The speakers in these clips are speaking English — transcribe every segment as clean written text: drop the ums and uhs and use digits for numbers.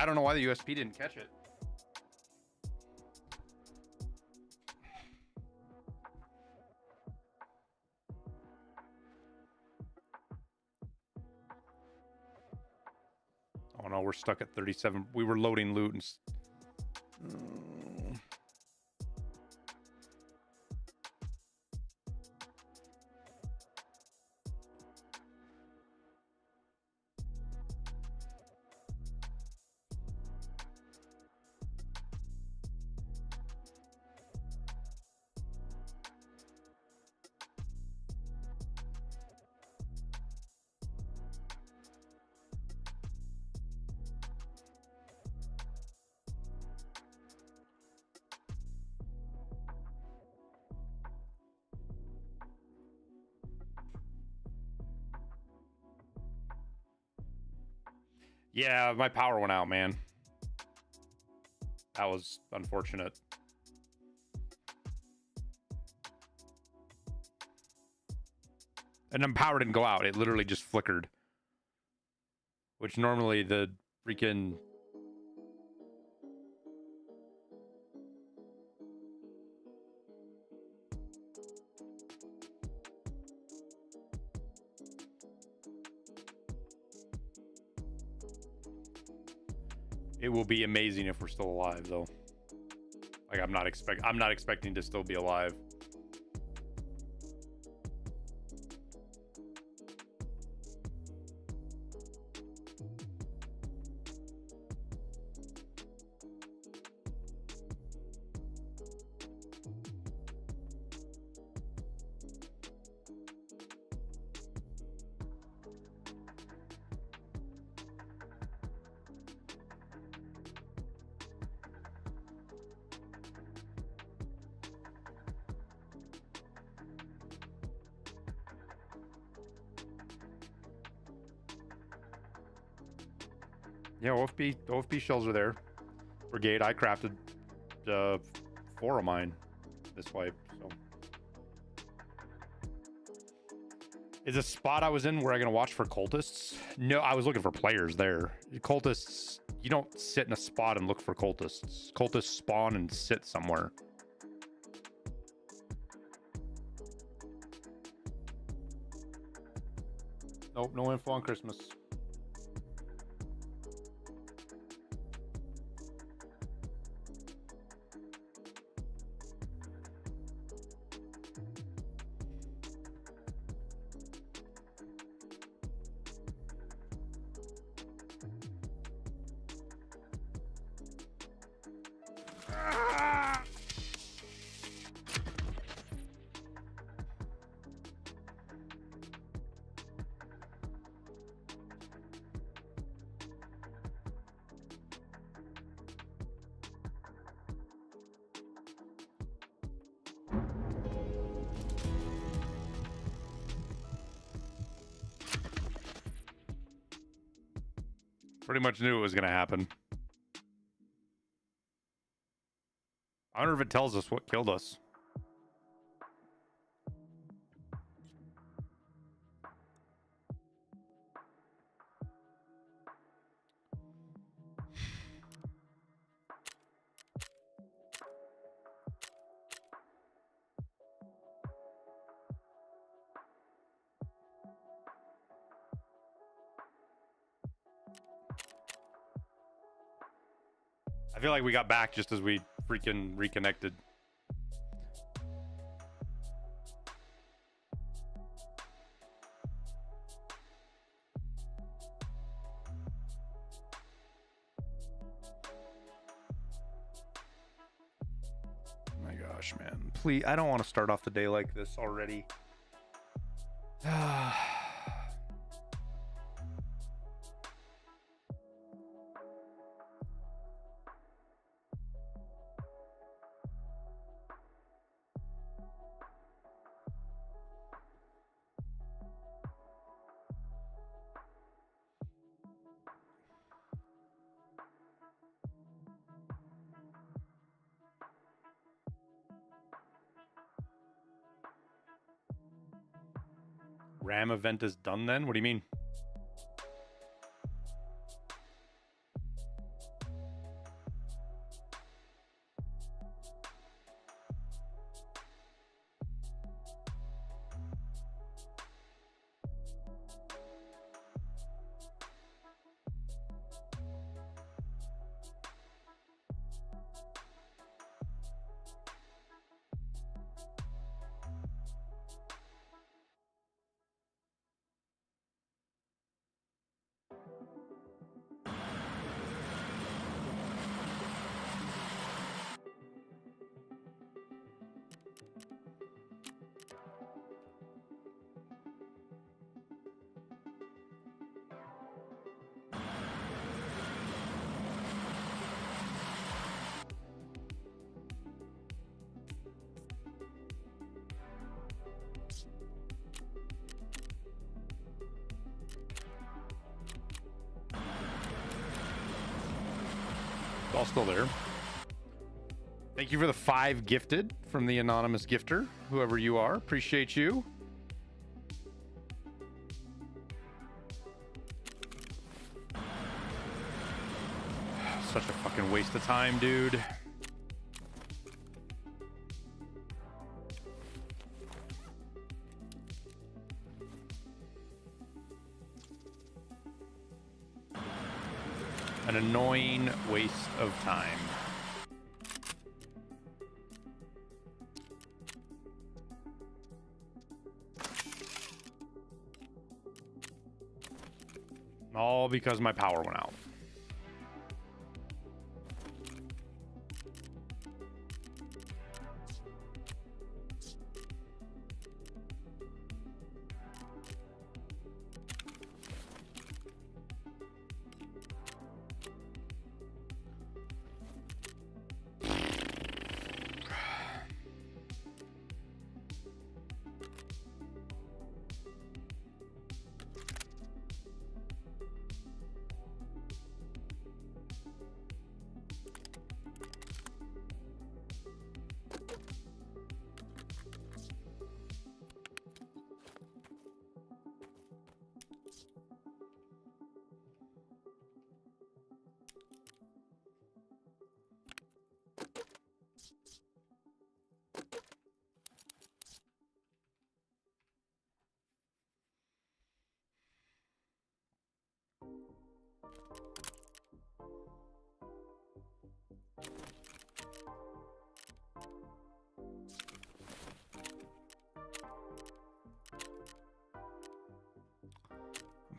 I don't know why the USP didn't catch it. Oh no, we're stuck at 37. We were loading loot and... Yeah, my power went out, man. That was unfortunate. And then power didn't go out. It literally just flickered. Which normally the freaking... It will be amazing if we're still alive, though. Like, I'm not expecting to still be alive. Yeah, OFB shells are there. Brigade, I crafted 4 of mine this wipe, so. Is a spot I was in where I'm gonna watch for cultists? No, I was looking for players there. Cultists, you don't sit in a spot and look for cultists. Cultists spawn and sit somewhere. Nope, no info on Christmas. Pretty much knew it was going to happen. I wonder if it tells us what killed us. I feel like we got back just as we freaking reconnected. Oh my gosh, man. Please, I don't want to start off the day like this already. RAM event is done then? What do you mean? all still there. Thank you for the 5 gifted from the anonymous gifter, whoever you are. Appreciate you. Such a fucking waste of time, dude. An annoying waste of time. All because my power went out.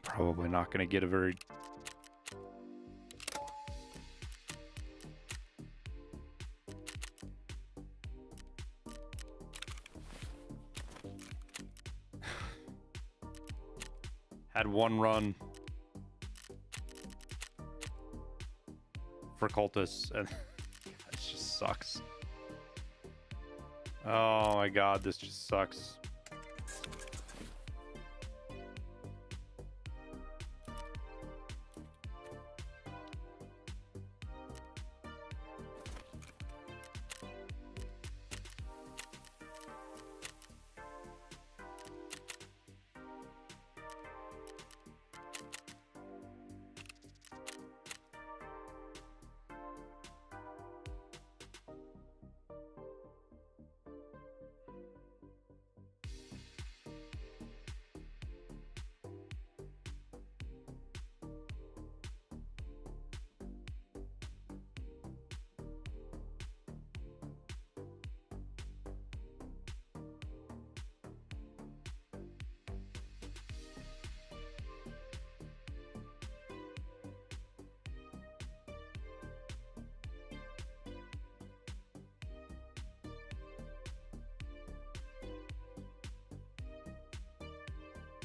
Probably not going to get a very... Had one run for cultists, and it just sucks. Oh my god, this just sucks.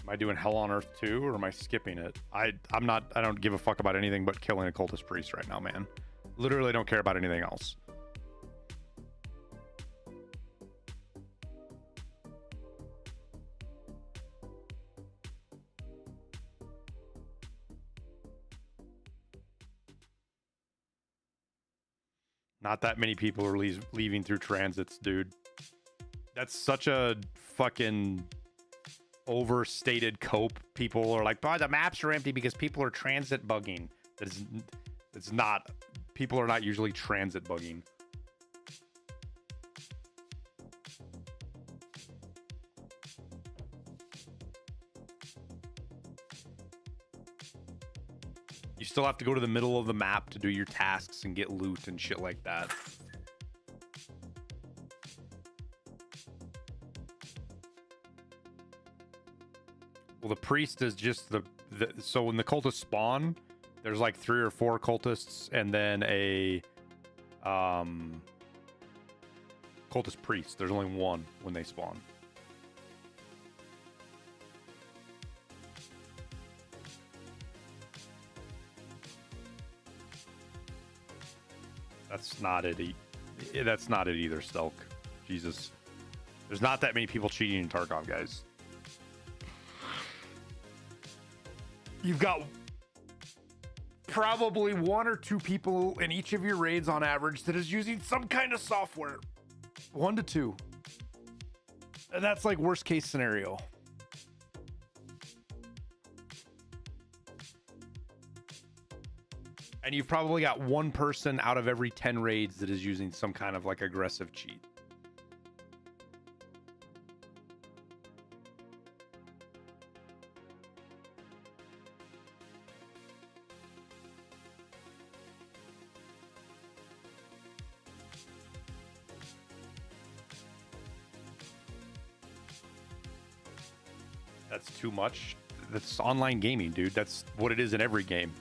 Am I doing Hell on Earth 2 or am I skipping it? I don't give a fuck about anything but killing a cultist priest right now, man. Literally don't care about anything else. Not that many people are leaving through transits, dude. That's such a fucking overstated cope. People are like, oh, the maps are empty because people are transit bugging. It's not. People are not usually transit bugging. You still have to go to the middle of the map to do your tasks and get loot and shit like that. Well, the priest is just so when the cultists spawn, there's like 3 or 4 cultists and then a cultist priest. There's only one when they spawn. That's not it. That's not it either, Stelk. Jesus. There's not that many people cheating in Tarkov, guys. You've got probably 1 or 2 people in each of your raids on average that is using some kind of software. 1 to 2. And that's like worst case scenario. And you've probably got 1 person out of every 10 raids that is using some kind of like aggressive cheat. That's too much. That's online gaming, dude. That's what it is in every game.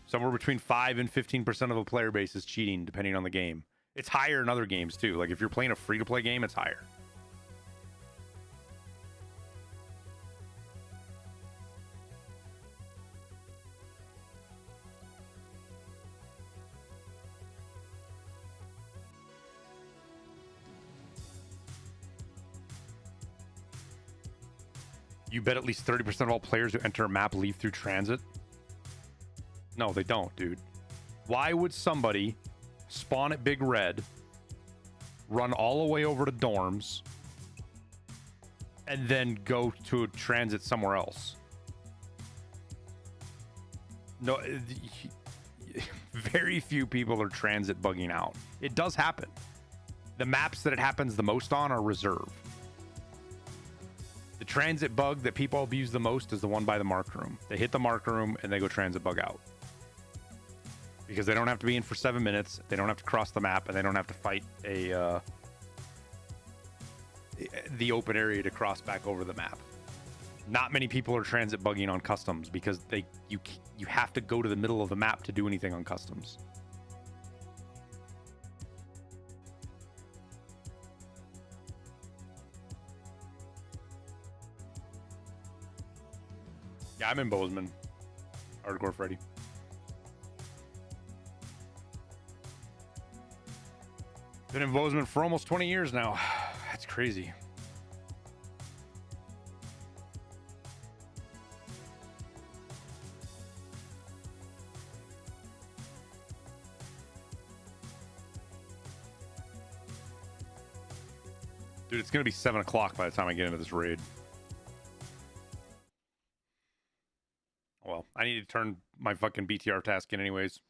Somewhere between 5 and 15% of a player base is cheating, depending on the game. It's higher in other games, too. Like, if you're playing a free-to-play game, it's higher. You bet at least 30% of all players who enter a map leave through transit? No, they don't, dude. Why would somebody spawn at Big Red, run all the way over to dorms, and then go to a transit somewhere else? No, very few people are transit bugging out. It does happen. The maps that it happens the most on are reserved. The transit bug that people abuse the most is the one by the mark room. They hit the mark room and they go transit bug out. Because they don't have to be in for 7 minutes, they don't have to cross the map, and they don't have to fight the open area to cross back over the map. Not many people are transit bugging on customs because you have to go to the middle of the map to do anything on customs. Yeah, I'm in Bozeman. Hardcore Freddy. Been in Bozeman for almost 20 years now. That's crazy. Dude, it's going to be 7 o'clock by the time I get into this raid. Well, I need to turn my fucking BTR task in anyways.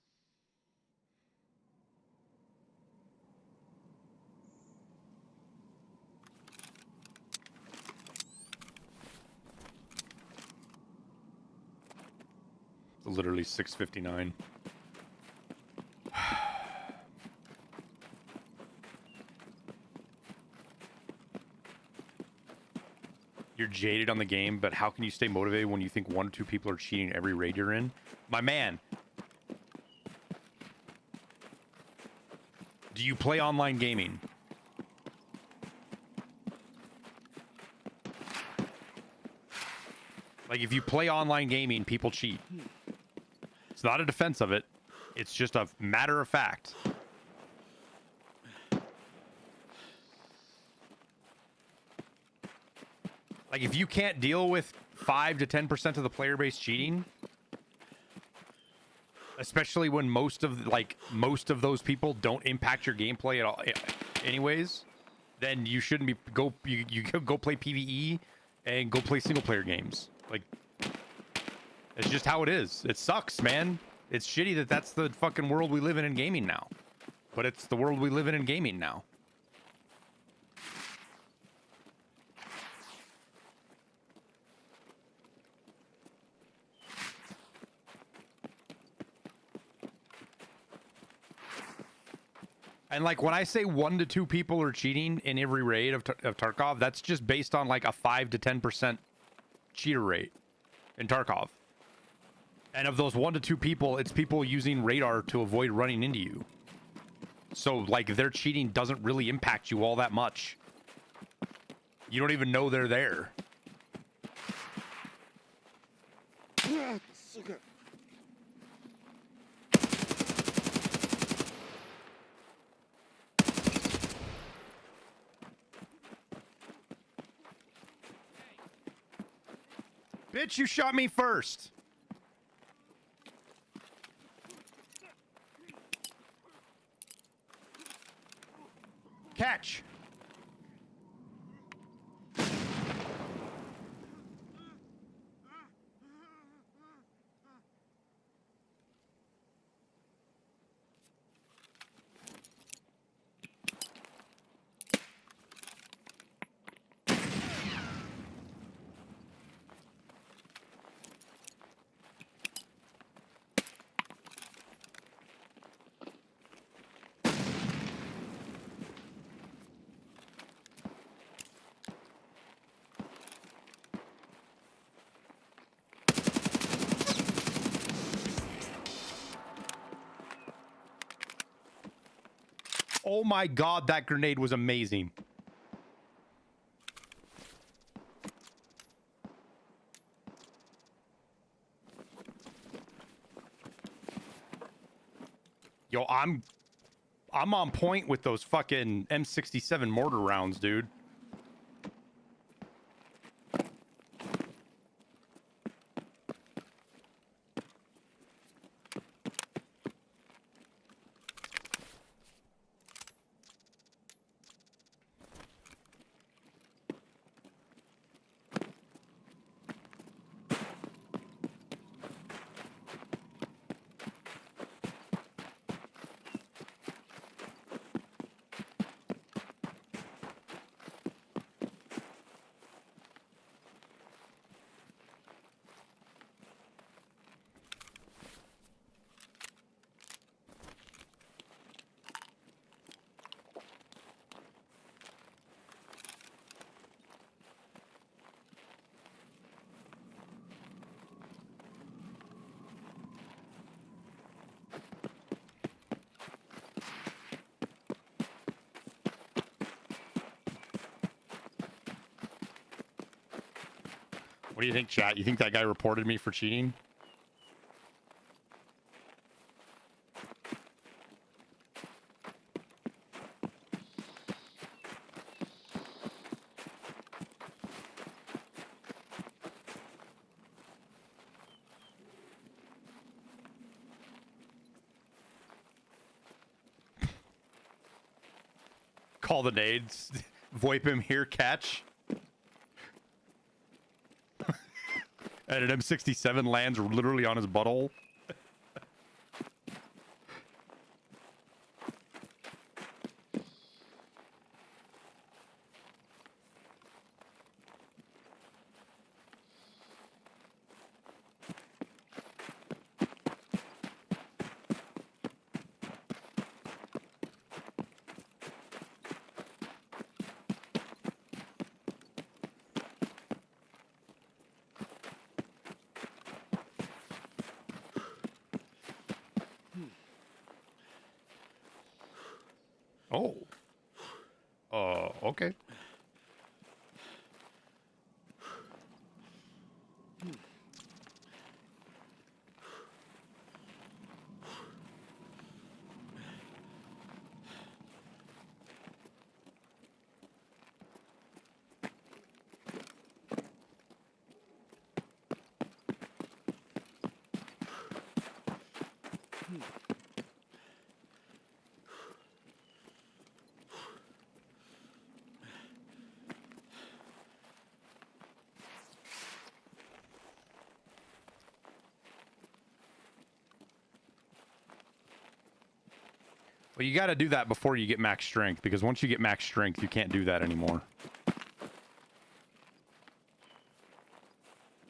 It's literally 6:59. You're jaded on the game, but how can you stay motivated when you think 1 or 2 people are cheating every raid you're in? My man, do you play online gaming? Like, if you play online gaming, people cheat. It's not a defense of it. It's just a matter of fact. Like, if you can't deal with 5 to 10% of the player base cheating, especially when most of those people don't impact your gameplay at all anyways, then you shouldn't be you go play PvE and go play single player games. Like, it's just how it is. It sucks, man. It's shitty that that's the fucking world we live in gaming now. But it's the world we live in gaming now. And like, when I say 1 to 2 people are cheating in every raid of Tarkov, that's just based on like a 5 to 10% cheater rate in Tarkov. And of those 1 to 2 people, it's people using radar to avoid running into you. So like, their cheating doesn't really impact you all that much. You don't even know they're there. Bitch, you shot me first. Catch. Oh my God, that grenade was amazing. Yo, I'm on point with those fucking M67 mortar rounds, dude. What do you think, chat? You think that guy reported me for cheating? Call the nades. VoIP him here, catch. And an M67 lands literally on his butthole. Oh. Okay. Well, you got to do that before you get max strength, because once you get max strength, you can't do that anymore.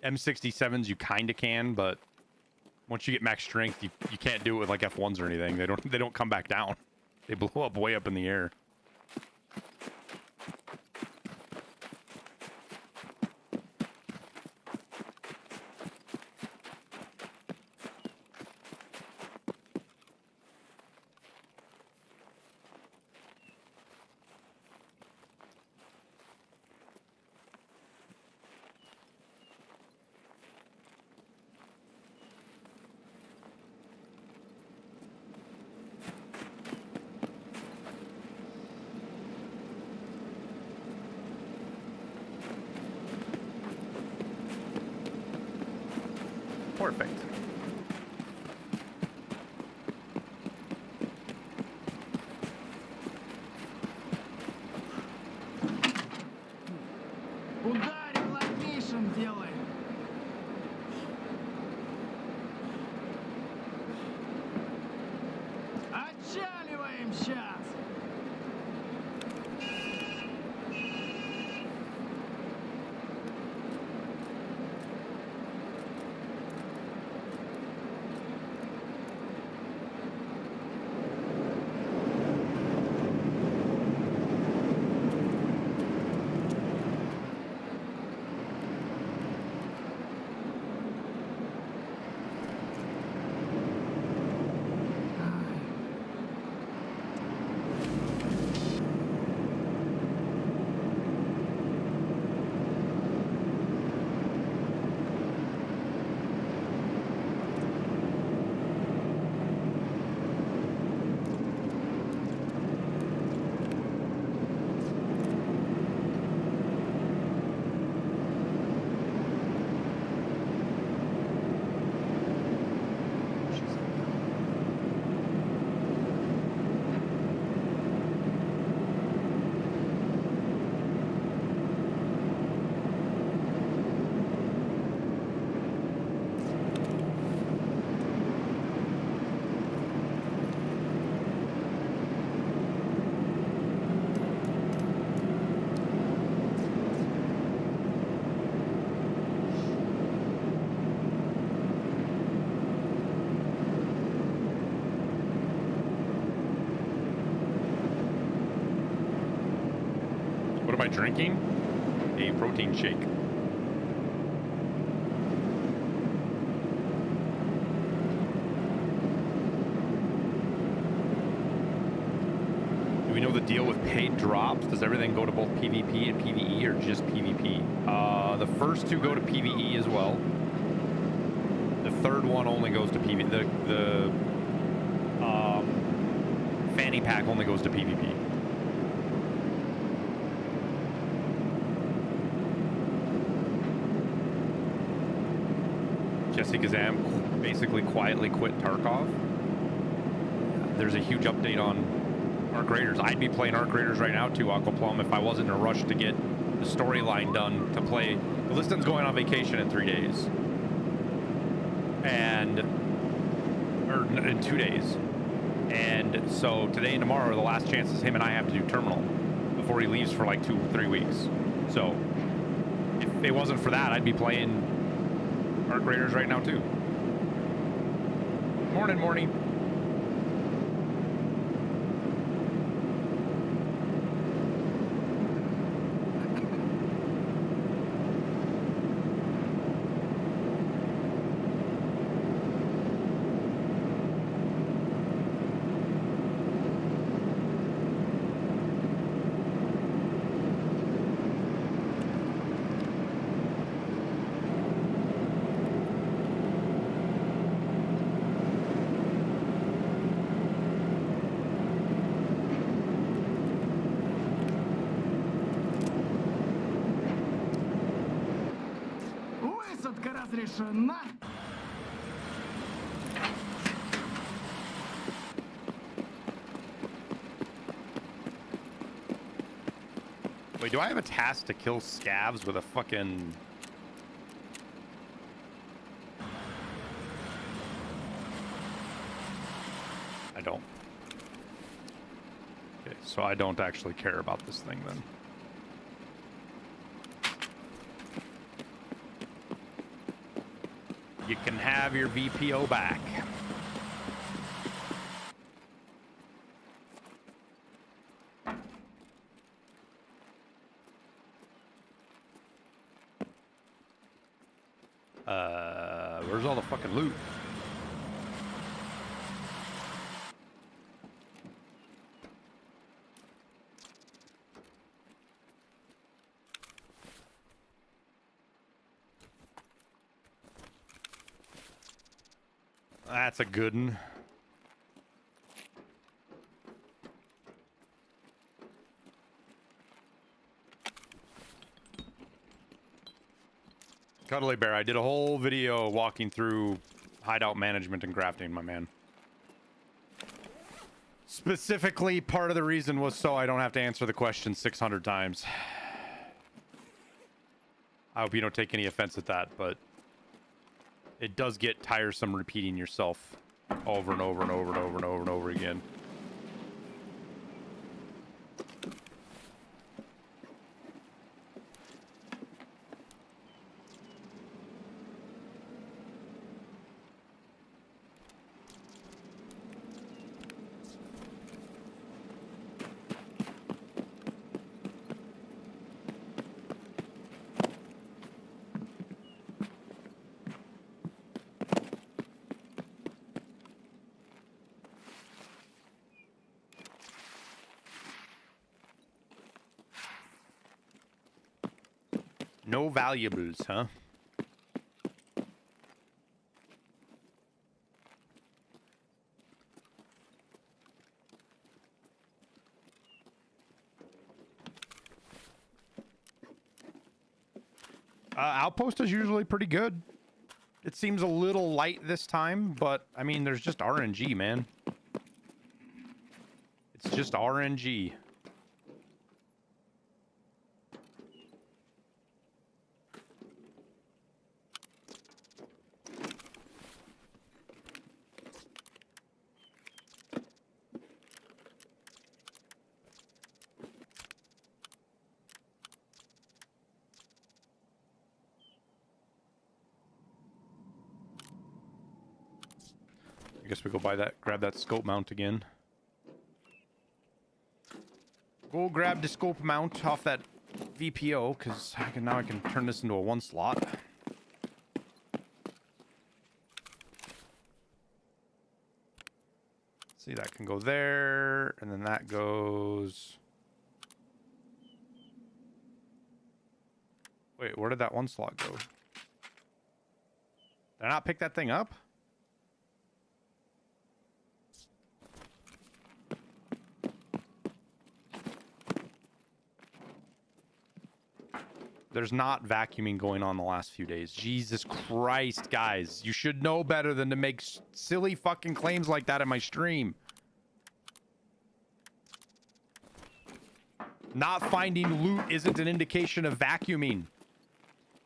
M67s, you kind of can, but once you get max strength, you can't do it with like F1s or anything. They don't come back down. They blow up way up in the air. Perfect. Ударил, admission делай. Отчаливаем сейчас. What am I drinking? A protein shake. Do we know the deal with paid drops? Does everything go to both PvP and PvE or just PvP? The first two go to PvE as well. The third one only goes to PvP. The fanny pack only goes to PvP. Jesse Kazam basically quietly quit Tarkov. There's a huge update on Arc Raiders. I'd be playing Arc Raiders right now too, Aquaplum, if I wasn't in a rush to get the storyline done to play. Liston's going on vacation in 3 days. Or in 2 days. And so today and tomorrow are the last chances him and I have to do Terminal before he leaves for like 2-3 weeks. So if it wasn't for that, I'd be playing Arc Raiders right now too. Morning. Высадка разрешена. Wait, do I have a task to kill scavs with a fucking... I don't. Okay, so I don't actually care about this thing then. You can have your VPO back. Where's all the fucking loot? That's a good one. Cuddly Bear, I did a whole video walking through hideout management and crafting, my man. Specifically, part of the reason was so I don't have to answer the question 600 times. I hope you don't take any offense at that, but it does get tiresome repeating yourself over and over and over and over and over and over again. No valuables, huh? Outpost is usually pretty good. It seems a little light this time, but I mean, there's just RNG, man. It's just RNG. I guess we go buy that, grab that scope mount again. Go grab the scope mount off that VPO, because now I can turn this into a 1 slot. See, that can go there, and then that goes... Wait, where did that 1 slot go? Did I not pick that thing up? There's not vacuuming going on the last few days. Jesus Christ, guys. You should know better than to make silly fucking claims like that in my stream. Not finding loot isn't an indication of vacuuming.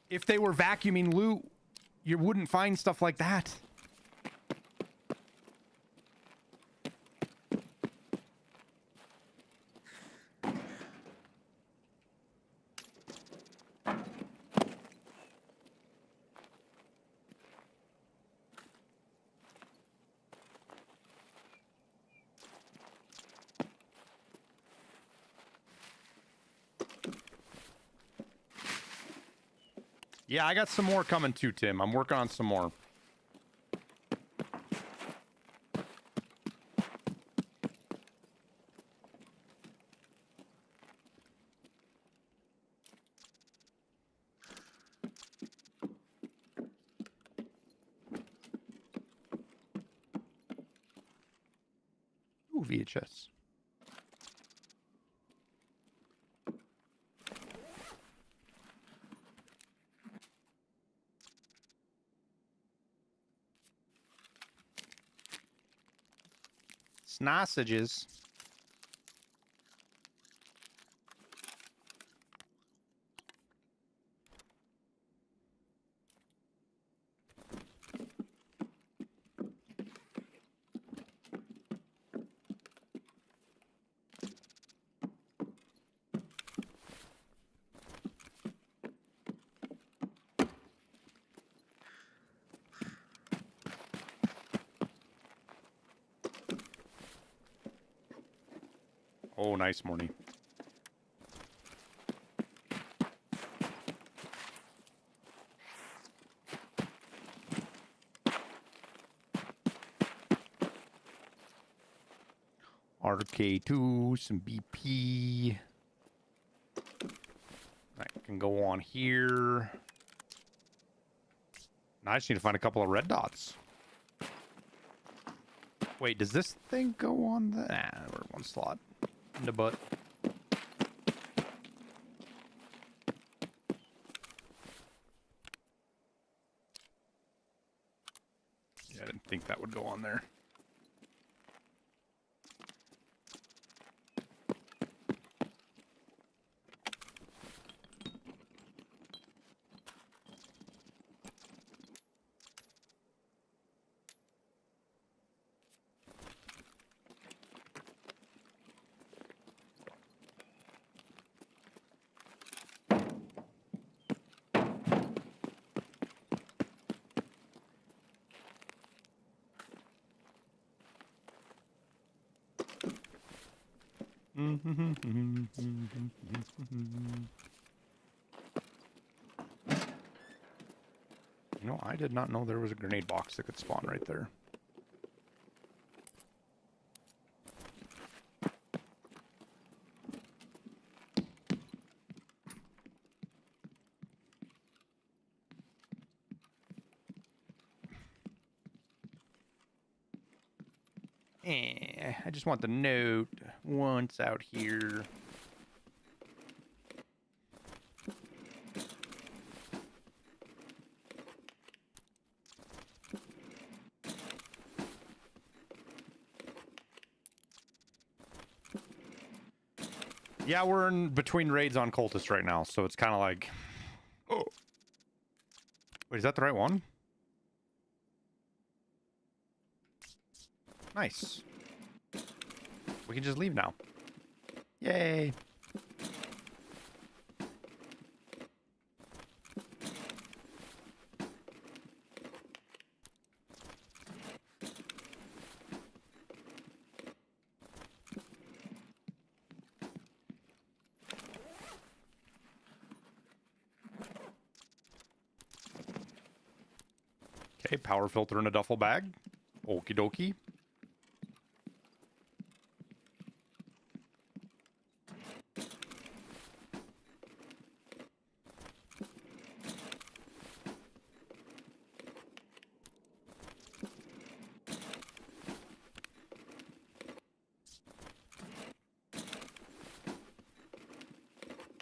If they were vacuuming loot, you wouldn't find stuff like that. Yeah, I got some more coming too, Tim. I'm working on some more. Ooh, VHS. Sausages. Oh, nice, Morning. RK2, some BP. That can go on here. Now I just need to find a couple of red dots. Wait, does this thing go on the... Nah, we're 1 slot. In the butt. think that would go on there. You know, I did not know there was a grenade box that could spawn right there. I just want the note once out here. Yeah, we're in between raids on Cultist right now, so it's kind of like... Oh. Wait, is that the right one? Nice. We can just leave now. Yay. Okay, power filter in a duffel bag. Okie dokie.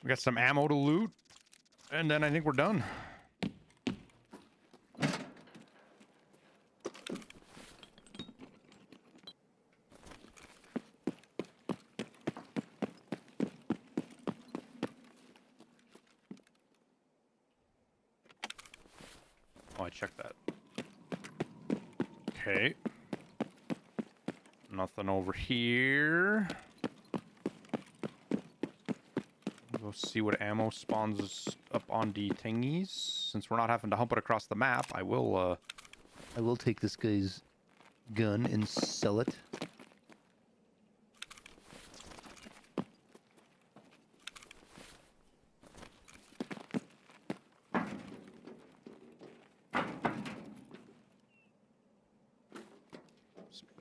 We got some ammo to loot, and then I think we're done. Oh, I checked that. Okay. Nothing over here. Go see what ammo spawns up on the thingies. Since we're not having to hump it across the map, I will take this guy's gun and sell it.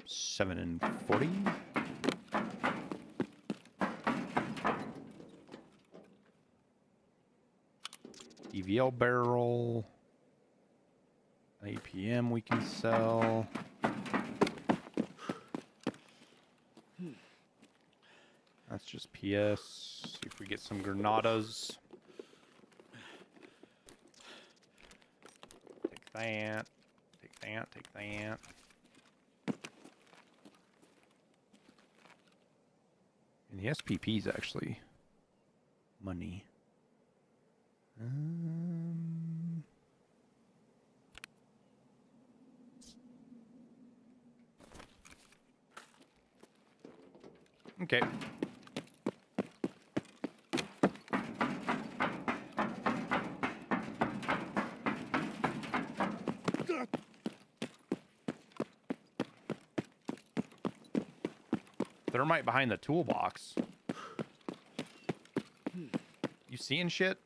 $7.40. EVL barrel. APM we can sell. That's just PS. See if we get some granadas. Take that. Take that. Take that. And the SPP is actually money. Okay. Thermite behind the toolbox. You seeing shit?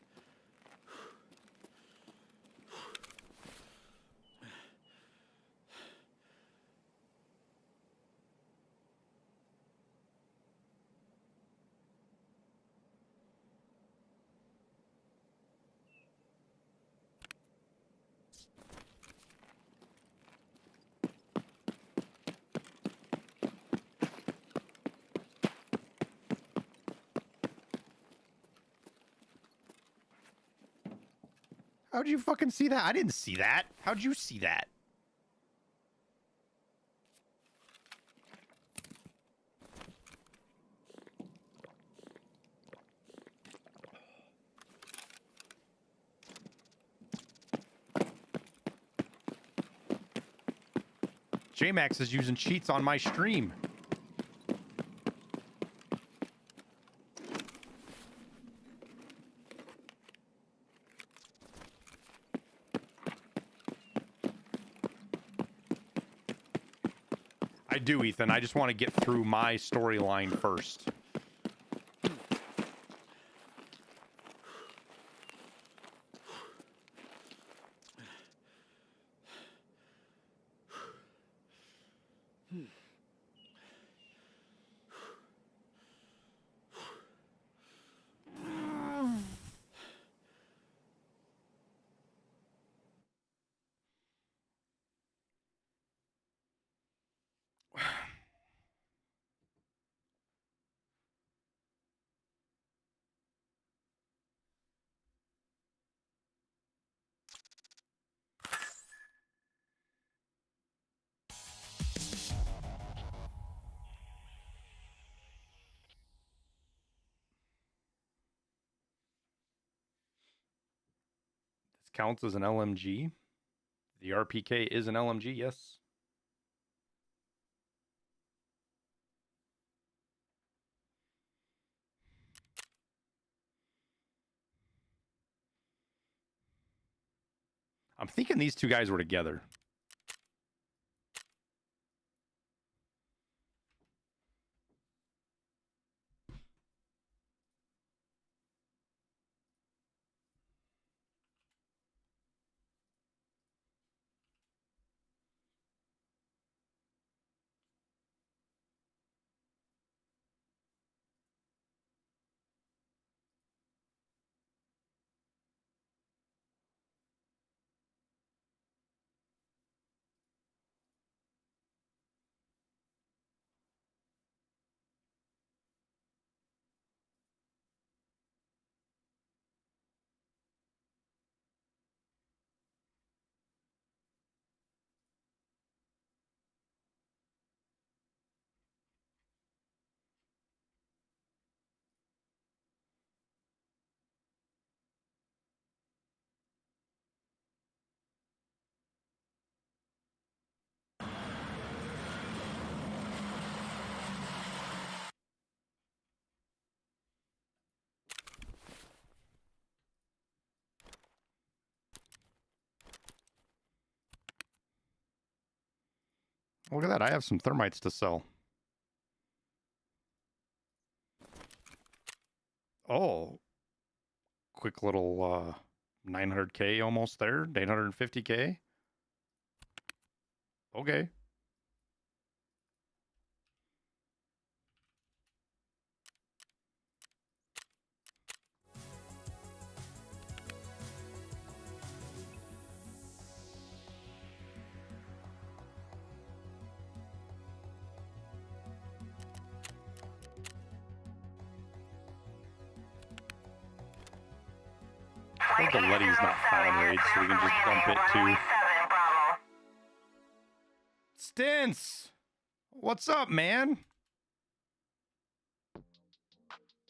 How'd you fucking see that? I didn't see that. How'd you see that? J-Max is using cheats on my stream. I do, Ethan. I just want to get through my storyline first. Counts as an LMG. The RPK is an LMG, yes. I'm thinking these two guys were together. Look at that. I have some thermites to sell. Oh. Quick little 900K almost there. 850K. Okay. I think the Letty's not found raid, so we can just dump it too. Stints! What's up, man?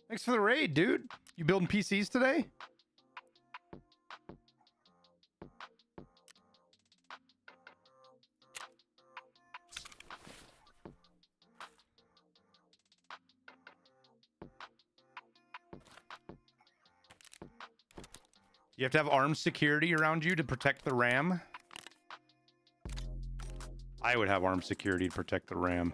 Thanks for the raid, dude. You building PCs today? You have to have armed security around you to protect the RAM. I would have armed security to protect the RAM.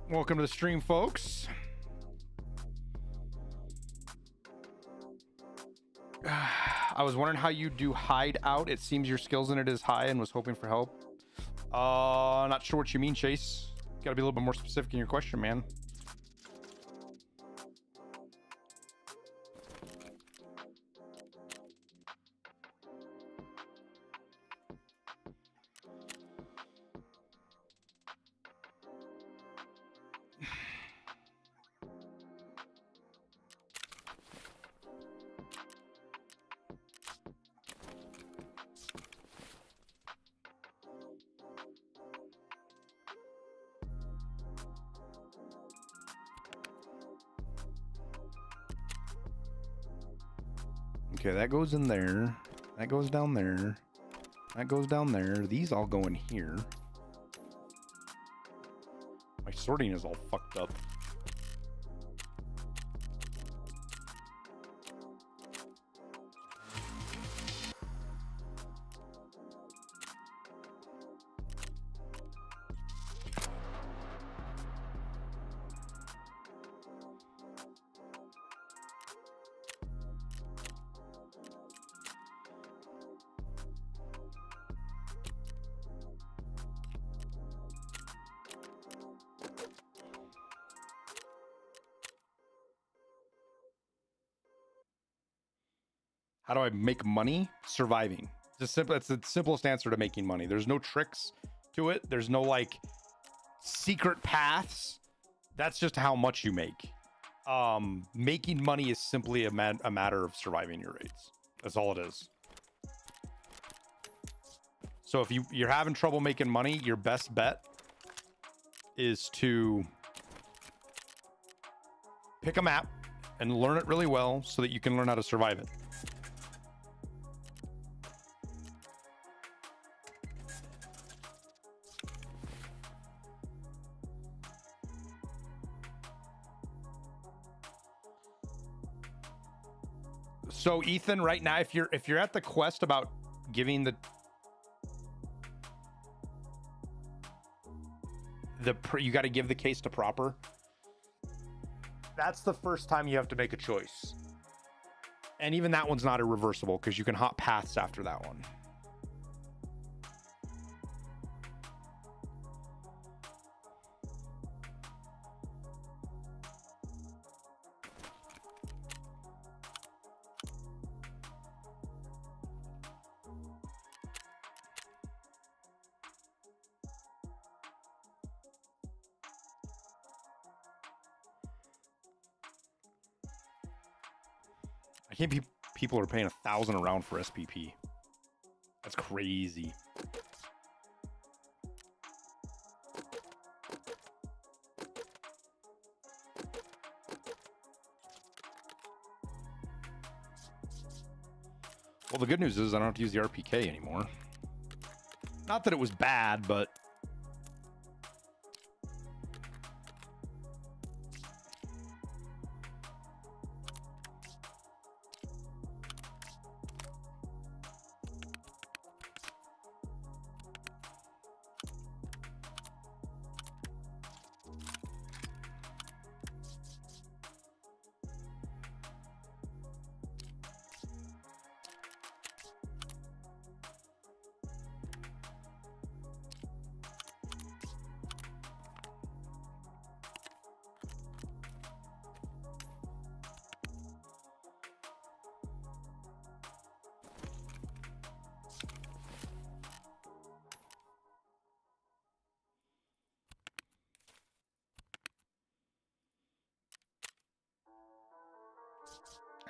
Welcome to the stream, folks. I was wondering how you do hideout. It seems your skills in it is high and was hoping for help. Not sure what you mean, Chase. Gotta be a little bit more specific in your question, man. Okay, that goes in there. That goes down there. That goes down there. These all go in here. My sorting is all fucked up. How do I make money? Surviving. Just simple. It's the simplest answer to making money. There's no tricks to it. There's no like secret paths. That's just how much you make. Making money is simply a matter of surviving your raids. That's all it is. So if you're having trouble making money, your best bet is to pick a map and learn it really well so that you can learn how to survive it. So Ethan, right now, if you're at the quest about giving you got to give the case to proper. That's the first time you have to make a choice, and even that one's not irreversible because you can hop paths after that one. I can't be. People are paying 1,000 a round for SPP. That's crazy. Well, the good news is I don't have to use the RPK anymore. Not that it was bad, but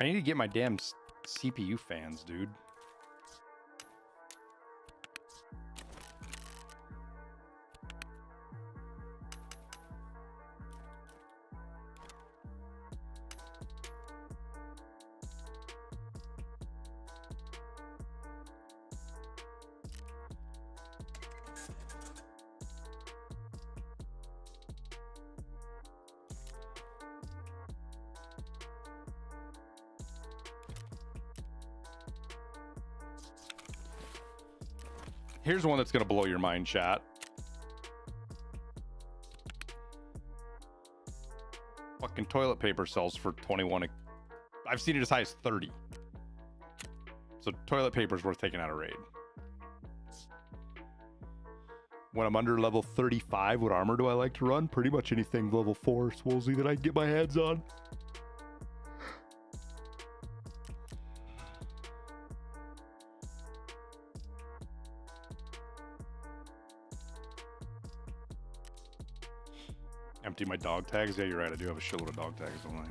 I need to get my damn CPU fans, dude. Here's one that's going to blow your mind, chat. Fucking toilet paper sells for 21. I've seen it as high as 30. So toilet paper is worth taking out a raid. When I'm under level 35, what armor do I like to run? Pretty much anything level 4 Swolesy that I can get my hands on. Empty my dog tags. Yeah, you're right. I do have a shitload of dog tags, don't I?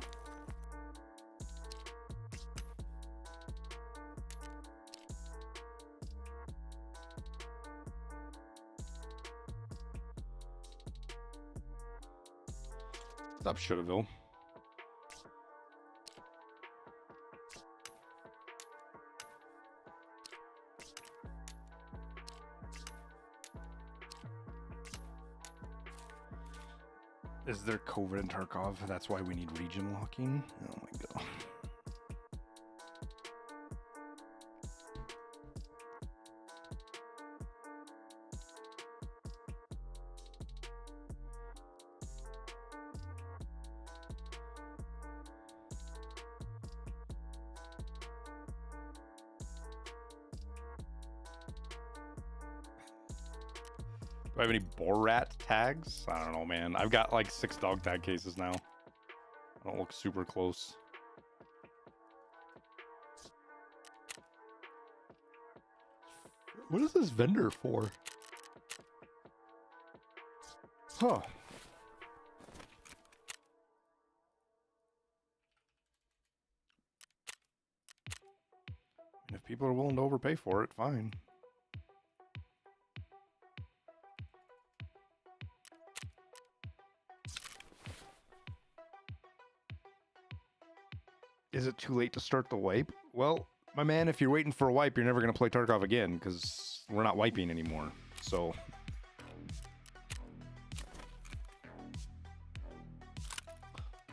Stop Shouldaville. Is there COVID in Tarkov? That's why we need region locking? Oh my god. Do I have any boar rat tags? I don't know, man. I've got like 6 dog tag cases now. I don't look super close. What is this vendor for? Huh. If people are willing to overpay for it, fine. Is it too late to start the wipe? Well, my man, if you're waiting for a wipe, you're never going to play Tarkov again, because we're not wiping anymore. So...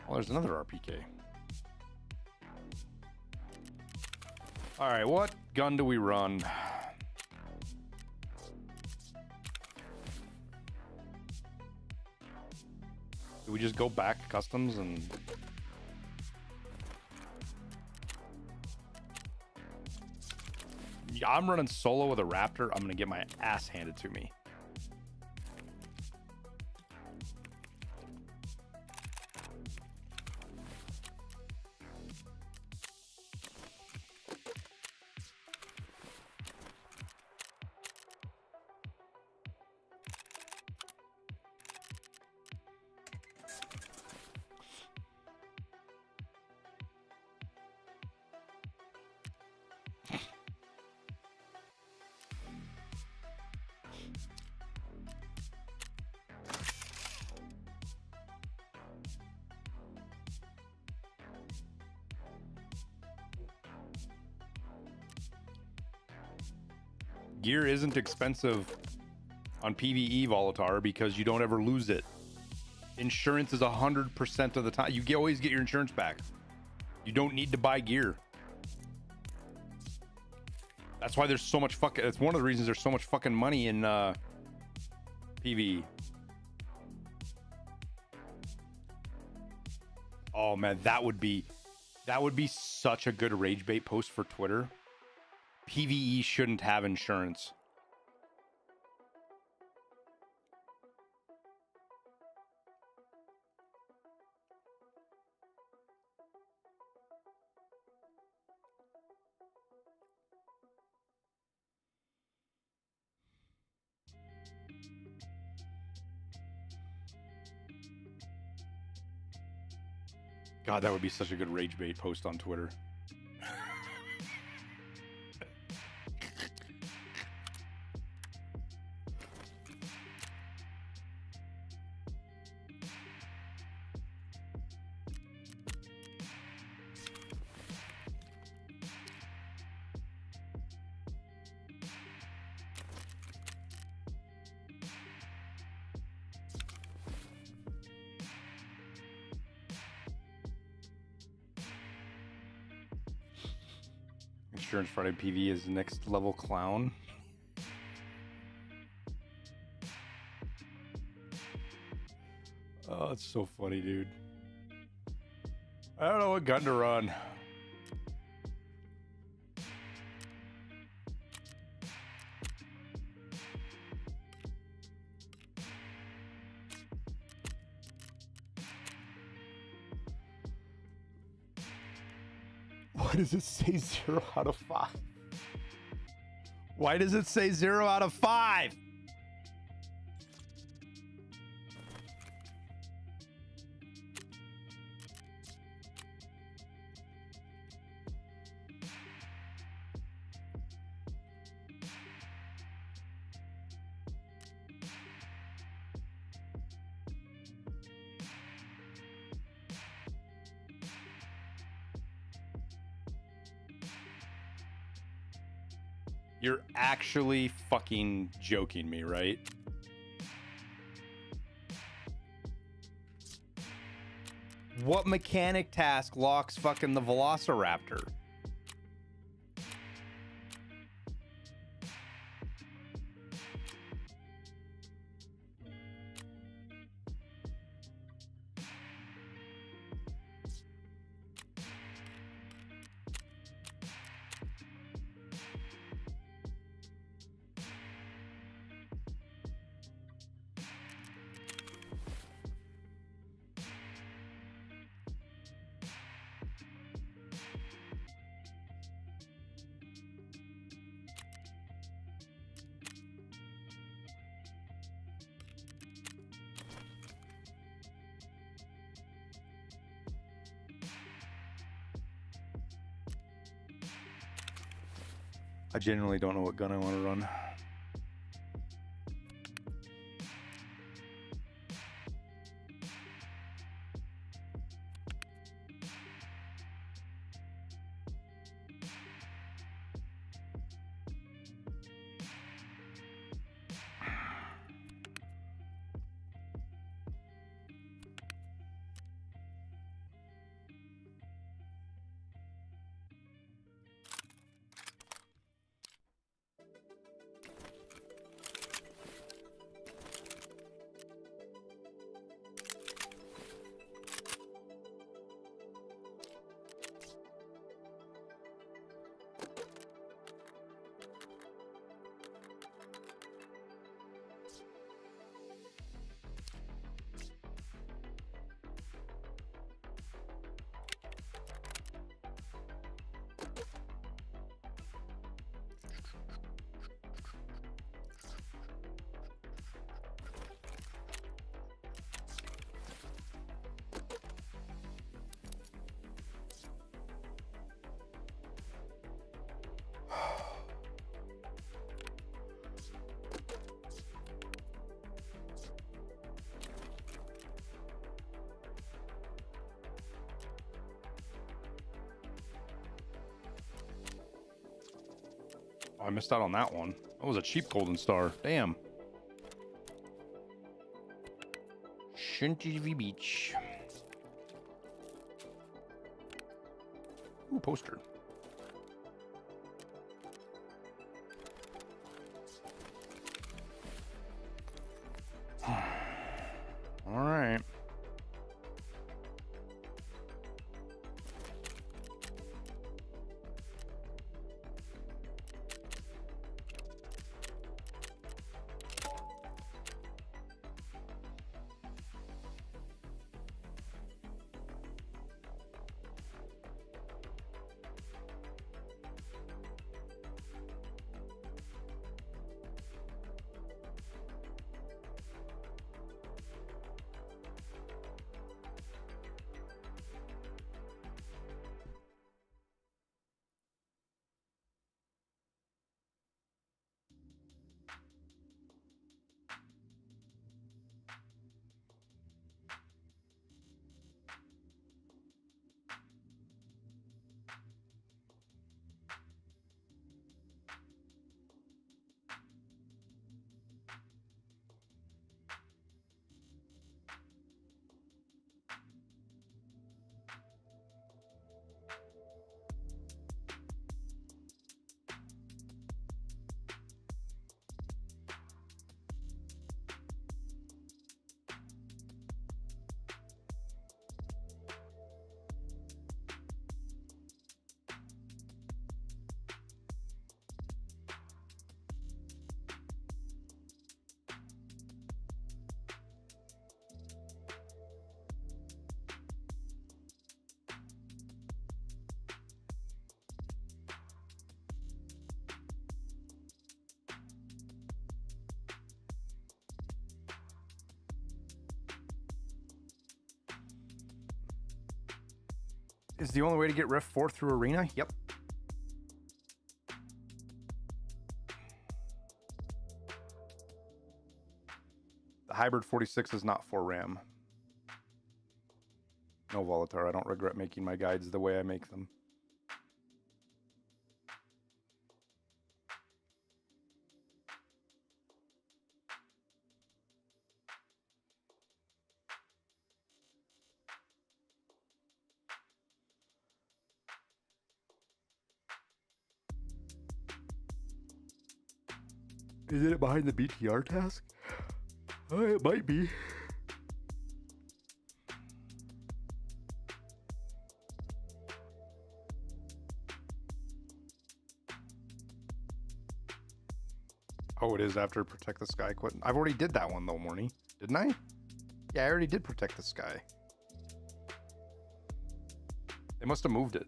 well, there's another RPK. Alright, what gun do we run? Do we just go back customs and... I'm running solo with a Raptor. I'm going to get my ass handed to me. Gear isn't expensive on PvE Volatar because you don't ever lose it. Insurance is 100% of the time. You always get your insurance back. You don't need to buy gear. That's why there's so much fucking... It's one of the reasons there's so much fucking money in PvE. Oh man, that would be such a good rage bait post for Twitter. PvE shouldn't have insurance. God, that would be such a good rage bait post on Twitter. Insurance Friday PV is next level clown. Oh, it's so funny, dude. I don't know what gun to run. Why does it say 0 out of 5? Why does it say 0 out of 5? You're actually fucking joking me, right? What mechanic task locks fucking the Velociraptor? I genuinely don't know what gun I want to run. Oh, I missed out on that one. That was a cheap golden star. Damn. Shinty Beach. Ooh, poster. All right. Is the only way to get Rift 4 through Arena? Yep. The Hybrid 46 is not for RAM. No, Volatar, I don't regret making my guides the way I make them. Is it behind the BTR task? Oh, it might be. Oh, it is after Protect the Sky quit. I've already did that one though, Morny. Didn't I? Yeah, I already did Protect the Sky. They must have moved it.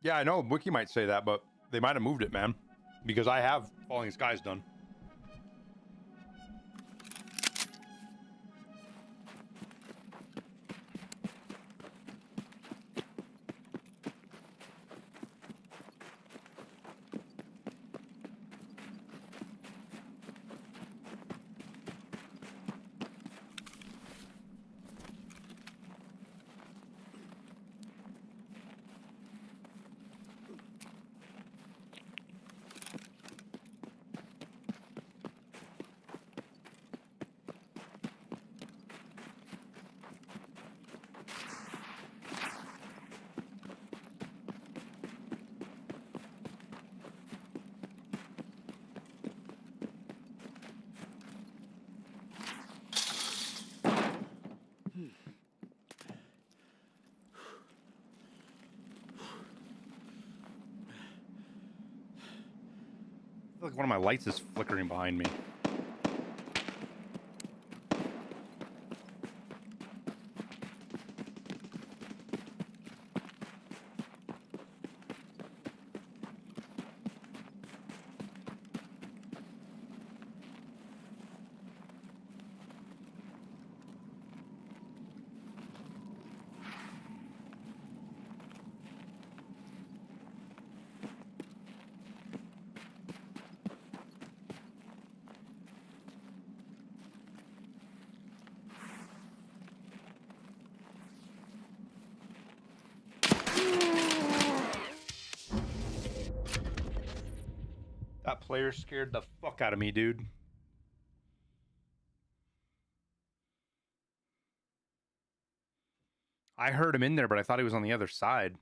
Yeah, I know Wiki might say that, but they might have moved it, man. Because I have Falling Skies done. I feel like one of my lights is flickering behind me. That player scared the fuck out of me, dude. I heard him in there, but I thought he was on the other side.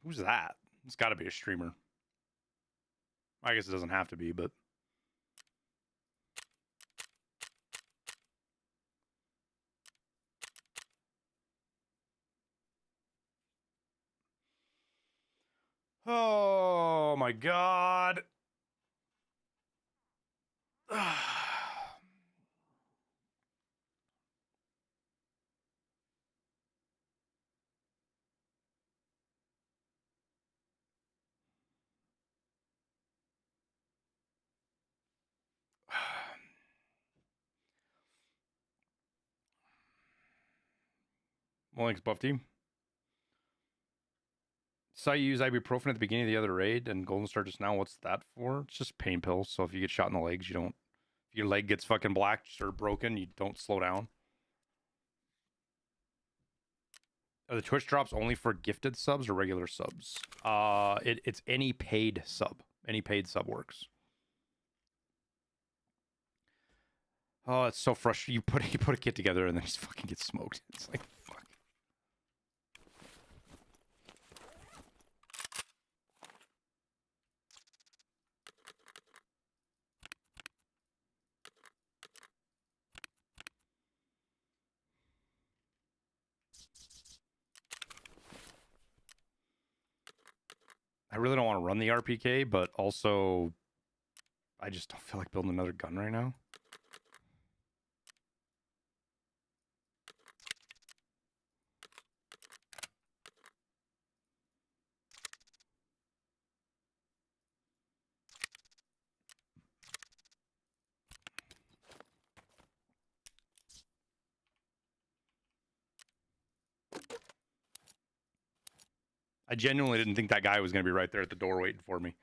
Who's that? It's got to be a streamer. I guess it doesn't have to be, but... Oh my god. Well, thanks, Buff Team. Saw you use ibuprofen at the beginning of the other raid and Golden Star just now. What's that for? It's just pain pills. So if you get shot in the legs, you don't... If your leg gets fucking black or broken, you don't slow down. Are the Twitch drops only for gifted subs or regular subs? It's any paid sub. Any paid sub works. Oh, it's so frustrating. You put a kit together and then just fucking get smoked. It's like, fuck. I really don't want to run the RPK, but also I just don't feel like building another gun right now. I genuinely didn't think that guy was going to be right there at the door waiting for me.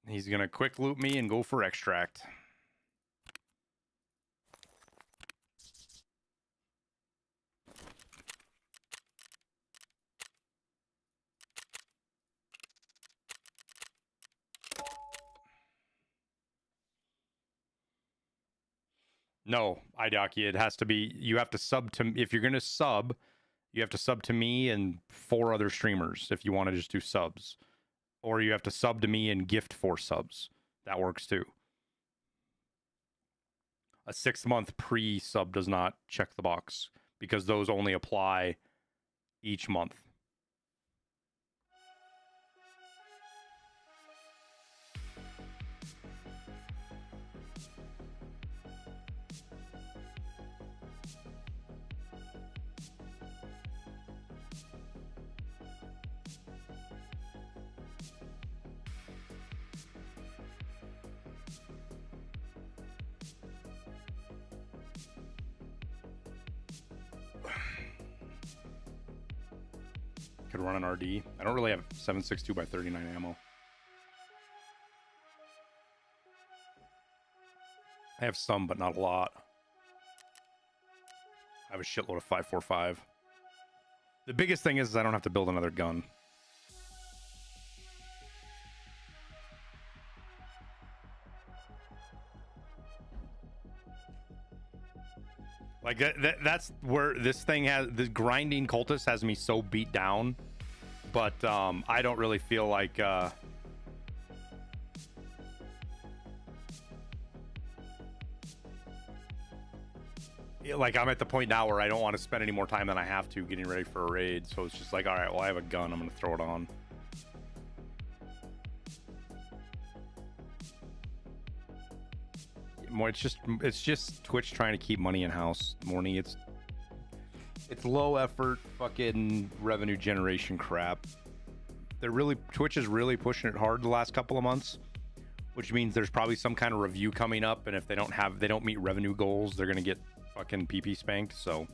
He's going to quick loot me and go for extract. No, Idaki, it has to be, you have to sub to, if you're going to sub, you have to sub to me and 4 other streamers if you want to just do subs. Or you have to sub to me and gift 4 subs. That works too. A 6-month pre-sub does not check the box because those only apply each month. Could run an RD. I don't really have 7.62 by 39 ammo. I have some, but not a lot. I have a shitload of 5.45. The biggest thing is I don't have to build another gun. Like that's where this thing has, the grinding cultist has me so beat down, but I don't really feel like like I'm at the point now where I don't want to spend any more time than I have to getting ready for a raid. So it's just like, all right, well, I have a gun, I'm gonna throw it on. More, it's just Twitch trying to keep money in house. Morning, it's low effort fucking revenue generation crap. Twitch is really pushing it hard the last couple of months, which means there's probably some kind of review coming up, and if they don't meet revenue goals, they're gonna get fucking PP spanked. So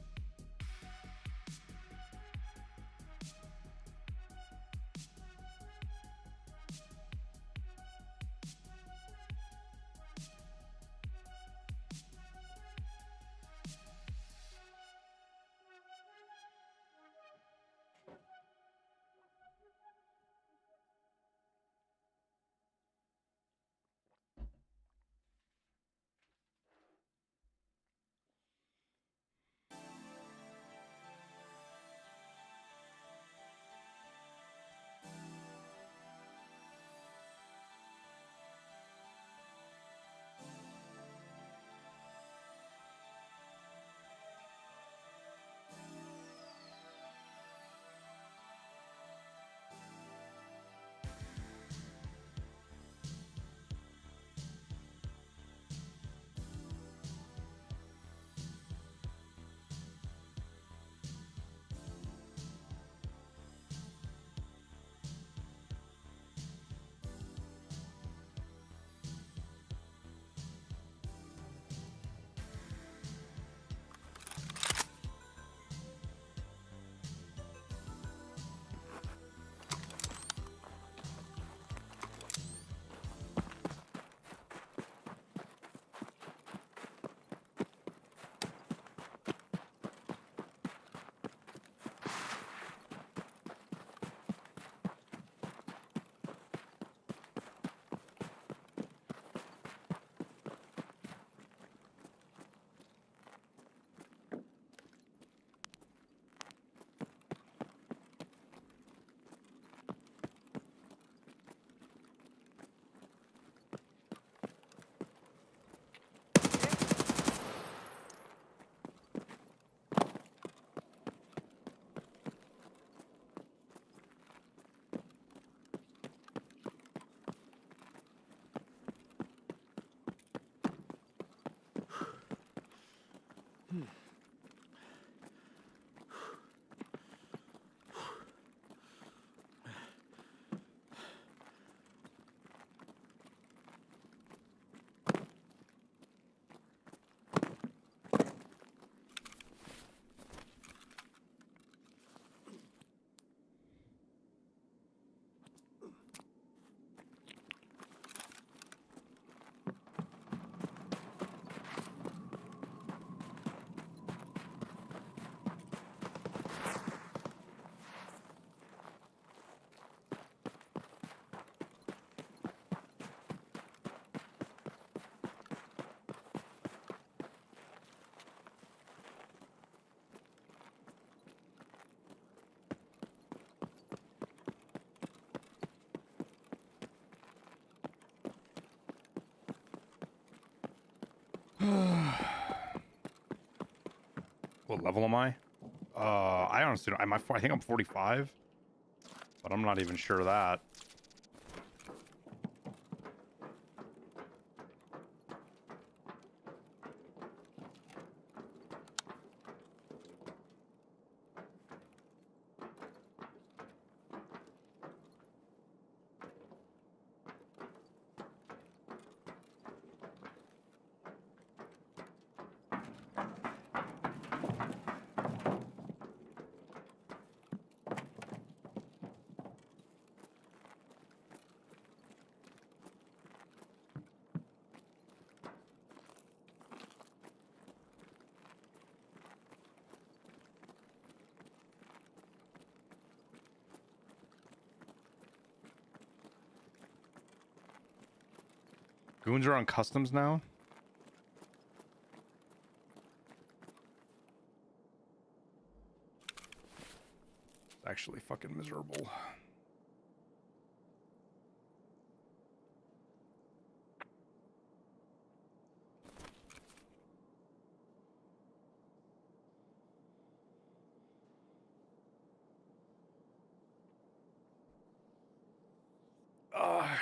What level am I? I honestly don't. I think I'm 45, but I'm not even sure of that. Goons are on customs now. It's actually fucking miserable.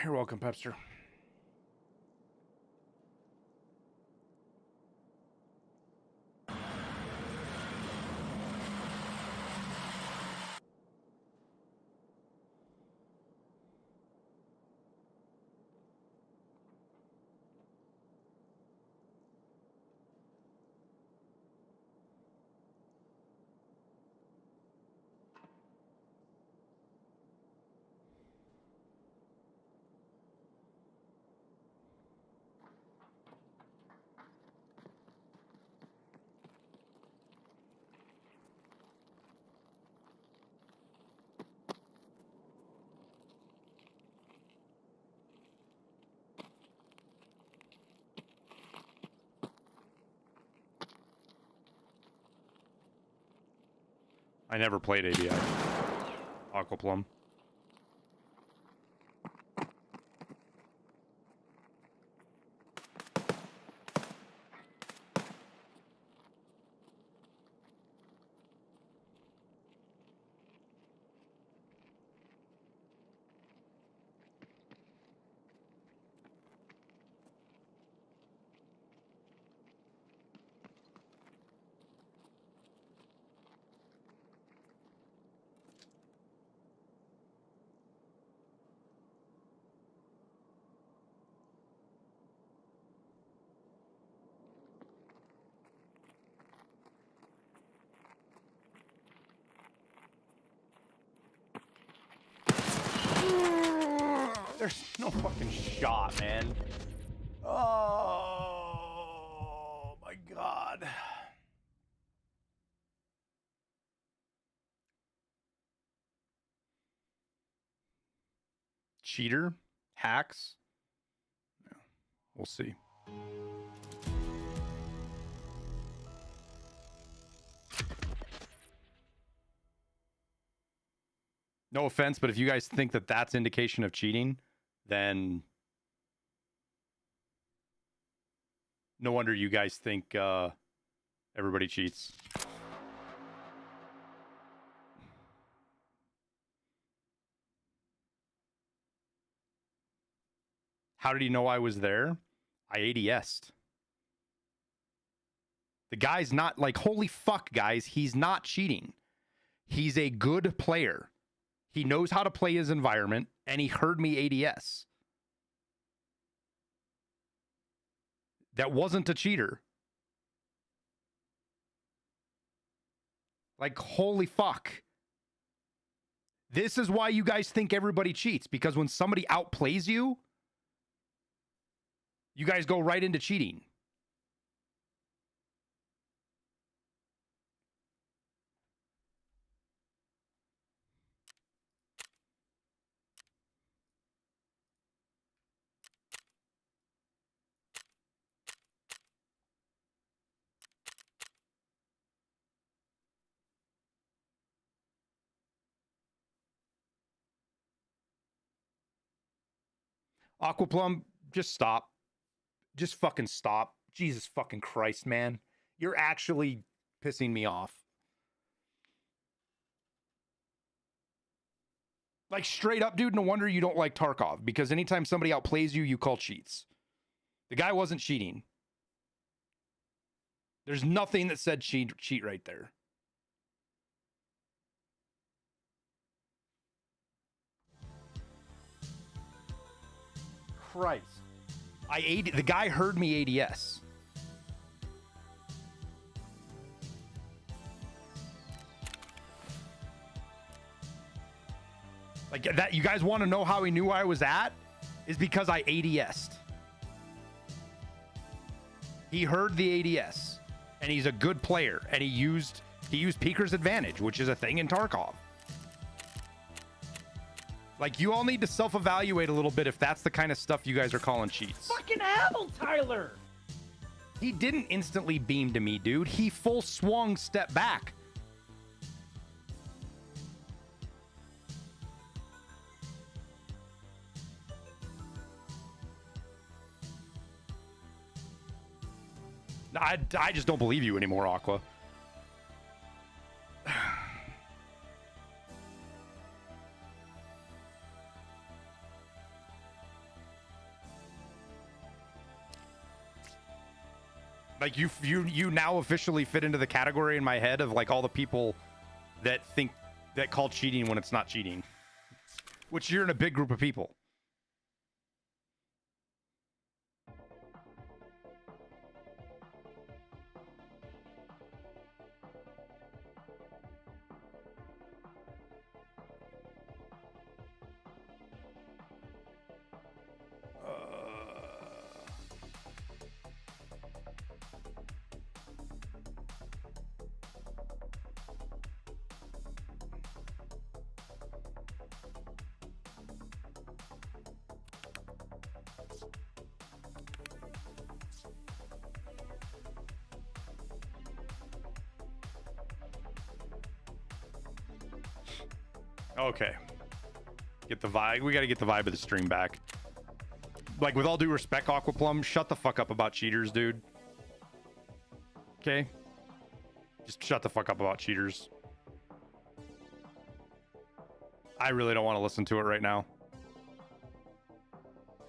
You're welcome, Pepster. I never played ABI. Aquaplum. There's no fucking shot, man. Oh my god. Cheater? Hacks? Yeah, we'll see. No offense, but if you guys think that that's indication of cheating, then no wonder you guys think everybody cheats. How did he know I was there? I ADS'd. The guy's not like, holy fuck, guys, he's not cheating. He's a good player. He knows how to play his environment, and he heard me ADS. That wasn't a cheater. Like, holy fuck. This is why you guys think everybody cheats, because when somebody outplays you, you guys go right into cheating. Aquaplum, just stop. Just fucking stop Jesus fucking Christ, man. You're actually pissing me off. Like, straight up, dude, no wonder you don't like Tarkov, because anytime somebody outplays you, you call cheats. The guy wasn't cheating. There's nothing that said cheat right there. Christ. The guy heard me ADS. Like that, you guys want to know how he knew where I was at? Is because I ADS'd. He heard the ADS, and he's a good player, and he used Peeker's advantage, which is a thing in Tarkov. Like, you all need to self-evaluate a little bit if that's the kind of stuff you guys are calling cheats. Fucking hell, Tyler! He didn't instantly beam to me, dude. He full swung step back. I just don't believe you anymore, Aqua. Like, you now officially fit into the category in my head of like all the people that call cheating when it's not cheating, which you're in a big group of people. Okay. Get the vibe. We got to get the vibe of the stream back. Like, with all due respect, Aquaplum, shut the fuck up about cheaters, dude. Okay? Just shut the fuck up about cheaters. I really don't want to listen to it right now.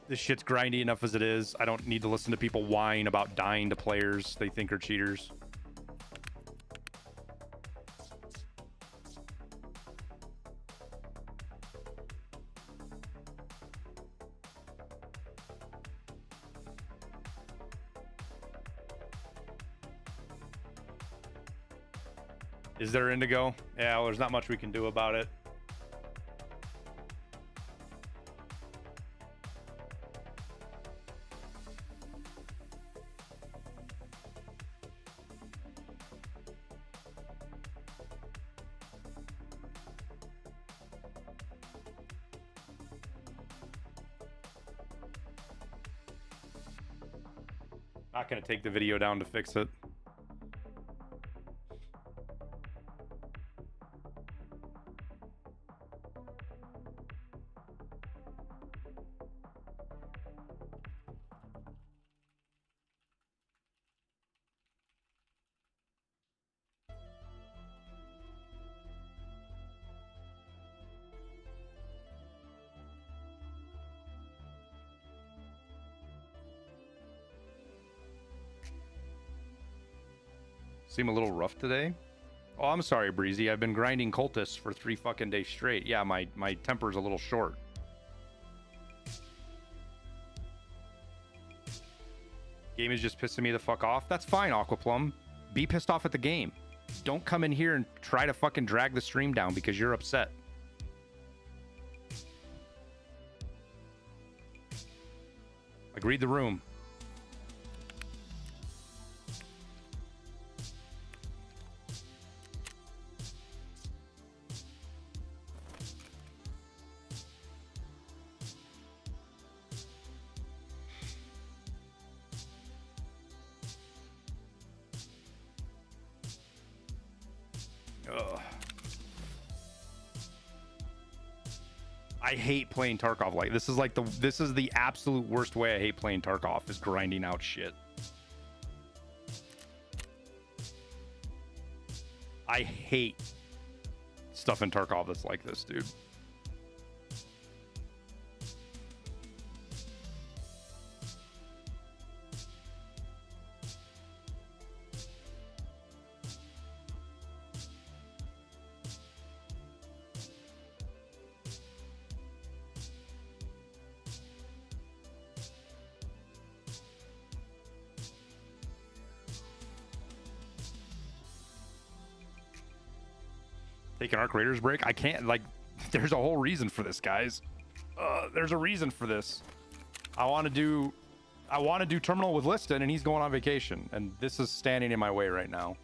This shit's grindy enough as it is. I don't need to listen to people whine about dying to players they think are cheaters. Is there indigo? Yeah, well, there's not much we can do about it. Not gonna take the video down to fix it. Seem a little rough today. Oh, I'm sorry, Breezy. I've been grinding Cultists for 3 fucking days straight. Yeah, my temper's a little short. Game is just pissing me the fuck off. That's fine, Aquaplum. Be pissed off at the game. Don't come in here and try to fucking drag the stream down because you're upset. Like, read the room. Ugh. I hate playing Tarkov. Like, this is the absolute worst way I hate playing Tarkov, is grinding out shit. I hate stuff in Tarkov that's like this, dude. Taking our creators break. I can't, like, there's a whole reason for this, guys. There's a reason for this. I want to do terminal with Liston, and he's going on vacation, and this is standing in my way right now,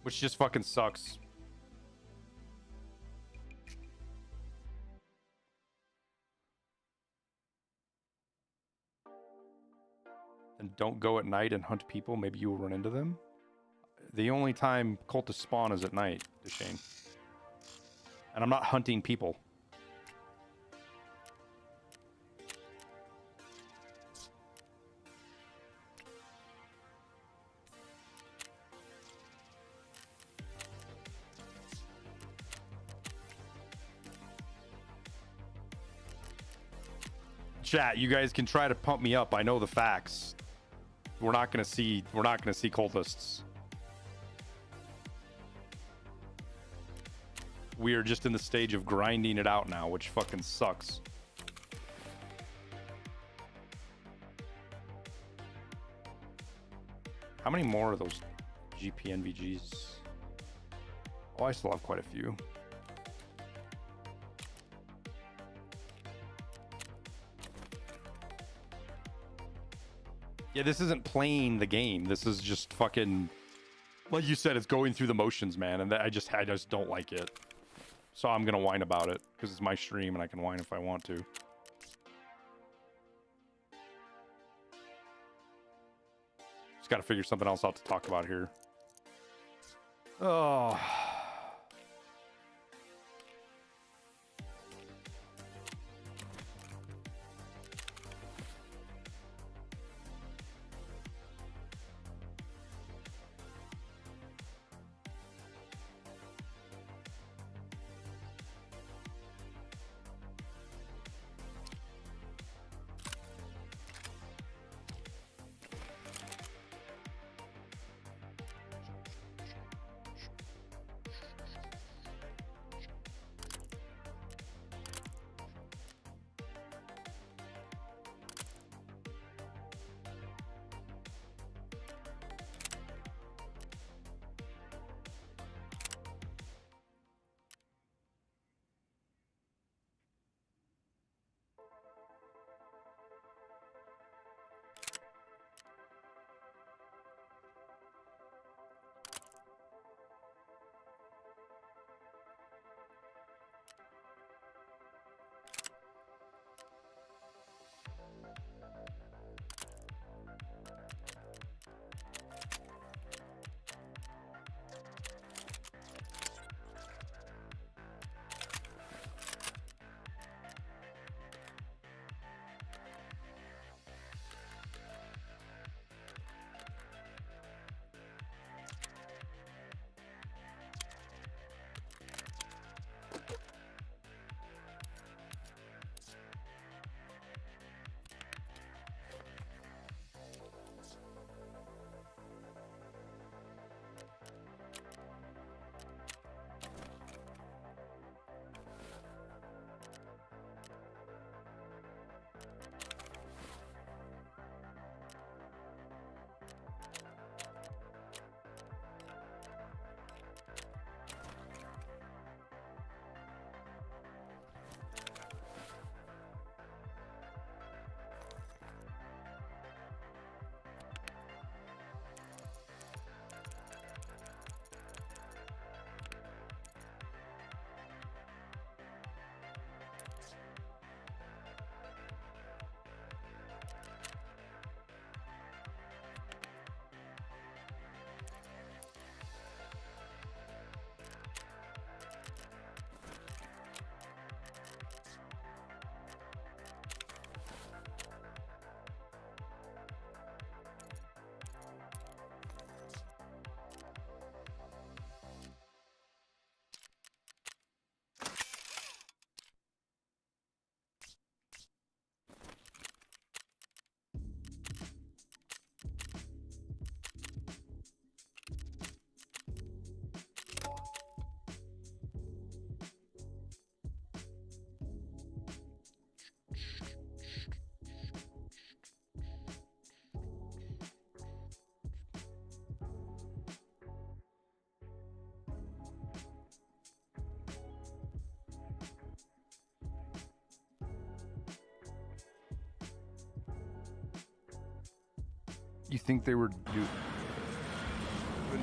which just fucking sucks. And don't go at night and hunt people. Maybe you will run into them. The only time cultists spawn is at night, Deshane. And I'm not hunting people. Chat, you guys can try to pump me up. I know the facts. We're not gonna see cultists. We are just in the stage of grinding it out now, which fucking sucks. How many more of those GPNVGs? Oh, I still have quite a few. Yeah, this isn't playing the game. This is just fucking, like you said, it's going through the motions, man. And I just don't like it. So I'm gonna whine about it because it's my stream and I can whine if I want to. Just gotta figure something else out to talk about here. Oh. You think they were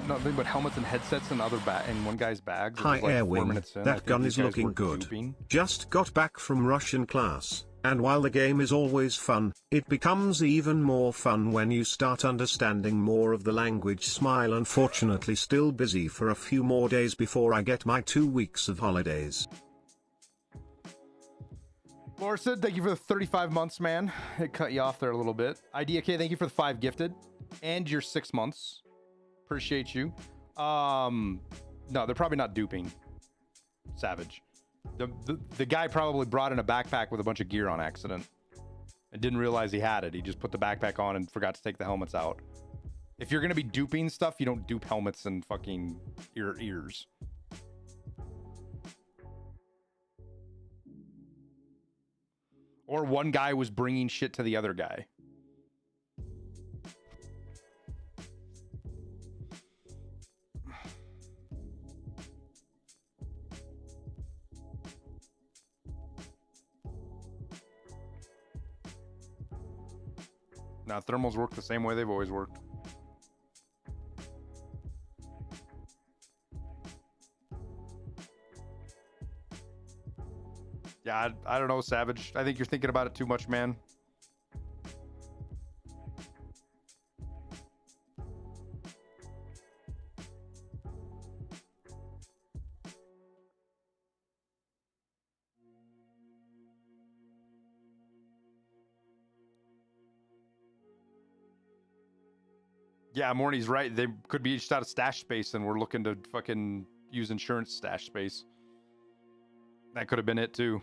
nothing but helmets and headsets and other in one guy's bags? Hi, like Airwing. That gun is looking good. Duping. Just got back from Russian class, and while the game is always fun, it becomes even more fun when you start understanding more of the language. Smile. Unfortunately still busy for a few more days before I get my 2 weeks of holidays. Lorson, thank you for the 35 months, man. It cut you off there a little bit. IDK, thank you for the 5 gifted and your 6 months. Appreciate you. No, they're probably not duping. Savage. The guy probably brought in a backpack with a bunch of gear on accident and didn't realize he had it. He just put the backpack on and forgot to take the helmets out. If you're gonna be duping stuff, you don't dupe helmets and fucking ears. Or one guy was bringing shit to the other guy. Now, thermals work the same way they've always worked. Yeah, I don't know, Savage. I think you're thinking about it too much, man. Yeah, Morny's right. They could be just out of stash space and we're looking to fucking use insurance stash space. That could have been it too.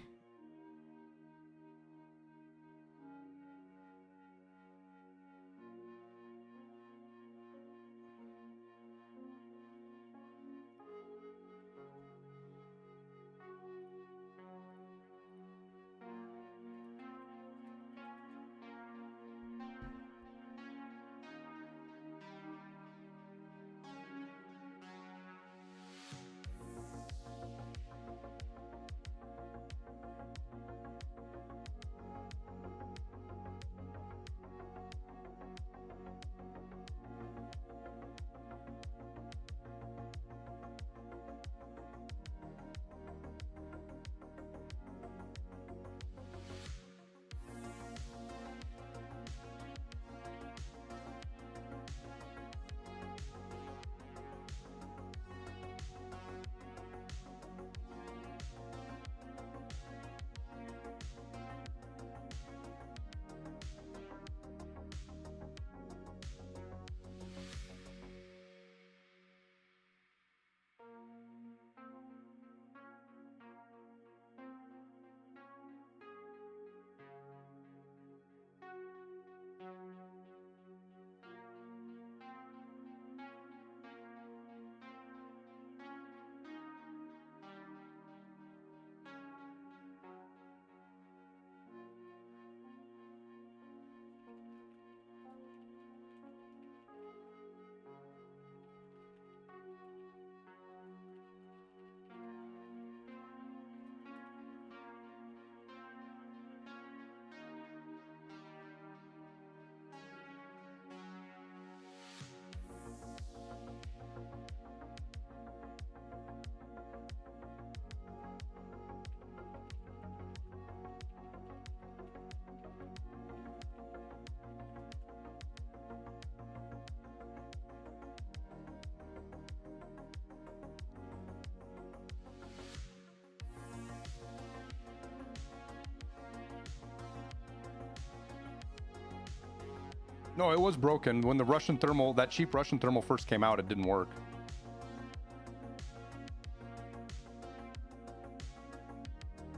No, it was broken. When the Russian thermal, that cheap Russian thermal first came out, it didn't work.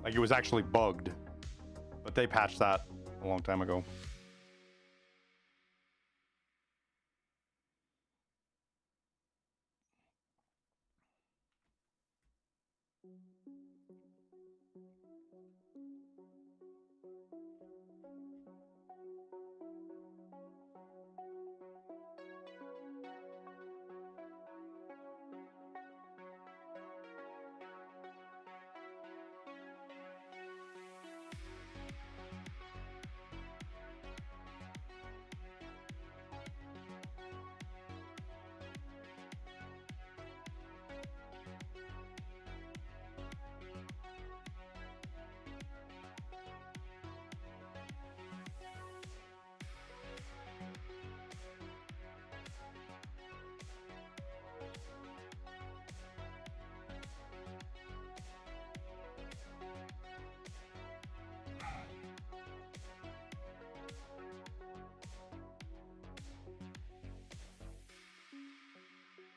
Like, it was actually bugged. But they patched that a long time ago.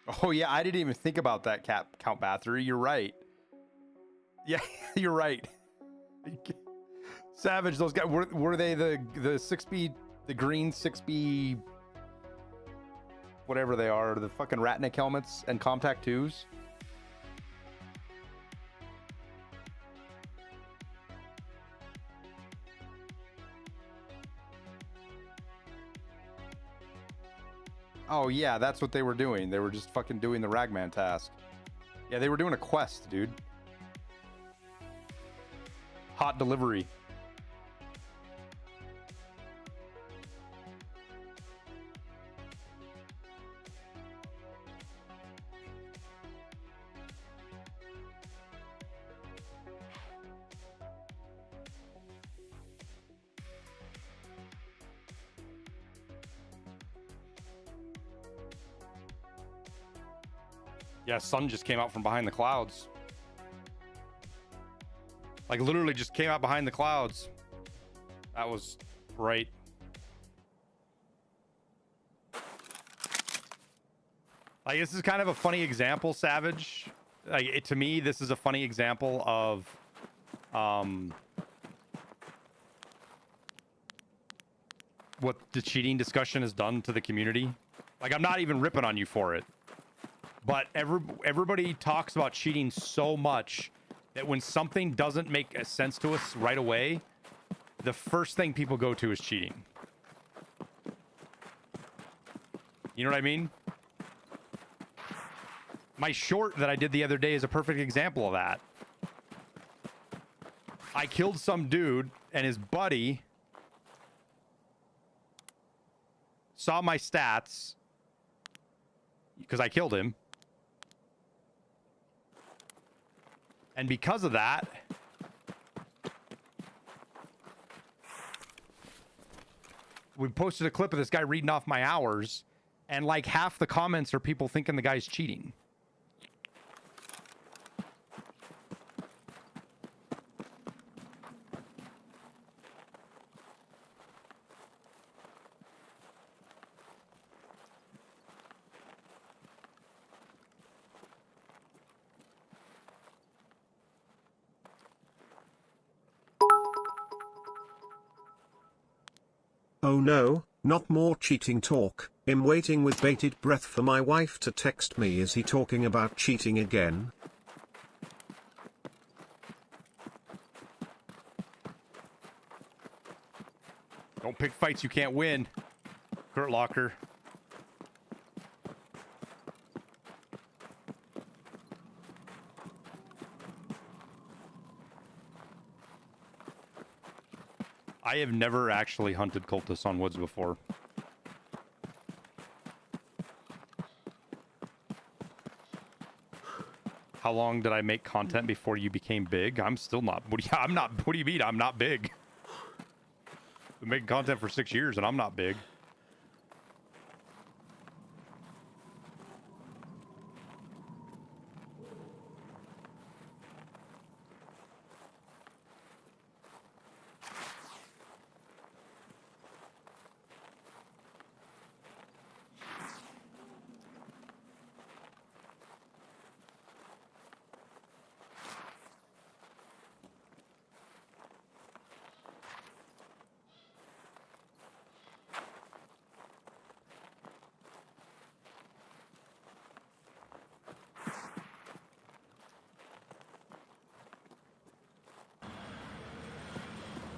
Oh yeah, I didn't even think about that, Count Bathory. You're right. Yeah, you're right. Savage, those guys were they the 6B, the green 6B, whatever they are, the fucking Ratnik helmets and Comtac 2s? Oh yeah, that's what they were doing. They were just fucking doing the Ragman task. Yeah, they were doing a quest, dude. Hot delivery. Yeah, sun just came out from behind the clouds. Like literally just came out behind the clouds. That was right. Like this is kind of a funny example, Savage. Like to me, this is a funny example of what the cheating discussion has done to the community. Like I'm not even ripping on you for it. But everybody talks about cheating so much that when something doesn't make a sense to us right away, the first thing people go to is cheating. You know what I mean? My short that I did the other day is a perfect example of that. I killed some dude and his buddy saw my stats because I killed him. And because of that, we posted a clip of this guy reading off my hours, and like half the comments are people thinking the guy's cheating. Oh no, not more cheating talk. I'm waiting with bated breath for my wife to text me. Is he talking about cheating again? Don't pick fights you can't win, Kurt Locker. I have never actually hunted cultists on woods before. How long did I make content before you became big? I'm still not. What do you mean? I'm not big. Been making content for 6 years and I'm not big.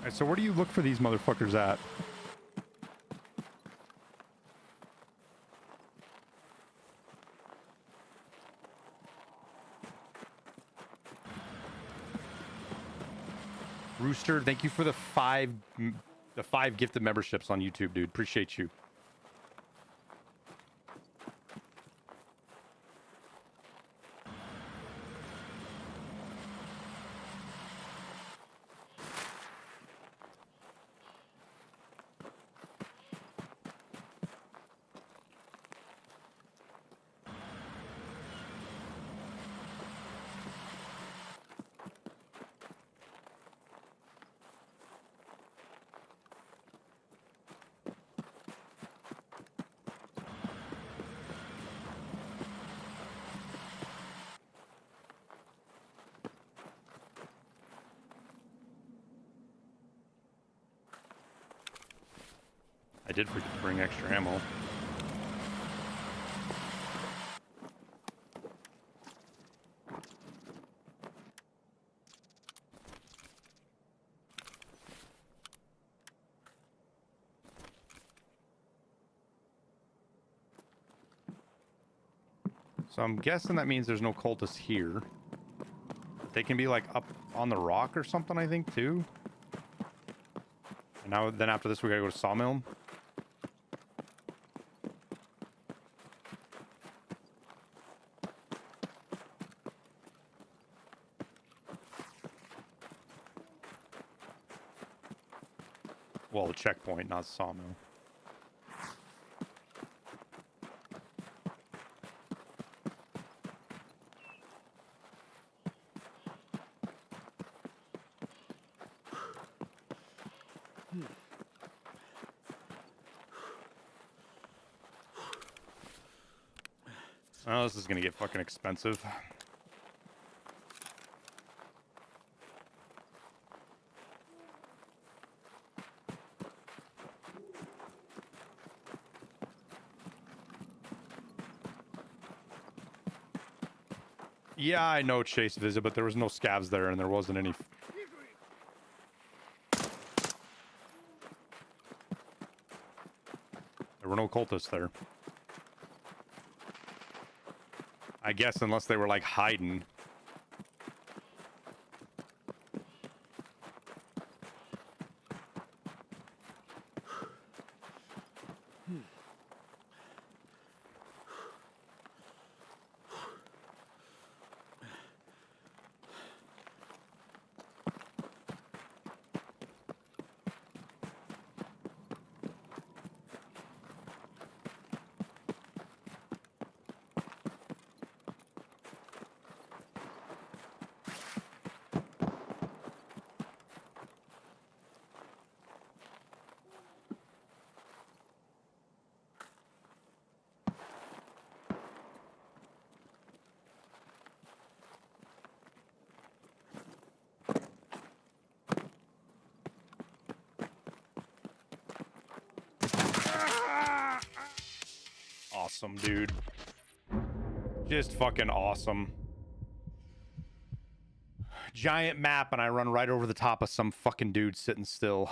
So where do you look for these motherfuckers at? Rooster, thank you for the five gifted memberships on YouTube, dude. Appreciate you. I did forget to bring extra ammo. So I'm guessing that means there's no cultists here. They can be like up on the rock or something, I think, too. And now, then after this, we gotta go to Sawmill. Well, the checkpoint, not Sawmill. Oh, this is gonna get fucking expensive. Yeah, I know Chase visit, but there was no scavs there, and there wasn't any. There were no cultists there. I guess unless they were like hiding. Awesome, dude. Just fucking awesome. Giant map, and I run right over the top of some fucking dude sitting still.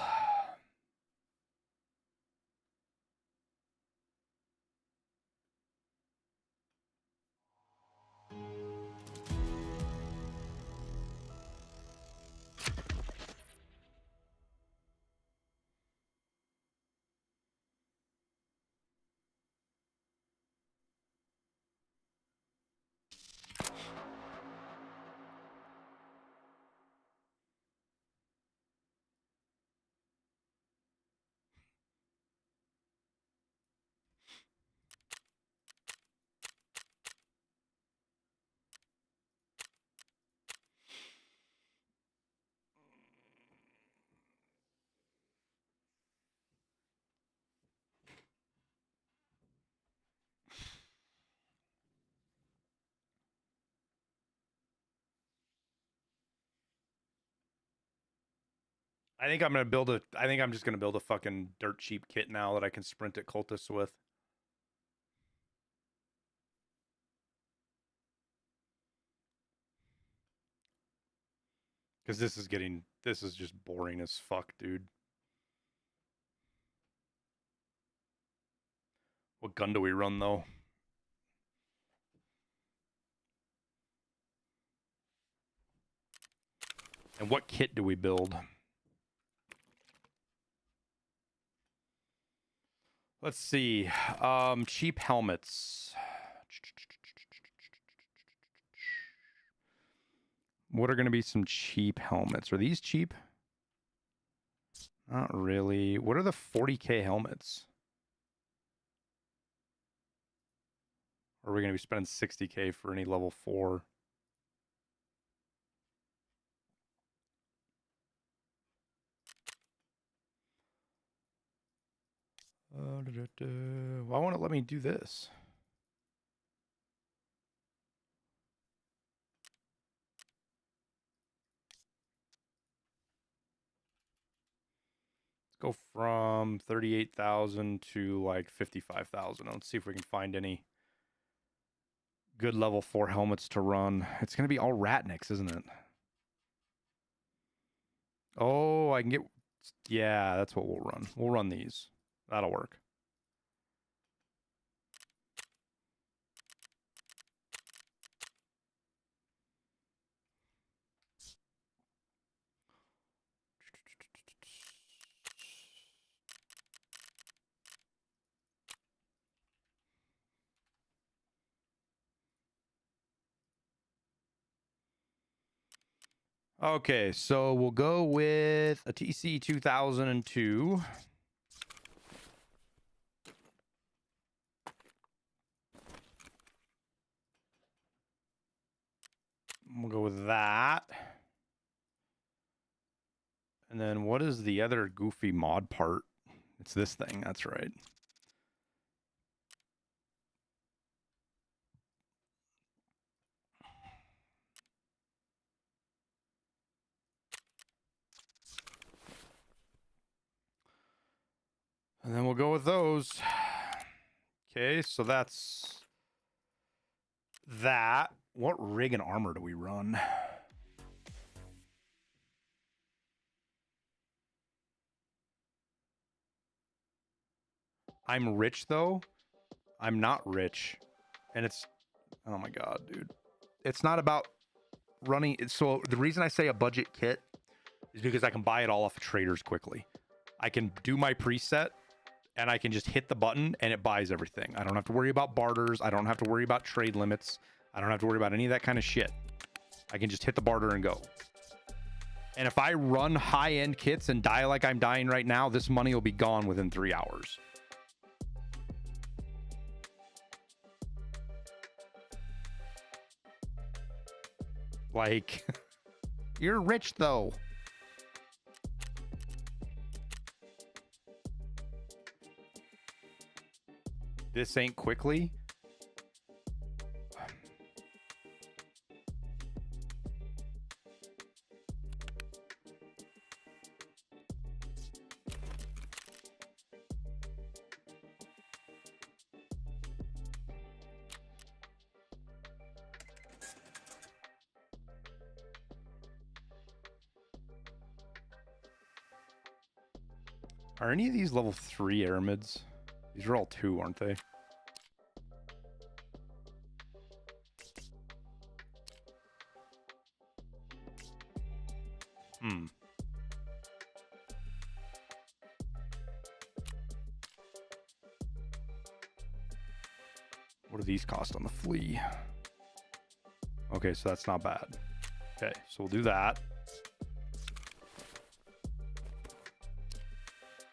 I think I'm gonna build a. I think I'm just gonna build a fucking dirt cheap kit now that I can sprint at cultists with. Because this is getting. This is just boring as fuck, dude. What gun do we run though? And what kit do we build? Let's see. Cheap helmets. What are going to be some cheap helmets? Are these cheap? Not really. What are the 40k helmets? Or are we going to be spending 60k for any level 4? Why won't it let me do this? Let's go from 38,000 to like 55,000. Let's see if we can find any good level 4 helmets to run. It's going to be all Ratniks, isn't it? Oh, I can get... Yeah, that's what we'll run. We'll run these. That'll work. Okay, so we'll go with a TC 2002. We'll go with that. And then what is the other goofy mod part? It's this thing, that's right. And then we'll go with those. Okay, so that's that. What rig and armor do we run? I'm rich, though. I'm not rich. And it's... Oh, my God, dude. It's not about running... So the reason I say a budget kit is because I can buy it all off of traders quickly. I can do my preset, and I can just hit the button, and it buys everything. I don't have to worry about barters. I don't have to worry about trade limits. I don't have to worry about any of that kind of shit. I can just hit the barter and go. And if I run high-end kits and die like I'm dying right now, this money will be gone within 3 hours. Like, you're rich, though. This ain't quickly. Are any of these level 3 aramids? These are all 2, aren't they? What do these cost on the flea? Okay, so that's not bad. Okay, so we'll do that.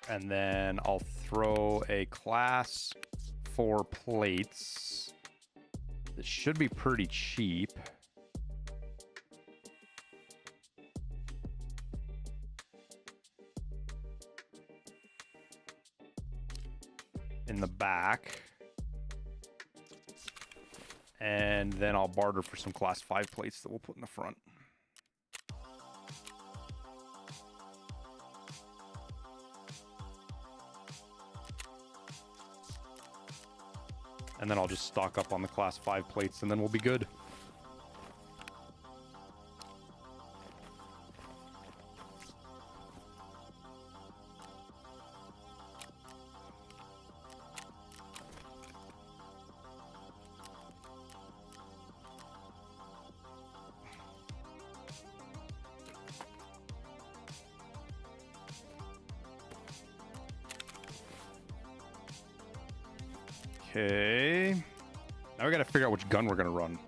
And then I'll throw a class 4 plates. This should be pretty cheap. In the back. And then I'll barter for some class 5 plates that we'll put in the front. And then I'll just stock up on the class 5 plates and then we'll be good. Okay. Now we gotta figure out which gun we're gonna run.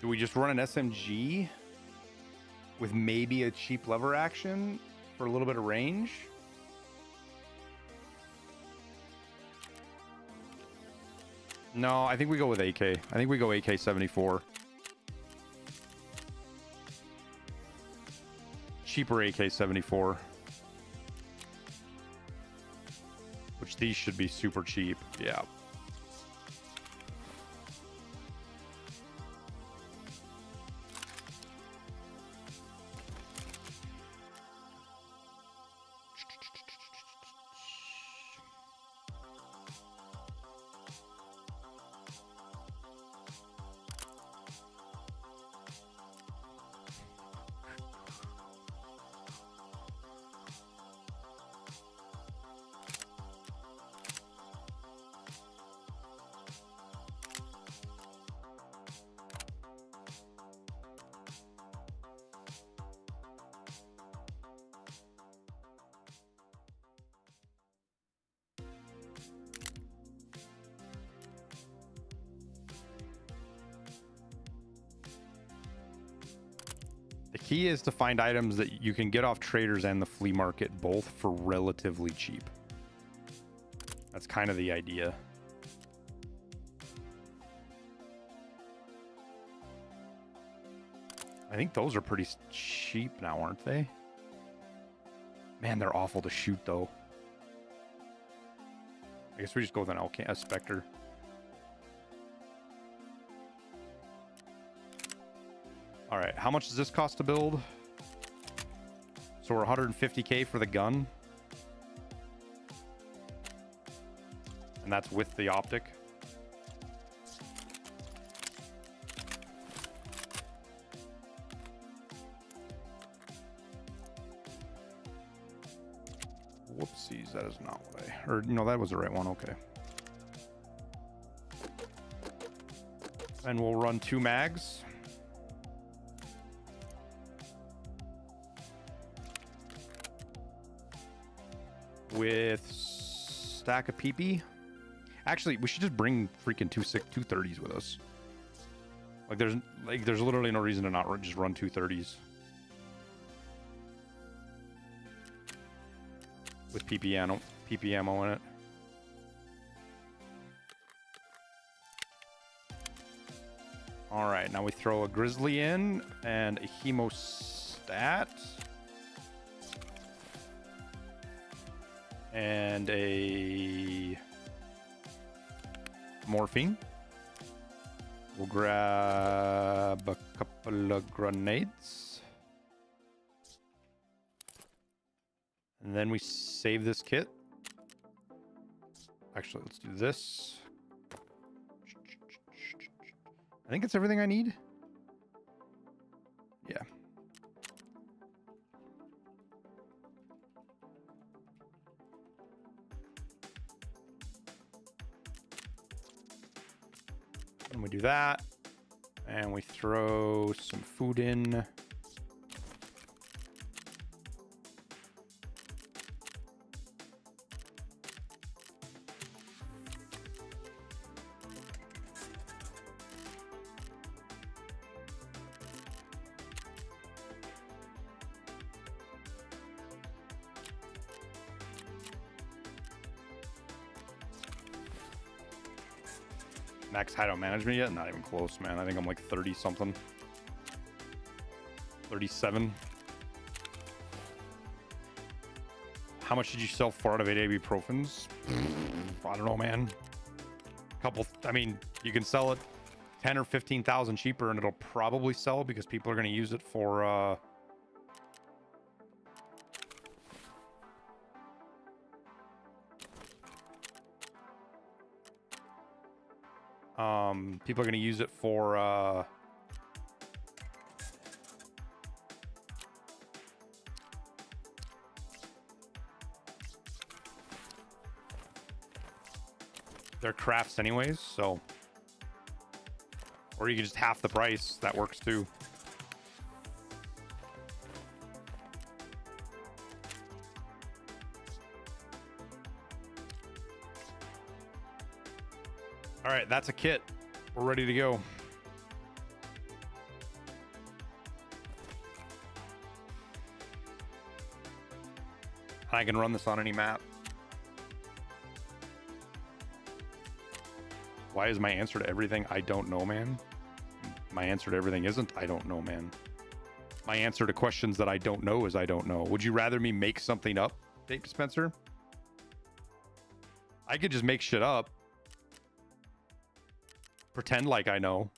Do we just run an SMG with maybe a cheap lever action for a little bit of range? No, I think we go with AK. I think we go AK-74. Cheaper AK-74. Which these should be super cheap. Yeah. key is to find items that you can get off traders and the flea market both for relatively cheap. That's kind of the idea. I think those are pretty cheap now, aren't they? Man, they're awful to shoot, though. I guess we just go with a Spectre. All right, how much does this cost to build? So we're 150K for the gun. And that's with the optic. Whoopsies, that is not what I... Or, no, that was the right one, okay. And we'll run 2 mags. With stack of PP. Actually, we should just bring freaking 230s with us. There's literally no reason to not just run 230s. With PP ammo in it. All right, now we throw a Grizzly in and a hemostat. And a morphine. We'll grab a couple of grenades. And then we save this kit. Actually, let's do this. I think it's everything I need. Yeah. And we do that. And we throw some food in. Max hideout management yet? Not even close, man. I think I'm like 30 something. 37. How much did you sell 4 out of 8 ibuprofens? I don't know, man. Couple, I mean, you can sell it 10 or 15,000 cheaper and it'll probably sell because people are going to use it for people are going to use it for their crafts anyways, so or you can just half the price. That works too. All right, that's a kit. We're ready to go. I can run this on any map. Why is my answer to everything I don't know, man? My answer to everything isn't I don't know, man. My answer to questions that I don't know is I don't know. Would you rather me make something up, Dave Spencer? I could just make shit up. Pretend like I know.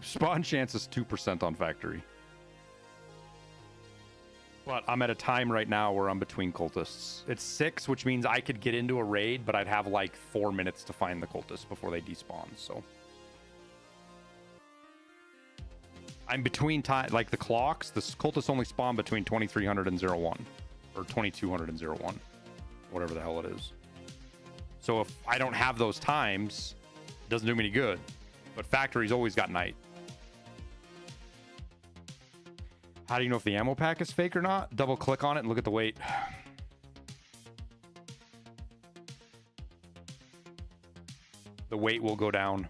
Spawn chance is 2% on factory. But I'm at a time right now where I'm between cultists. It's 6, which means I could get into a raid, but I'd have like 4 minutes to find the cultists before they despawn, so. I'm between time, like the clocks. The cultists only spawn between 2300 and 01, or 2200 and 01, whatever the hell it is. So if I don't have those times, it doesn't do me any good. But factory's always got night. How do you know if the ammo pack is fake or not? Double click on it and look at the weight. The weight will go down.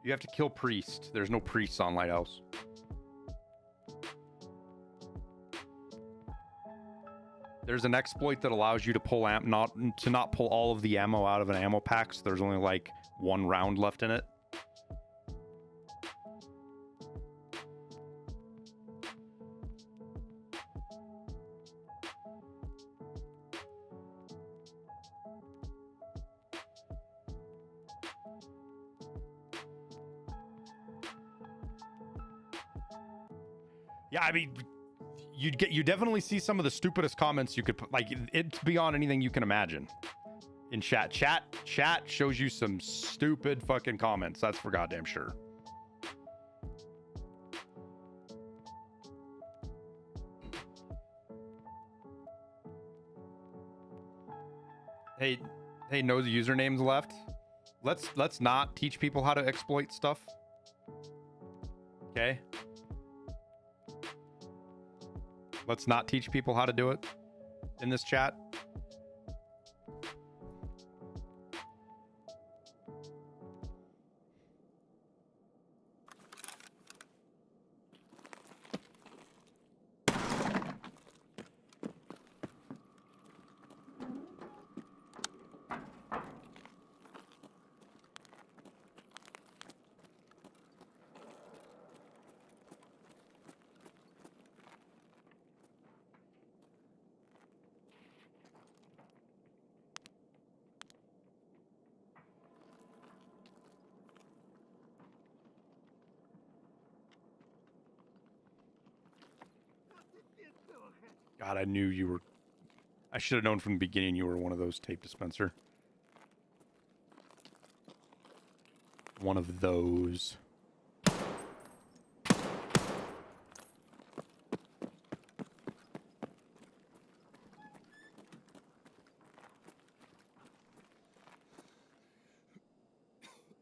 You have to kill priest. There's no priests on Lighthouse. There's an exploit that allows you to pull not pull all of the ammo out of an ammo pack, so there's only like 1 round left in it. Yeah, I mean, you definitely see some of the stupidest comments you could put. Like, it's beyond anything you can imagine. In chat shows you some stupid fucking comments. That's for goddamn sure. Hey, no usernames left. Let's not teach people how to exploit stuff. Okay. Let's not teach people how to do it in this chat. God, I knew you were... I should have known from the beginning you were one of those tape dispenser. One of those.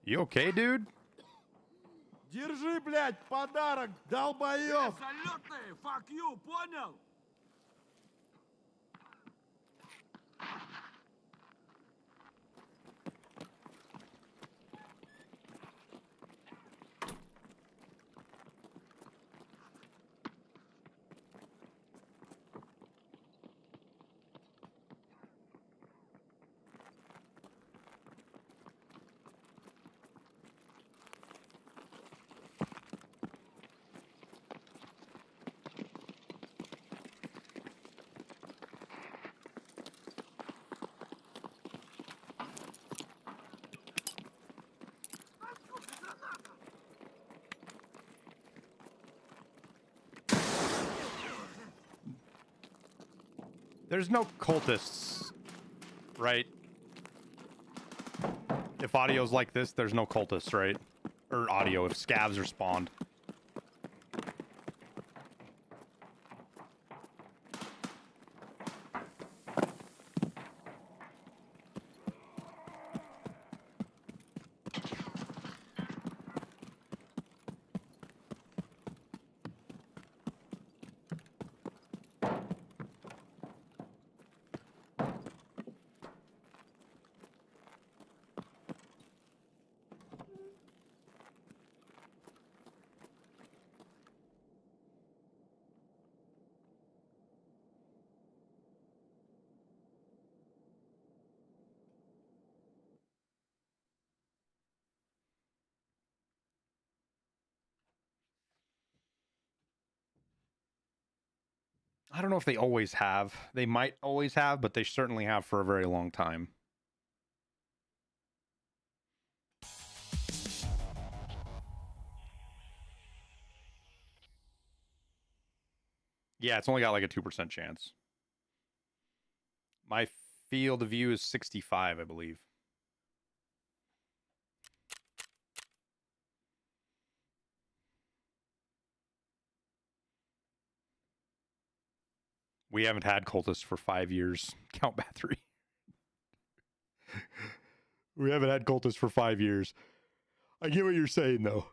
You okay, dude? Держи, блядь, подарок, долбоёб! Салютный! Fuck you, понял? There's no cultists, right? If audio's like this, there's no cultists, right? Or audio, if scavs are spawned. I don't know if they always have. They might always have, but they certainly have for a very long time. Yeah, it's only got like a 2% chance. My field of view is 65, I believe. We haven't had Cultist for 5 years. Count battery. We haven't had Cultist for 5 years. I get what you're saying, though.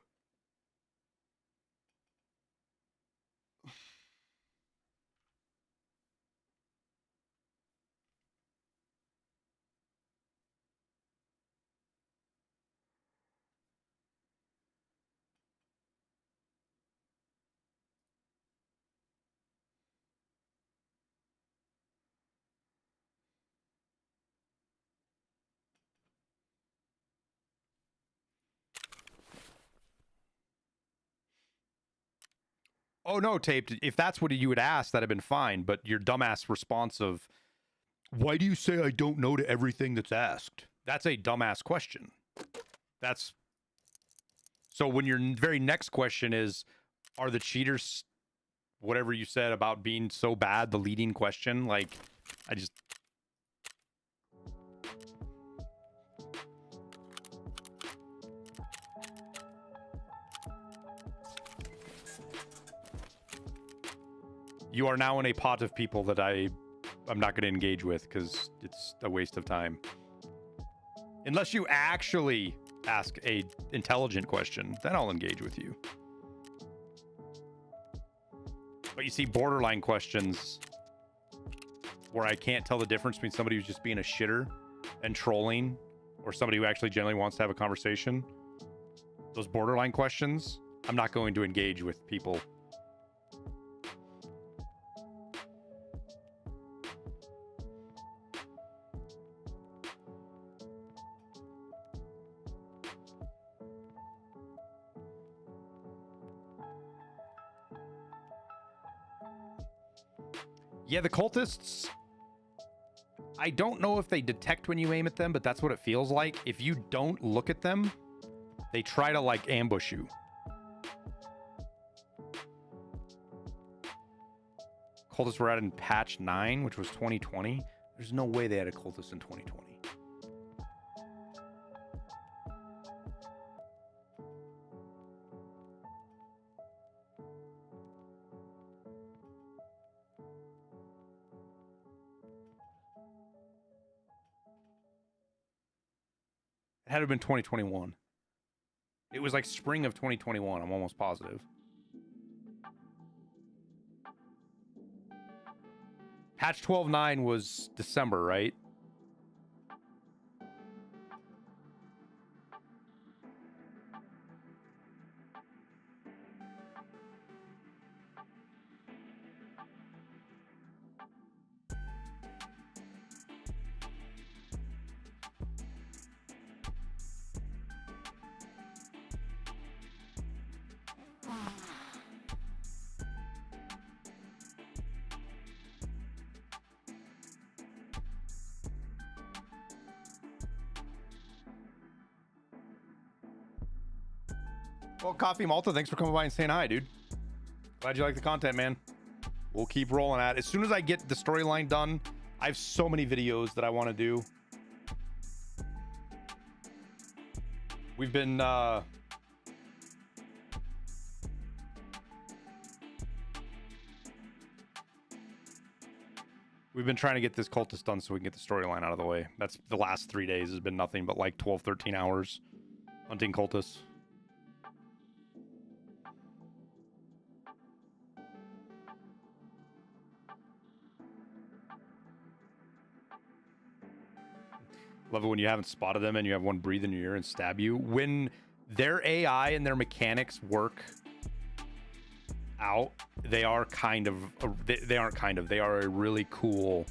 Oh, no, Taped. If that's what you would ask, that'd have been fine. But your dumbass response of, why do you say I don't know to everything that's asked? That's a dumbass question. That's... So when your very next question is, are the cheaters, whatever you said about being so bad, the leading question, like, I just... You are now in a pot of people that I'm not going to engage with because it's a waste of time. Unless you actually ask a intelligent question, then I'll engage with you. But you see borderline questions where I can't tell the difference between somebody who's just being a shitter and trolling or somebody who actually genuinely wants to have a conversation. Those borderline questions, I'm not going to engage with people. Yeah, the cultists, I don't know if they detect when you aim at them, but that's what it feels like. If you don't look at them, they try to, like, ambush you. Cultists were out in patch 9, which was 2020. There's no way they had a cultist in 2020. It had to have been 2021. It was like spring of 2021. I'm almost positive. Patch 12.9 was December, right? Well, Coffee Malta, thanks for coming by and saying hi, dude. Glad you like the content, man. We'll keep rolling at it. As soon as I get the storyline done, I have so many videos that I want to do. We've been trying to get this cultist done so we can get the storyline out of the way. That's the last 3 days has been nothing but like 12, 13 hours hunting cultists. Love it when you haven't spotted them and you have one breathe in your ear and stab you. When their AI and their mechanics work out, they are kind of, they aren't kind of, they are a really cool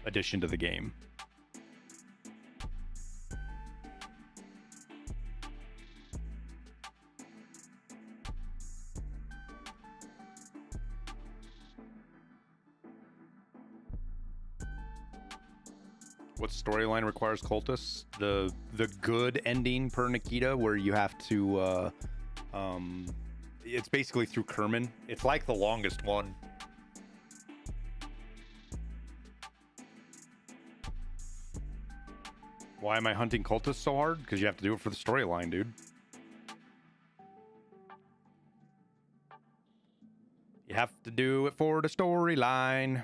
addition to the game. What storyline requires cultists? The good ending per Nikita, where you have to it's basically through Kerman. It's like the longest one. Why am I hunting cultists so hard? Because you have to do it for the storyline, dude. You have to do it for the storyline.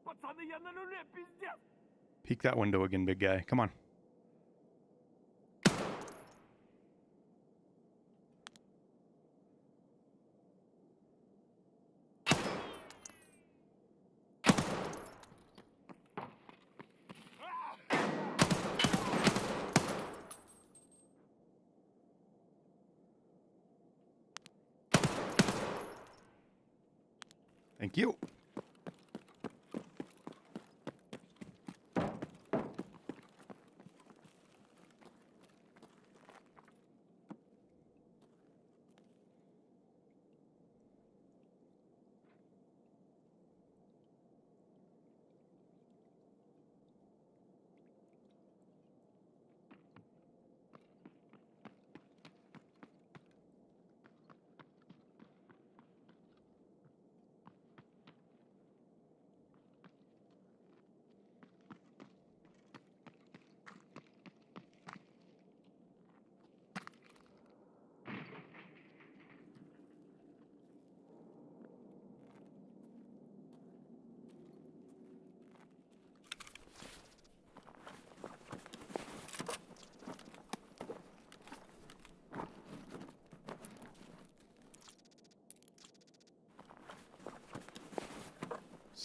Пацаны, я на нуле, пиздец! Peek that window again, big guy. Come on. Thank you.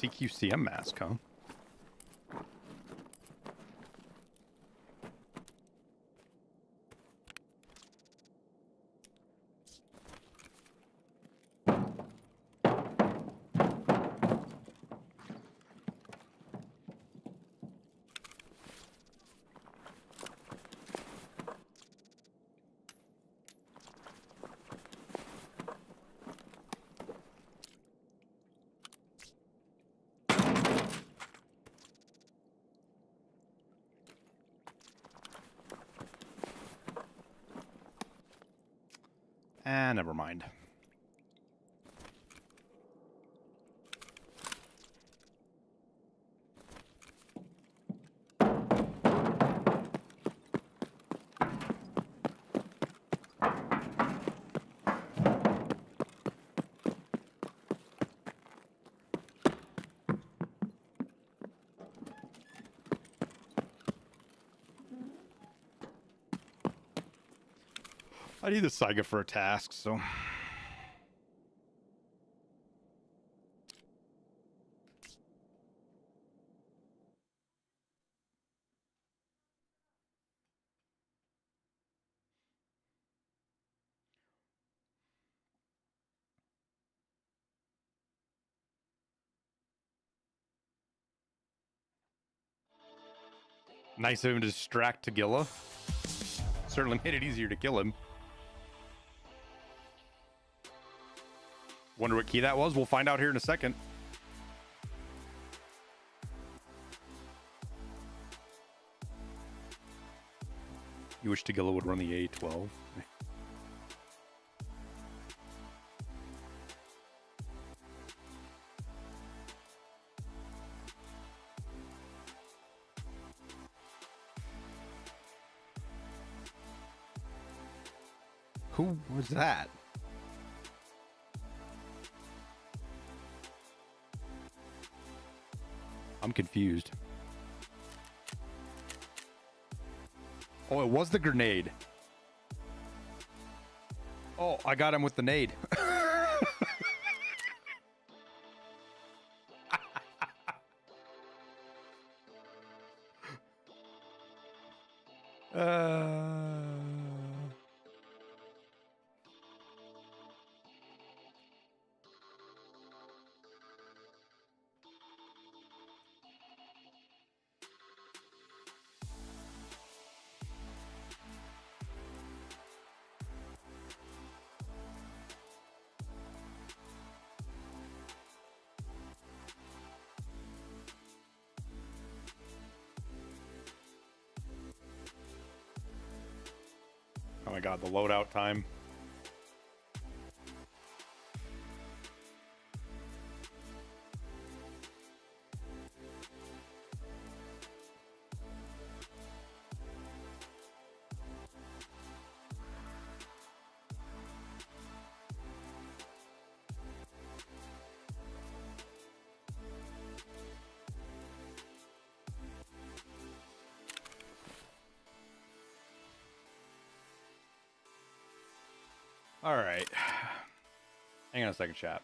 CQCM mask, huh? Ah, never mind. I need the Saiga for a task, so... Nice of him to distract Tagilla. Certainly made it easier to kill him. Wonder what key that was? We'll find out here in a second. You wish Tagilla would run the A12. Who was that? I'm confused. Oh, it was the grenade. Oh, I got him with the nade. Oh my god, the loadout time. All right. Hang on a second, chat.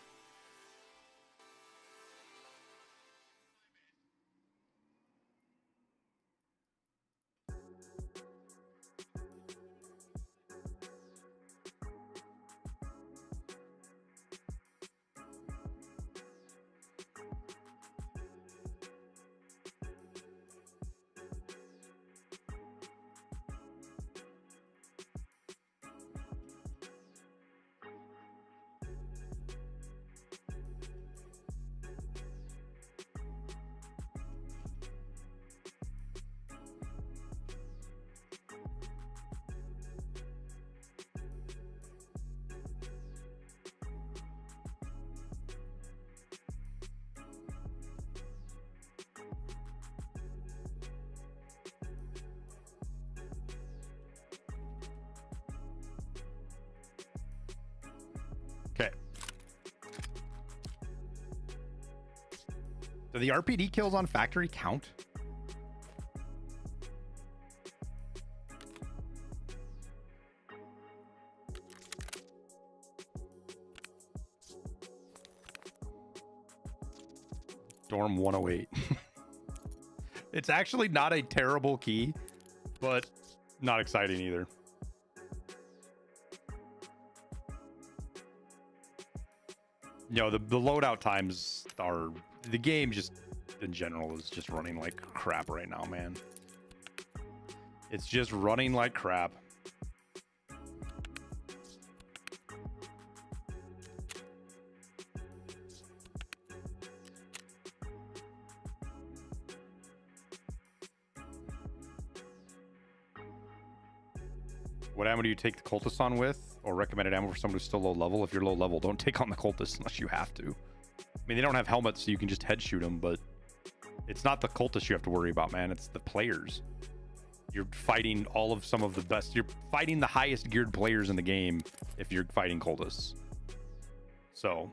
Okay. Do the RPD kills on factory count? Dorm 108. It's actually not a terrible key, but not exciting either. You know, the loadout times are... The game just, in general, is just running like crap right now, man. It's just running like crap. What ammo do you take the cultist on with? Or recommended ammo for someone who's still low level? If you're low level, don't take on the cultist unless you have to. I mean, they don't have helmets, so you can just head shoot them, but it's not the cultists you have to worry about, man. It's the players. You're fighting some of the best. You're fighting the highest geared players in the game if you're fighting cultists. So...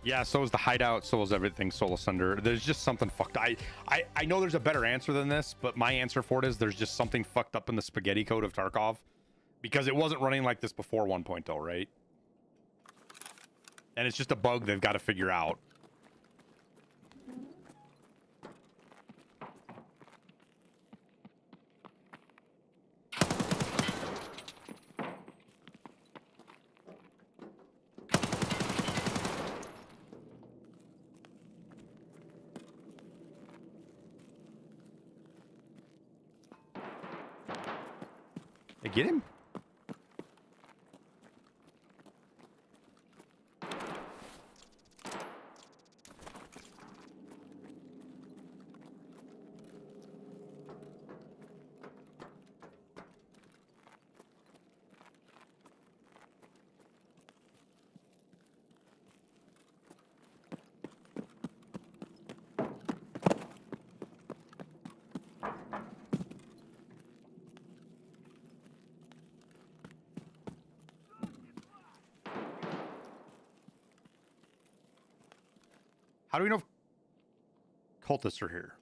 Yeah, so is the hideout, so is everything Soul Asunder. There's just something fucked. I know there's a better answer than this, but my answer for it is there's just something fucked up in the spaghetti code of Tarkov. Because it wasn't running like this before 1.0, right? And it's just a bug they've got to figure out. Hey, get him. How do we know if cultists are here?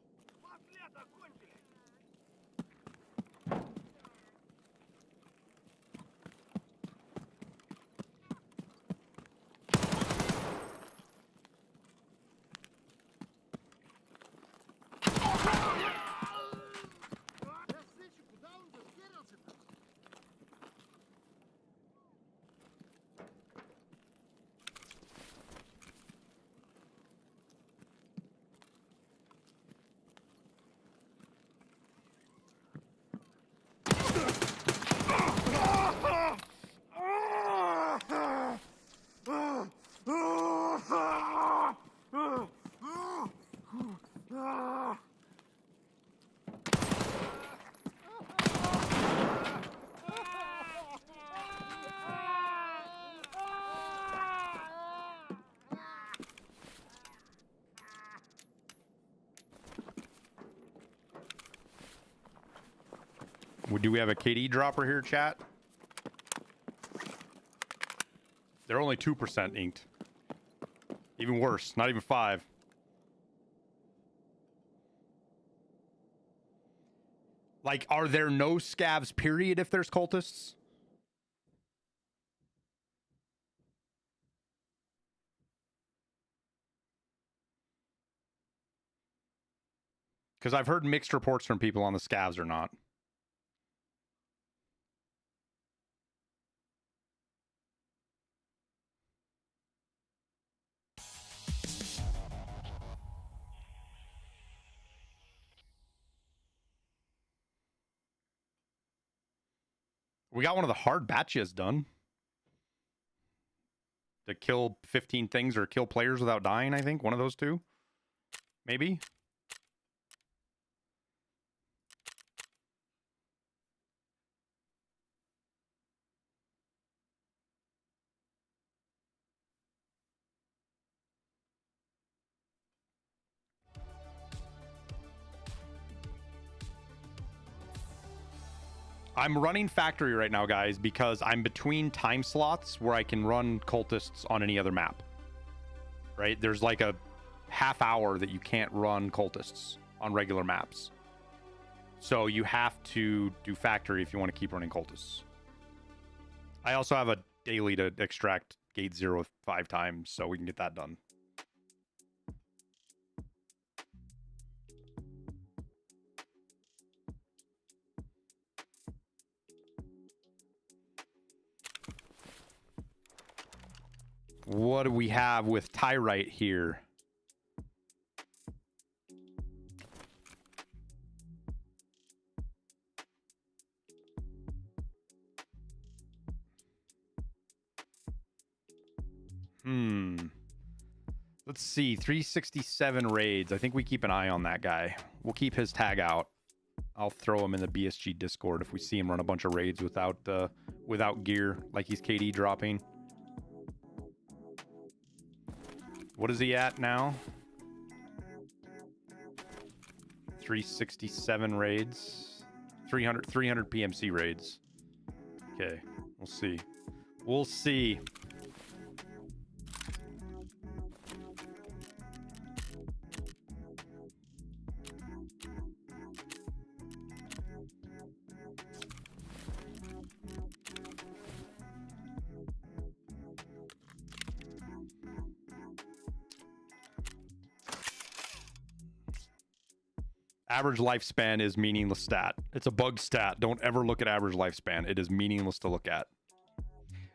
Do we have a KD dropper here, chat? They're only 2% inked. Even worse, not even 5. Like, are there no scavs, period, if there's cultists? Because I've heard mixed reports from people on the scavs or not. We got one of the hard batches done. To kill 15 things or kill players without dying, I think. One of those two. Maybe. I'm running factory right now, guys, because I'm between time slots where I can run cultists on any other map. Right? There's like a half hour that you can't run cultists on regular maps. So you have to do factory if you want to keep running cultists. I also have a daily to extract gate 0 5 times, so we can get that done. What do we have with Tyrite here? Let's see. 367 raids. I think we keep an eye on that guy. We'll keep his tag out. I'll throw him in the BSG Discord if we see him run a bunch of raids without gear, like he's KD dropping. What is he at now? 367 raids. 300 PMC raids. Okay, we'll see. We'll see. Average lifespan is meaningless stat. It's a bug stat. Don't ever look at average lifespan. It is meaningless to look at.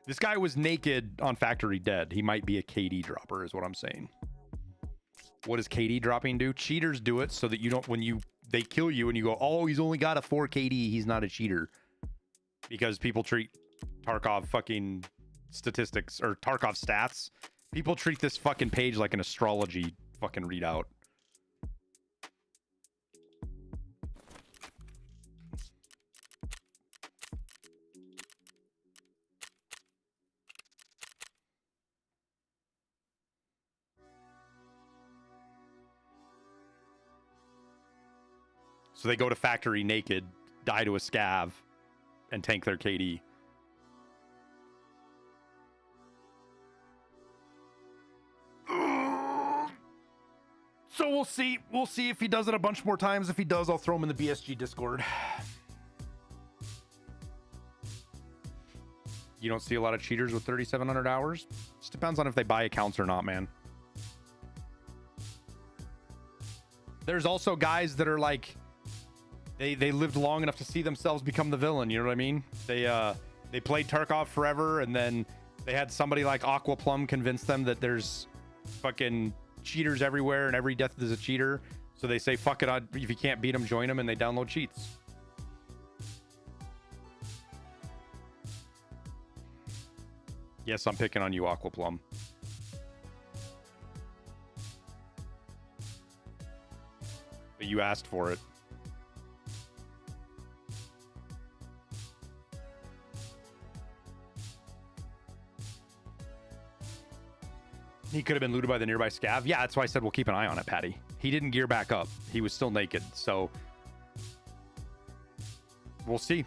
This guy was naked on Factory Dead. He might be a KD dropper is what I'm saying. What does KD dropping do? Cheaters do it so that you don't, when they kill you and you go, oh, he's only got a 4 KD, he's not a cheater. Because people treat Tarkov fucking statistics or Tarkov stats. People treat this fucking page like an astrology fucking readout. So they go to Factory naked, die to a scav, and tank their KD. So we'll see. We'll see if he does it a bunch more times. If he does, I'll throw him in the BSG Discord. You don't see a lot of cheaters with 3,700 hours? Just depends on if they buy accounts or not, man. There's also guys that are like, they lived long enough to see themselves become the villain. You know what I mean? They played Tarkov forever, and then they had somebody like Aqua Plum convince them that there's fucking cheaters everywhere and every death is a cheater. So they say, fuck it, if you can't beat them, join them, and they download cheats. Yes, I'm picking on you, Aqua Plum. But you asked for it. He could have been looted by the nearby scav. Yeah, that's why I said we'll keep an eye on it, Patty. He didn't gear back up. He was still naked, so we'll see.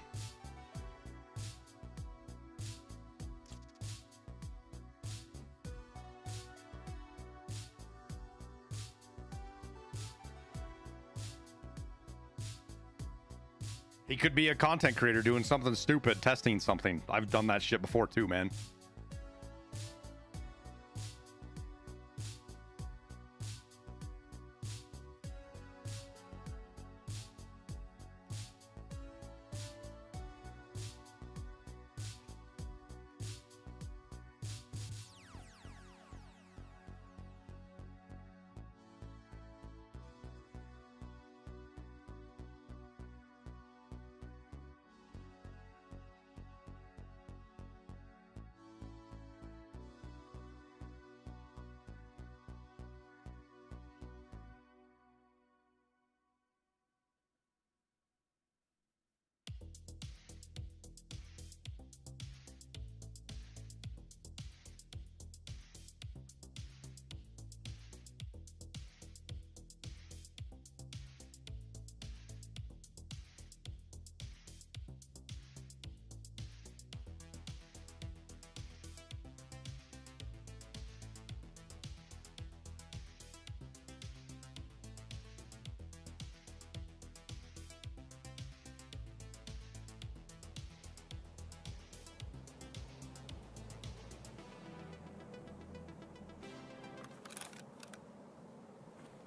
He could be a content creator doing something stupid, testing something. I've done that shit before too, man.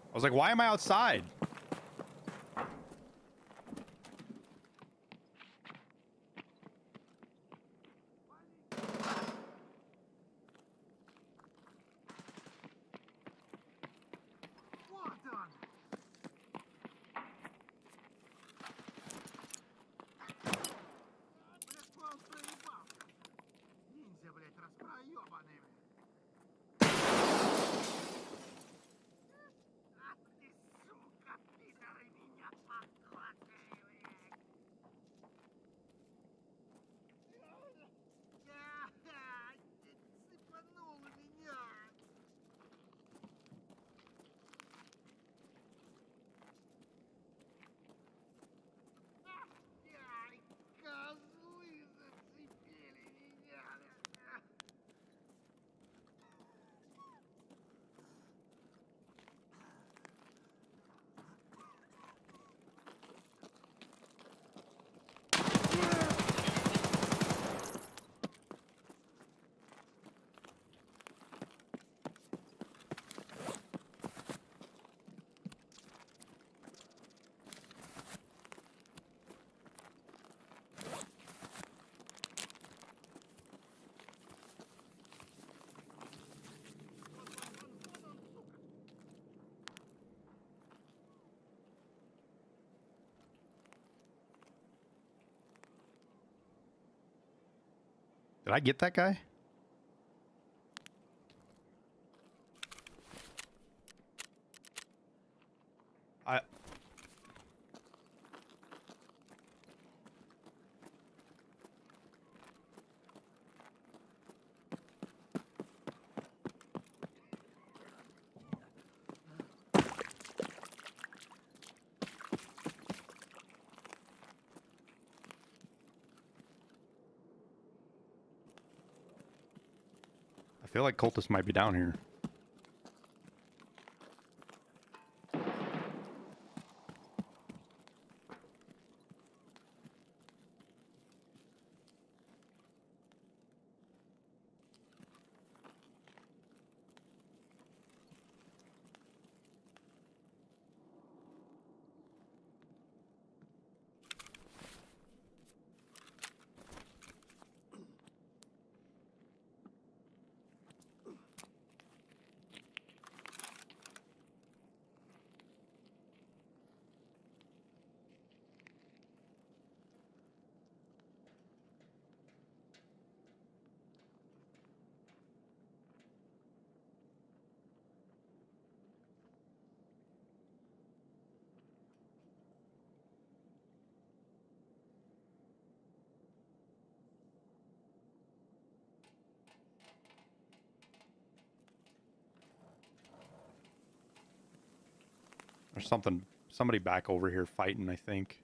I was like, why am I outside? Did I get that guy? I feel like Cultist might be down here. There's somebody back over here fighting, I think.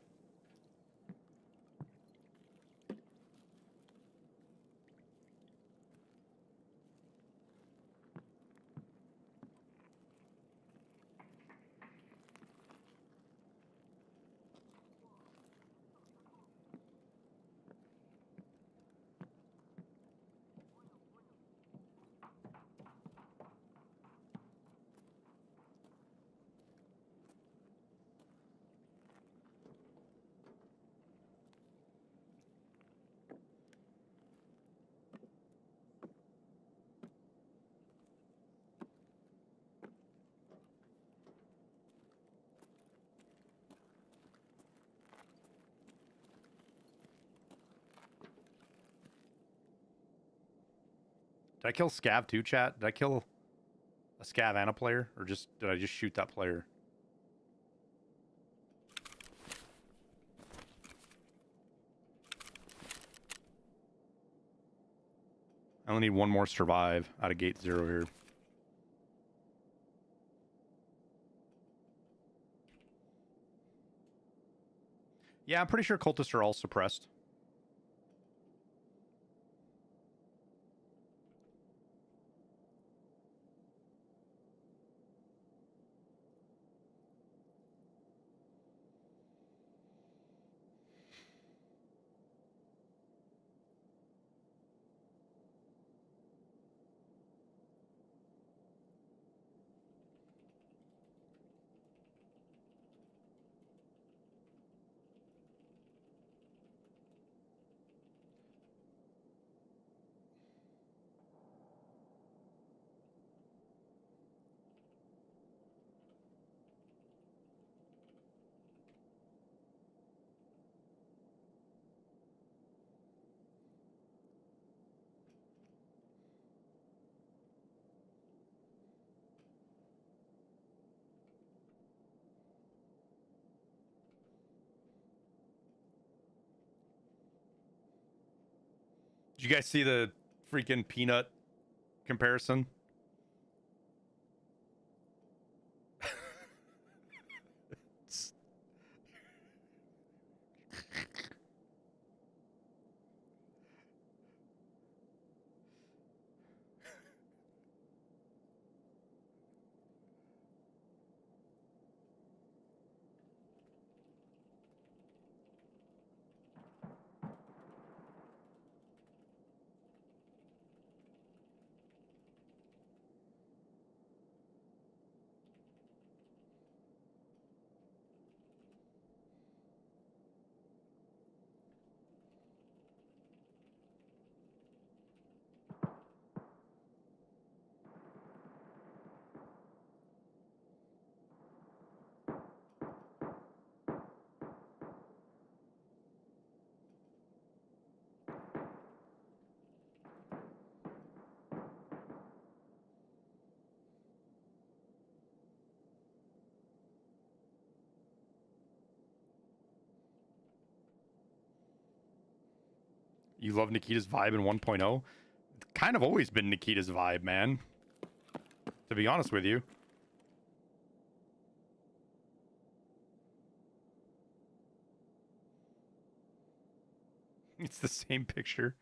Did I kill Scav too, chat? Did I kill a Scav and a player? Or did I just shoot that player? I only need one more survive out of gate 0 here. Yeah, I'm pretty sure cultists are all suppressed. Did you guys see the freaking peanut comparison? You love Nikita's vibe in 1.0? Kind of always been Nikita's vibe, man. To be honest with you. It's the same picture.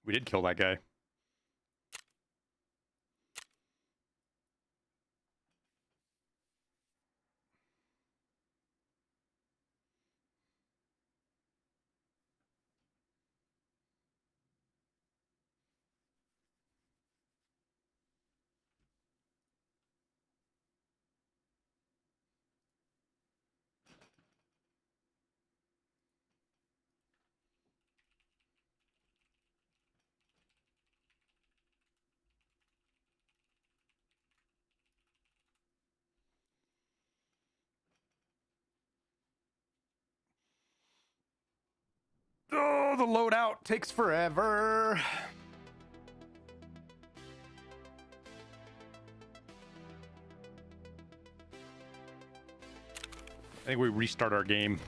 We did kill that guy. Oh, the loadout takes forever. I think we restart our game.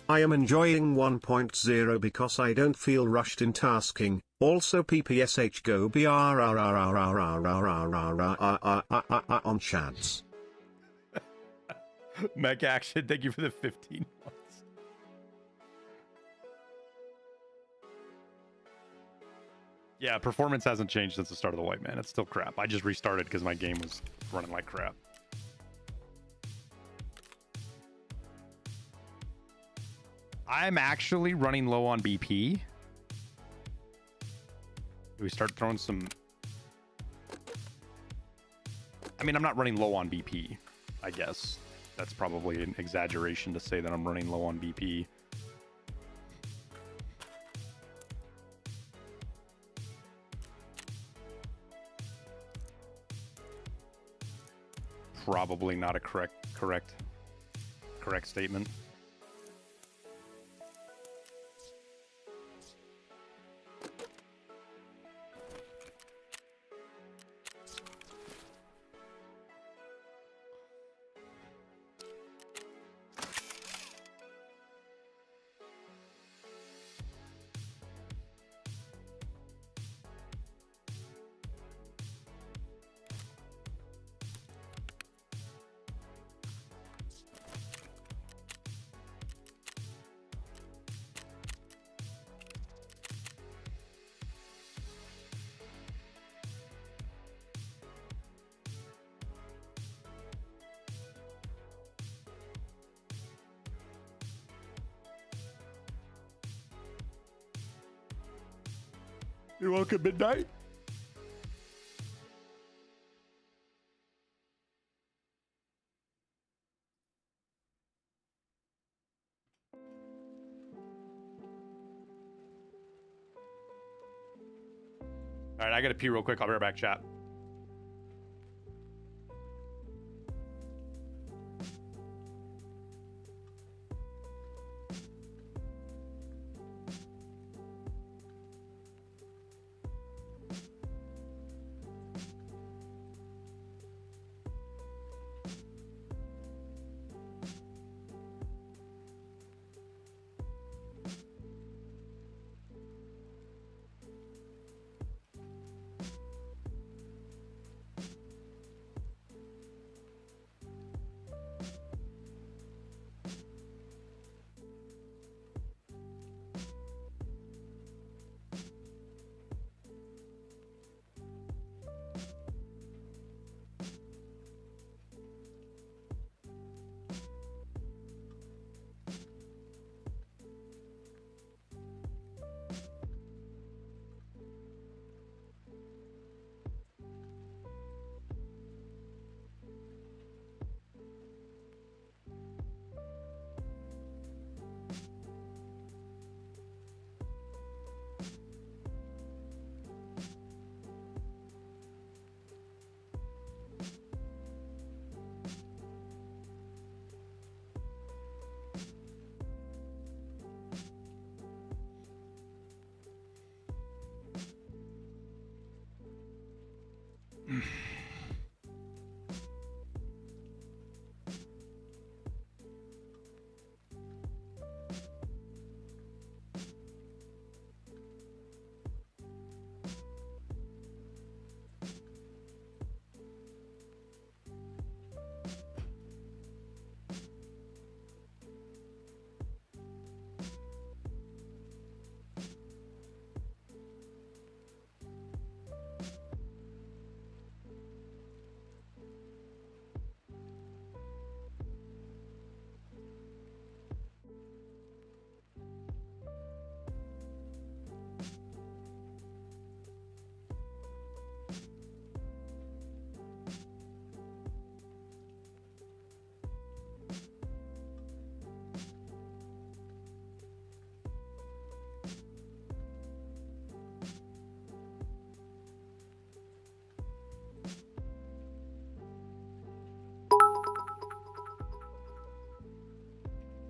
I am enjoying 1.0 because I don't feel rushed in tasking. Also PPSH go on chats. Mech Action, thank you for the 15 months. Yeah, performance hasn't changed since the start of the White Man. It's still crap. I just restarted because my game was running like crap. I'm actually running low on BP. Do we start throwing some... I mean, I'm not running low on BP, I guess. That's probably an exaggeration to say that I'm running low on BP. Probably not a correct statement. You're welcome, Midnight. All right, I got to pee real quick. I'll be right back, chat.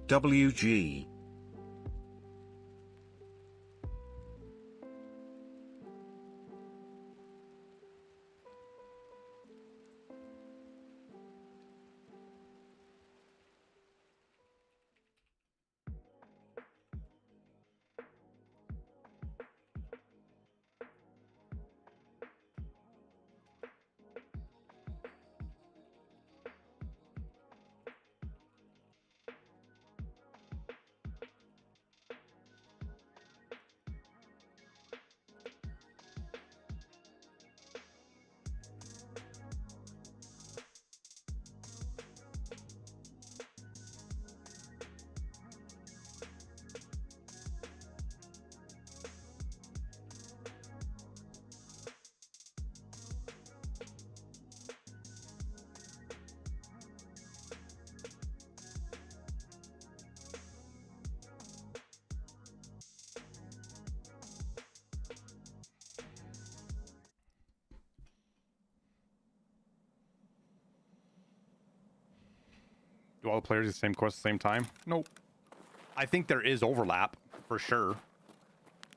WG. Do all the players get the same course at the same time? Nope. I think there is overlap for sure.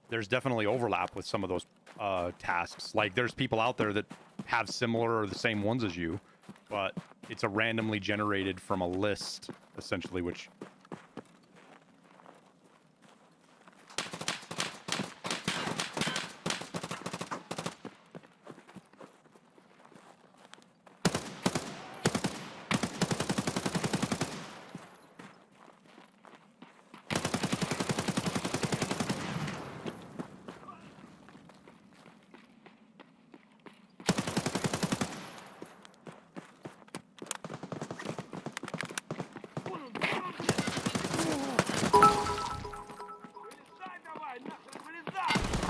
There's definitely overlap with some of those tasks. Like there's people out there that have similar or the same ones as you, but it's a randomly generated from a list, essentially, which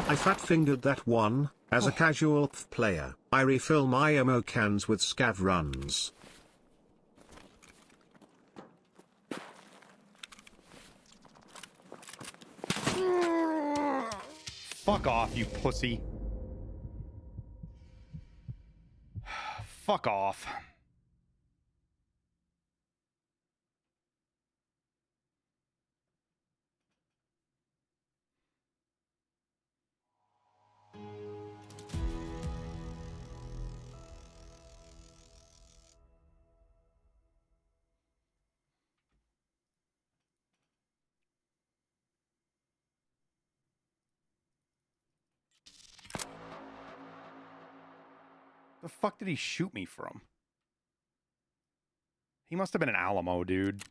I fat-fingered that one. As a casual player, I refill my ammo cans with scav runs. fuck off, you pussy. fuck off. The fuck did he shoot me from? He must have been an Alamo, dude.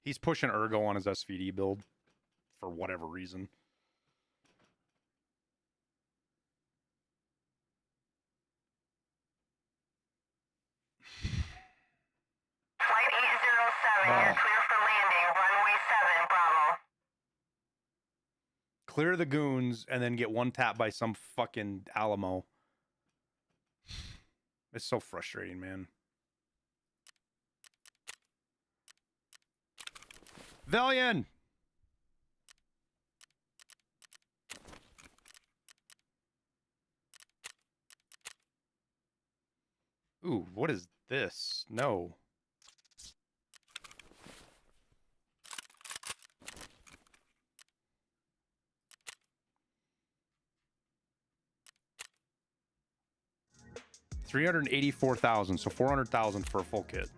He's pushing Ergo on his SVD build for whatever reason. Flight 807, you're clear for landing. Runway 7, Bravo. Clear the goons and then get one tap by some fucking Alamo. It's so frustrating, man. Valiant! Ooh, what is this? No. $384,000, so $400,000 for a full kit.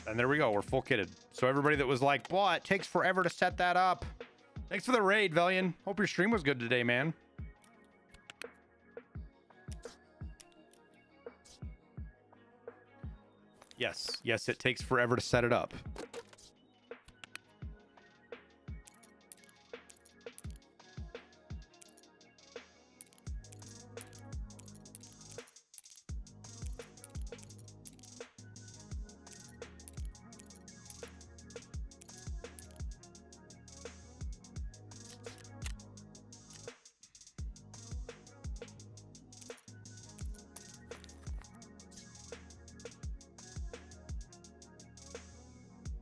And there we go, we're full kitted. So everybody that was like, boy, it takes forever to set that up. Thanks for the raid, Velian. Hope your stream was good today, man. Yes, yes, it takes forever to set it up.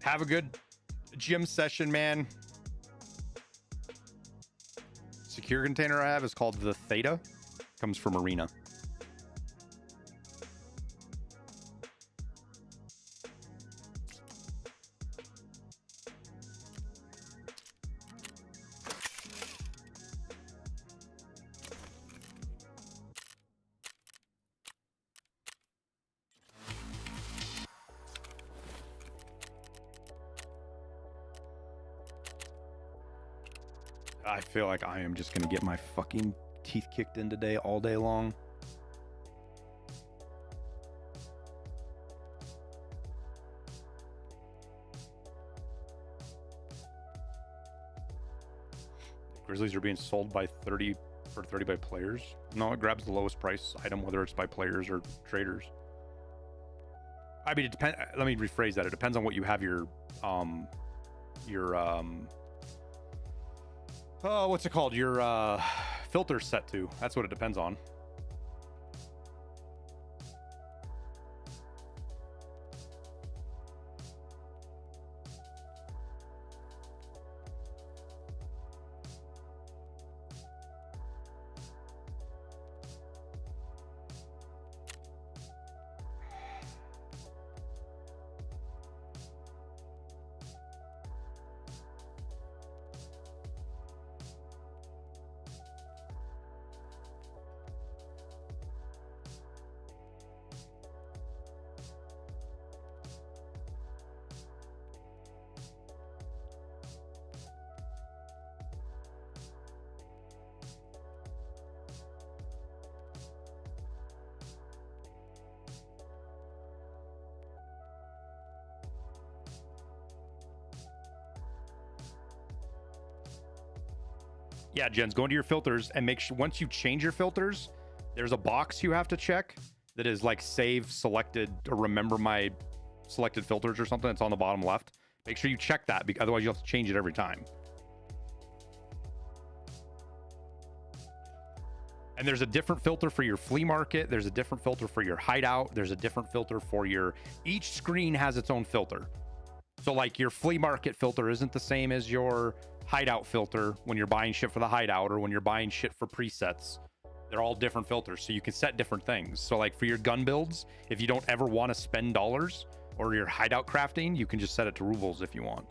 Have a good gym session, man. Secure container I have is called the Theta. Comes from Arena. I feel like I am just gonna get my fucking teeth kicked in today all day long. Grizzlies are being sold by 30 by players. No, it grabs the lowest price item, whether it's by players or traders. I mean, it depends. Let me rephrase that. It depends on what you have your oh, what's it called? Your filter set to. That's what it depends on. Yeah, Jens, go into your filters and make sure once you change your filters, there's a box you have to check that is like save selected or remember my selected filters or something. It's on the bottom left. Make sure you check that, because otherwise you'll have to change it every time. And there's a different filter for your flea market. There's a different filter for your hideout. There's a different filter for your... Each screen has its own filter. So like your flea market filter isn't the same as your hideout filter when you're buying shit for the hideout, or when you're buying shit for presets. They're all different filters, so you can set different things. So like for your gun builds, if you don't ever want to spend dollars, or your hideout crafting, you can just set it to rubles if you want.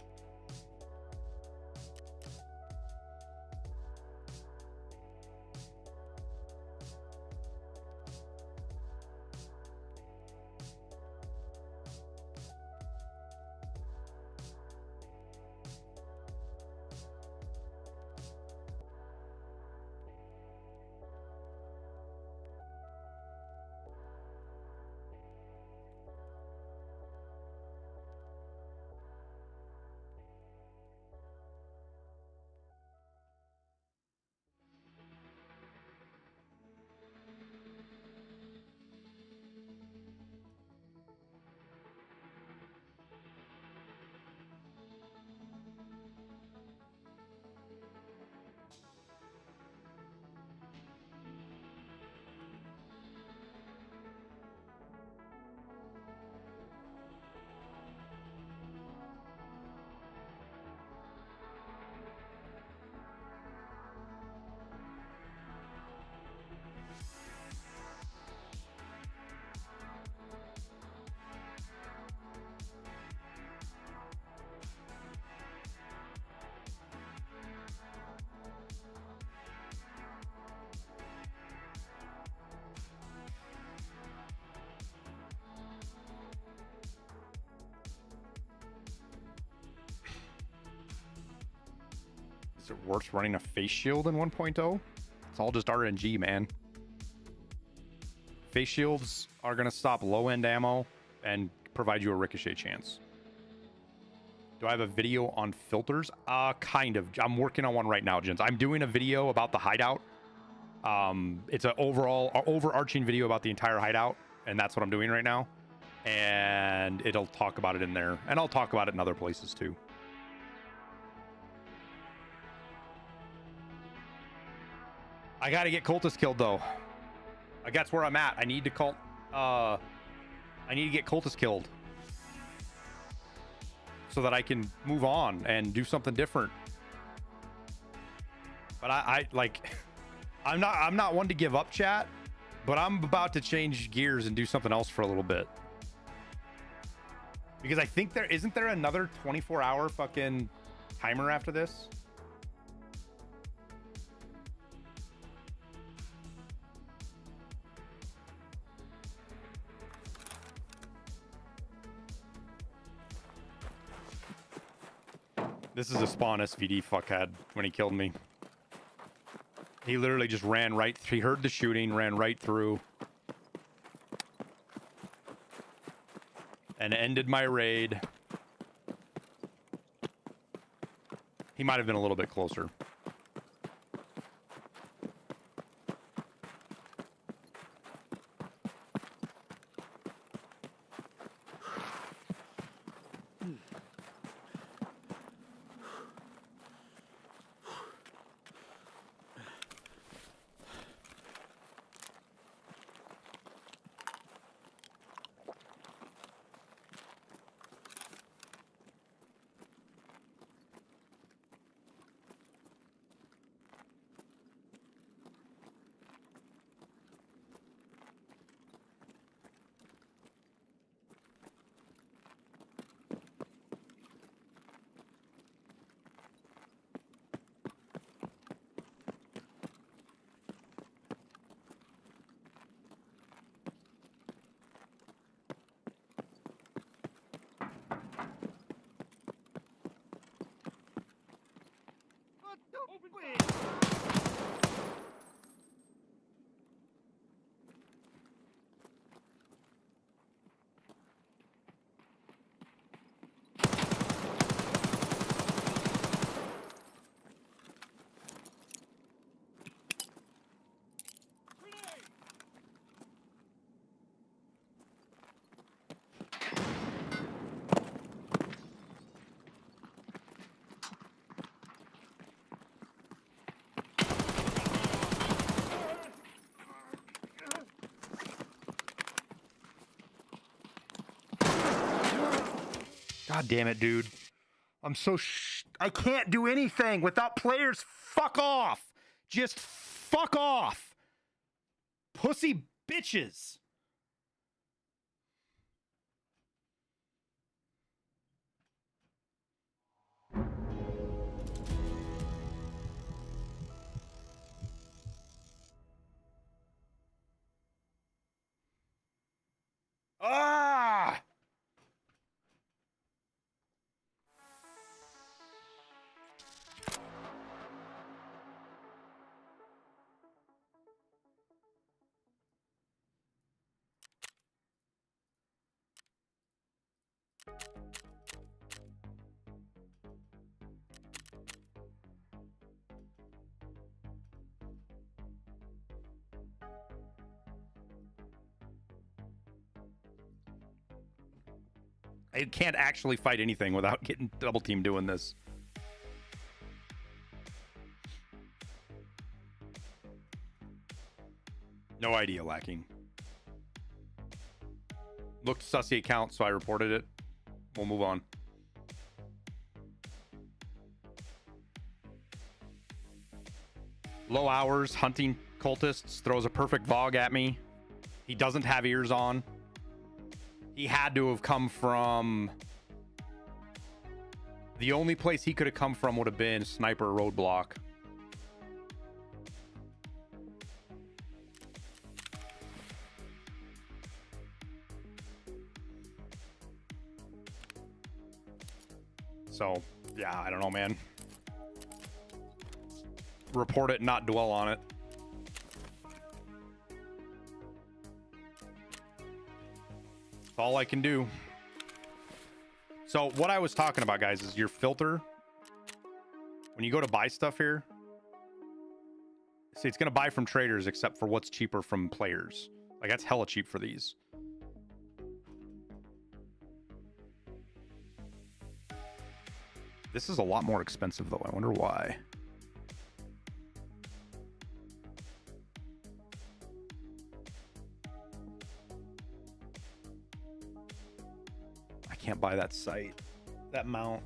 Is it worth running a face shield in 1.0? It's all just RNG, man. Face shields are going to stop low-end ammo and provide you a ricochet chance. Do I have a video on filters? Kind of. I'm working on one right now, gents. I'm doing a video about the hideout. It's an overarching video about the entire hideout, and that's what I'm doing right now. And it'll talk about it in there, and I'll talk about it in other places too. I gotta get Cultist killed though. Like that's where I'm at. I need to get Cultist killed so that I can move on and do something different. But I like I'm not one to give up, chat, but I'm about to change gears and do something else for a little bit. Because I think isn't there another 24-hour fucking timer after this? This is a spawn SVD fuckhead when he killed me. He literally just ran right through. He heard the shooting, ran right through. And ended my raid. He might have been a little bit closer. God damn it, dude. I'm so I can't do anything without players. Fuck off. Just fuck off. Pussy bitches. Ah! I can't actually fight anything without getting double team doing this. No idea lacking. Looked sussy account, so I reported it. We'll move on. Low hours, hunting cultists, throws a perfect VOG at me. He doesn't have ears on. He had to have come from... The only place he could have come from would have been Sniper Roadblock. So, yeah, I don't know, man. Report it, not dwell on it. That's all I can do. So what I was talking about, guys, is your filter. When you go to buy stuff here, see, it's going to buy from traders except for what's cheaper from players. Like, that's hella cheap for these. This is a lot more expensive, though. I wonder why. I can't buy that sight, that mount.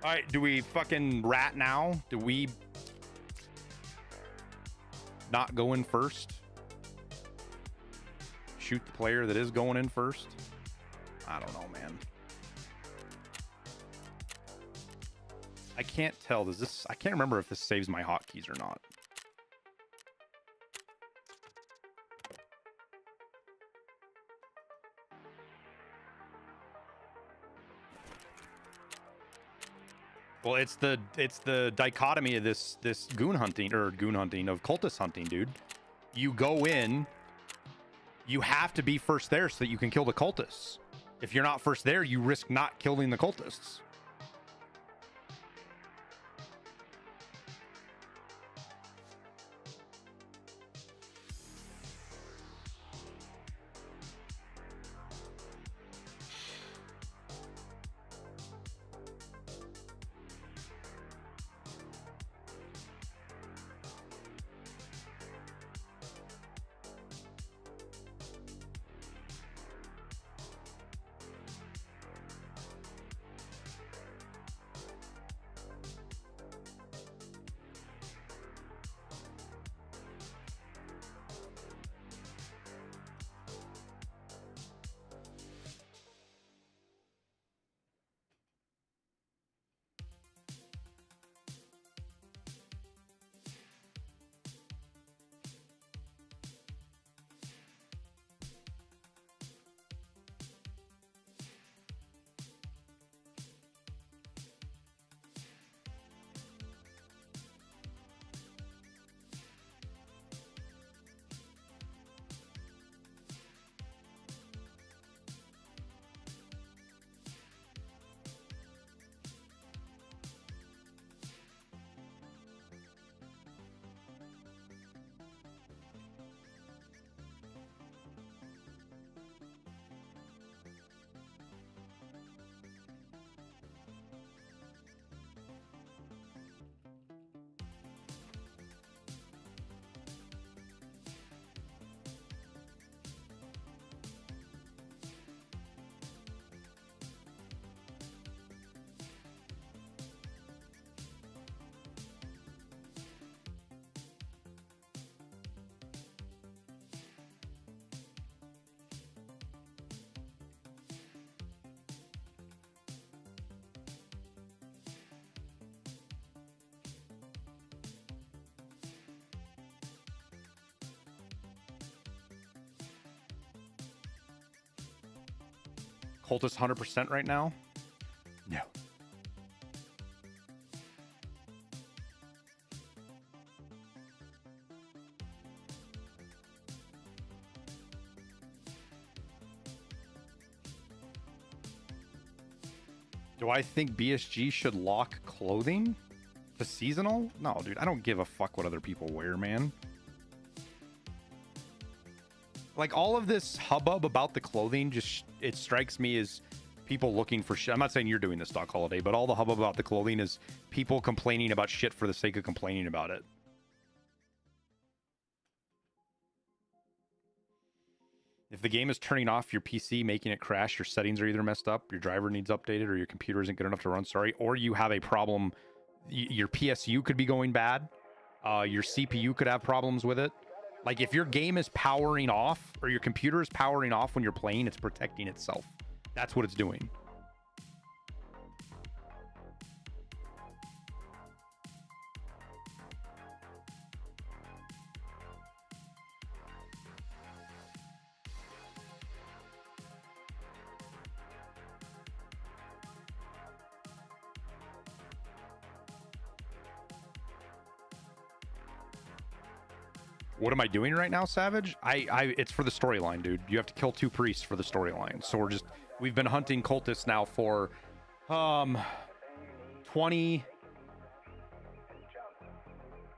All right, do we fucking rat now? Do we not go in first? Shoot the player that is going in first? I don't know, man. I can't tell. Does this... I can't remember if this saves my hotkeys or not. Well, it's the dichotomy of this goon hunting of cultist hunting, dude. You go in, you have to be first there so that you can kill the cultists. If you're not first there, you risk not killing the cultists. Cultist 100% right now? No. Do I think BSG should lock clothing to seasonal? No, dude, I don't give a fuck what other people wear, man. Like, all of this hubbub about the clothing, just, it strikes me as people looking for shit. I'm not saying you're doing this, Doc Holiday, but all the hubbub about the clothing is people complaining about shit for the sake of complaining about it. If the game is turning off your PC, making it crash, your settings are either messed up, your driver needs updated, or your computer isn't good enough to run, sorry, or you have a problem, your PSU could be going bad, your CPU could have problems with it. Like, if your game is powering off, or your computer is powering off when you're playing, it's protecting itself. That's what it's doing. What am I doing right now, Savage? It's for the storyline, dude. You have to kill 2 priests for the storyline. So we've been hunting cultists now for 20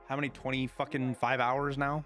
how many 20 fucking 5 hours now?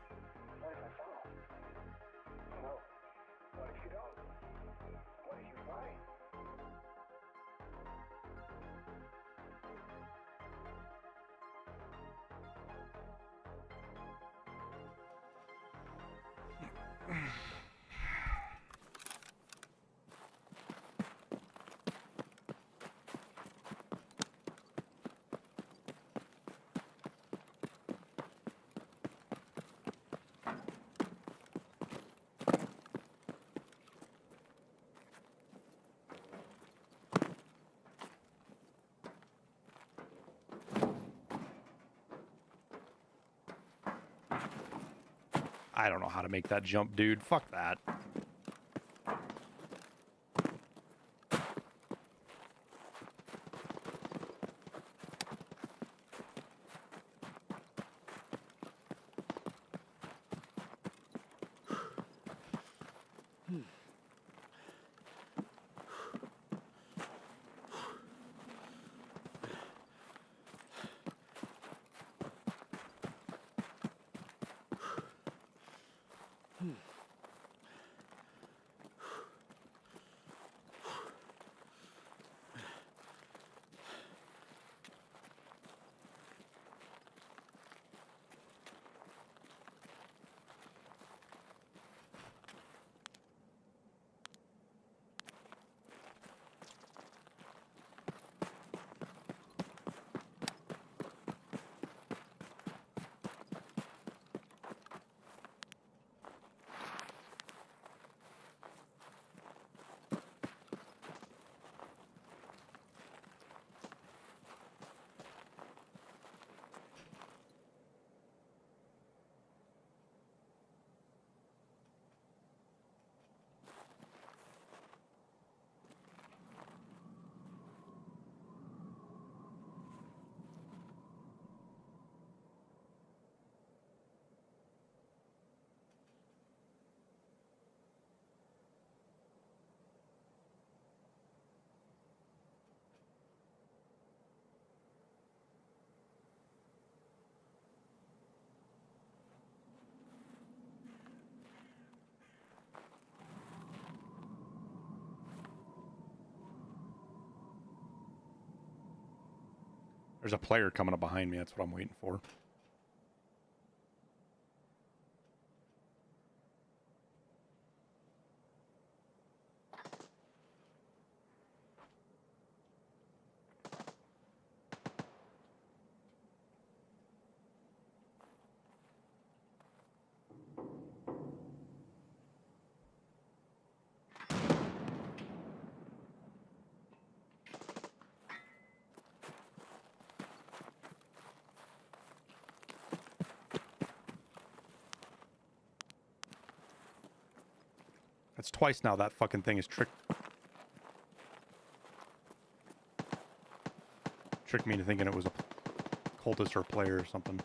I don't know how to make that jump, dude. Fuck that. There's a player coming up behind me. That's what I'm waiting for. That's twice now that fucking thing is tricked. tricked me into thinking it was a cultist or a player or something.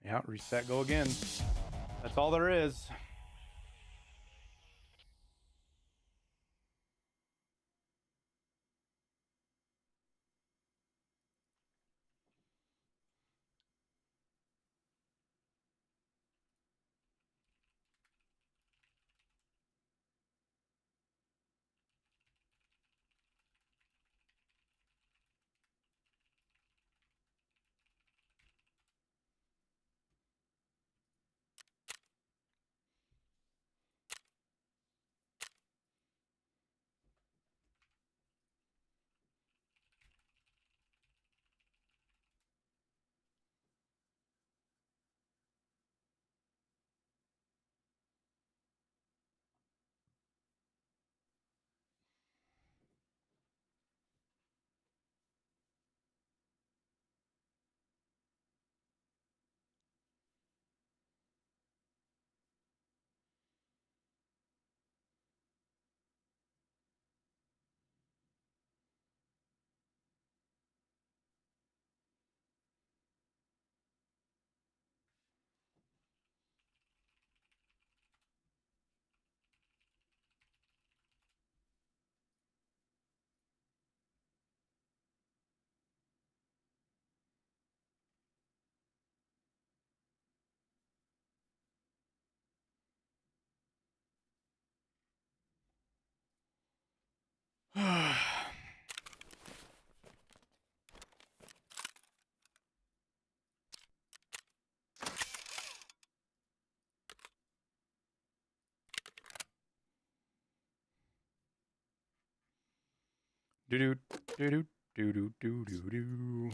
Yeah, reset, go again. That's all there is. Do do do do do do do do do.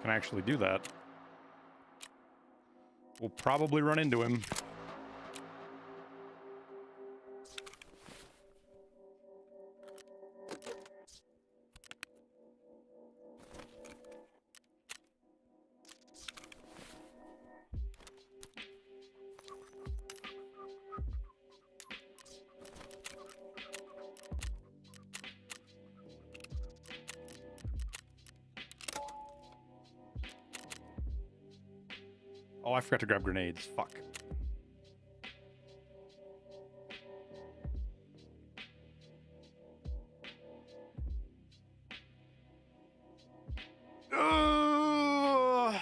Can actually do that. We'll probably run into him. Oh, I forgot to grab grenades. Fuck. Ugh.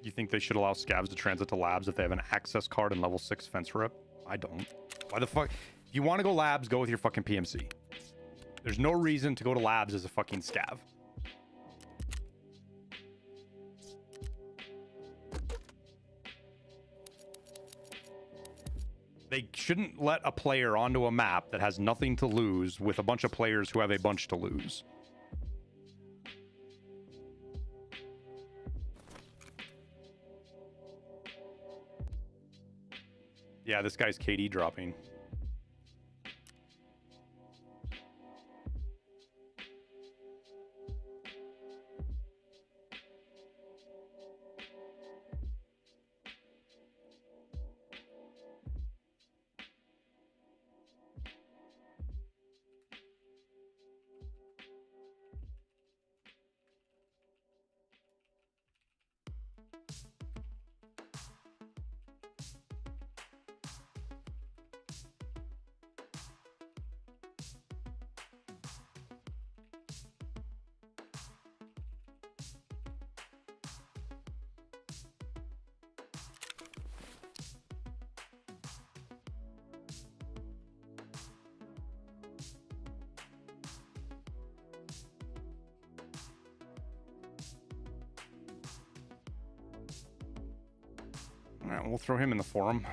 You think they should allow scavs to transit to labs if they have an access card and level 6 fence rep? I don't. Why the fuck? If you want to go labs, go with your fucking PMC. There's no reason to go to labs as a fucking scav. They shouldn't let a player onto a map that has nothing to lose with a bunch of players who have a bunch to lose. Yeah, this guy's KD dropping. All right, we'll throw him in the forum.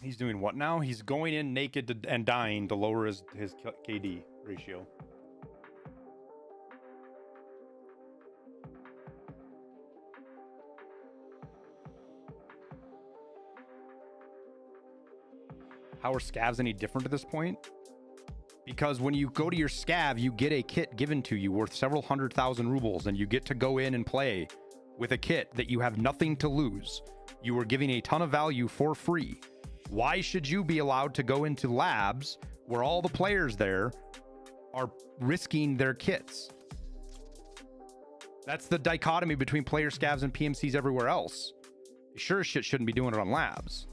He's doing what now? He's going in naked and dying to lower his KD ratio. How are scavs any different at this point? Because when you go to your scav, you get a kit given to you worth several 100,000 rubles, and you get to go in and play with a kit that you have nothing to lose. You are giving a ton of value for free. Why should you be allowed to go into labs where all the players there are risking their kits? That's the dichotomy between player scavs and PMCs everywhere else. You sure as shit shouldn't be doing it on labs.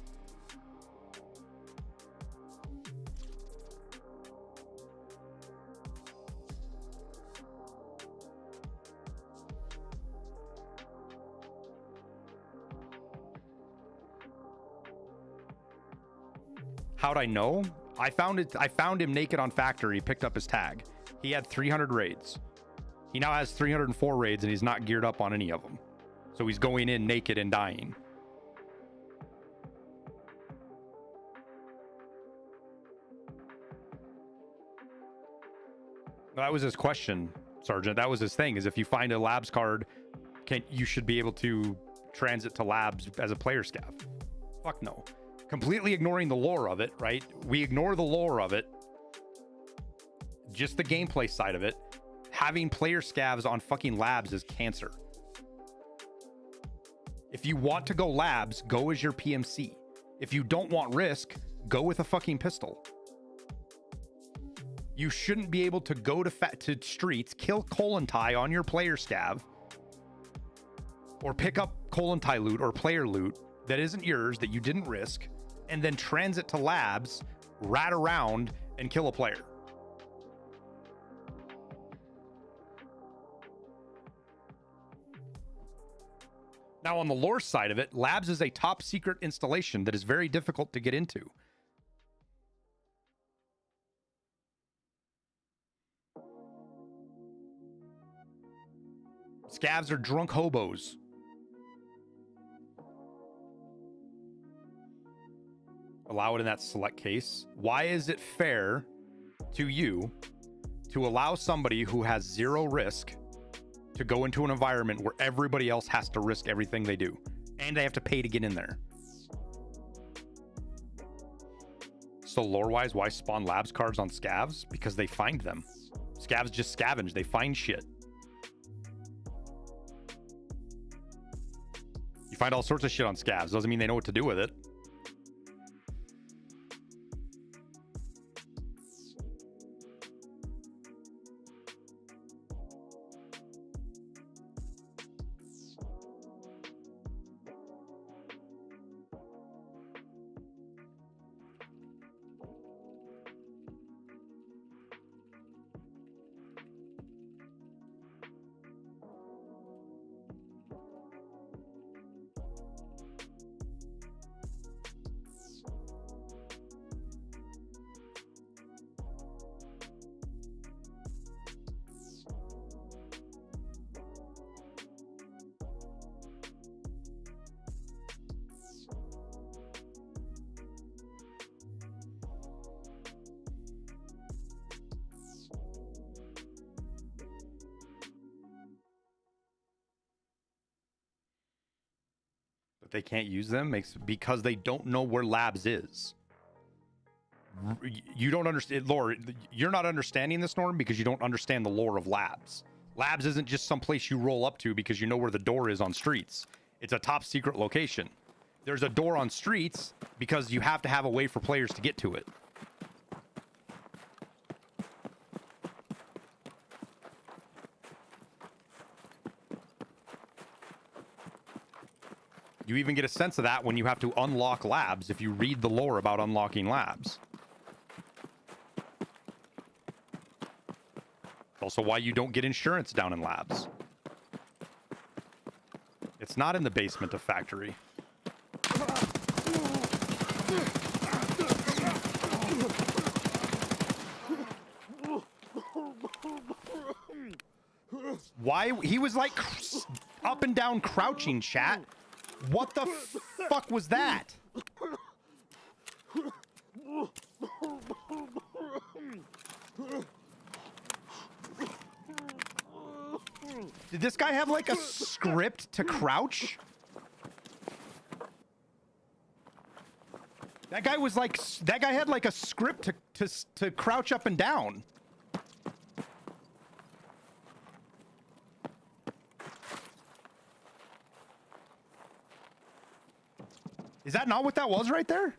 How'd I know? I found him naked on Factory, picked up his tag. He had 300 raids. He now has 304 raids and he's not geared up on any of them. So he's going in naked and dying. That was his question, Sergeant. That was his thing, is if you find a labs card, you should be able to transit to labs as a player scav. Fuck no. Completely ignoring the lore of it, right? We ignore the lore of it. Just the gameplay side of it. Having player scavs on fucking labs is cancer. If you want to go labs, go as your PMC. If you don't want risk, go with a fucking pistol. You shouldn't be able to go to streets, kill Kollontai on your player scav, or pick up Kollontai loot or player loot that isn't yours, that you didn't risk, and then transit to labs, rat around, and kill a player. Now, on the lore side of it, labs is a top secret installation that is very difficult to get into. Scavs are drunk hobos. Allow it in that select case. Why is it fair to you to allow somebody who has zero risk to go into an environment where everybody else has to risk everything they do, and they have to pay to get in there? So lore-wise, why spawn labs cards on scavs? Because they find them. Scavs just scavenge. They find shit. You find all sorts of shit on scavs. Doesn't mean they know what to do with it. They can't use them because they don't know where labs is. You don't understand lore. You're not understanding this, Norm, because you don't understand the lore of labs. Labs isn't just some place you roll up to because you know where the door is on streets. It's a top secret location. There's a door on streets because you have to have a way for players to get to it. You even get a sense of that when you have to unlock labs if you read the lore about unlocking labs. Also why you don't get insurance down in labs. It's not in the basement of Factory. Why? He was like up and down crouching, chat. What the fuck was that? this guy have like a script to crouch? That guy was like, that guy had like a script to crouch up and down. Is that not what that was right there?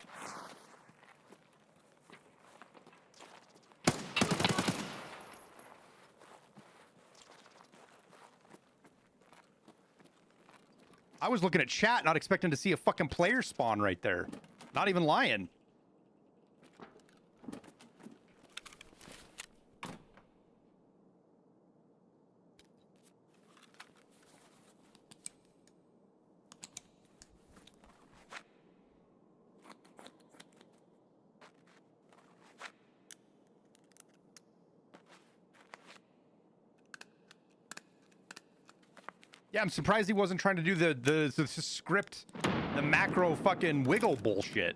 I was looking at chat, not expecting to see a fucking player spawn right there. Not even lying. Yeah, I'm surprised he wasn't trying to do the script, the macro fucking wiggle bullshit.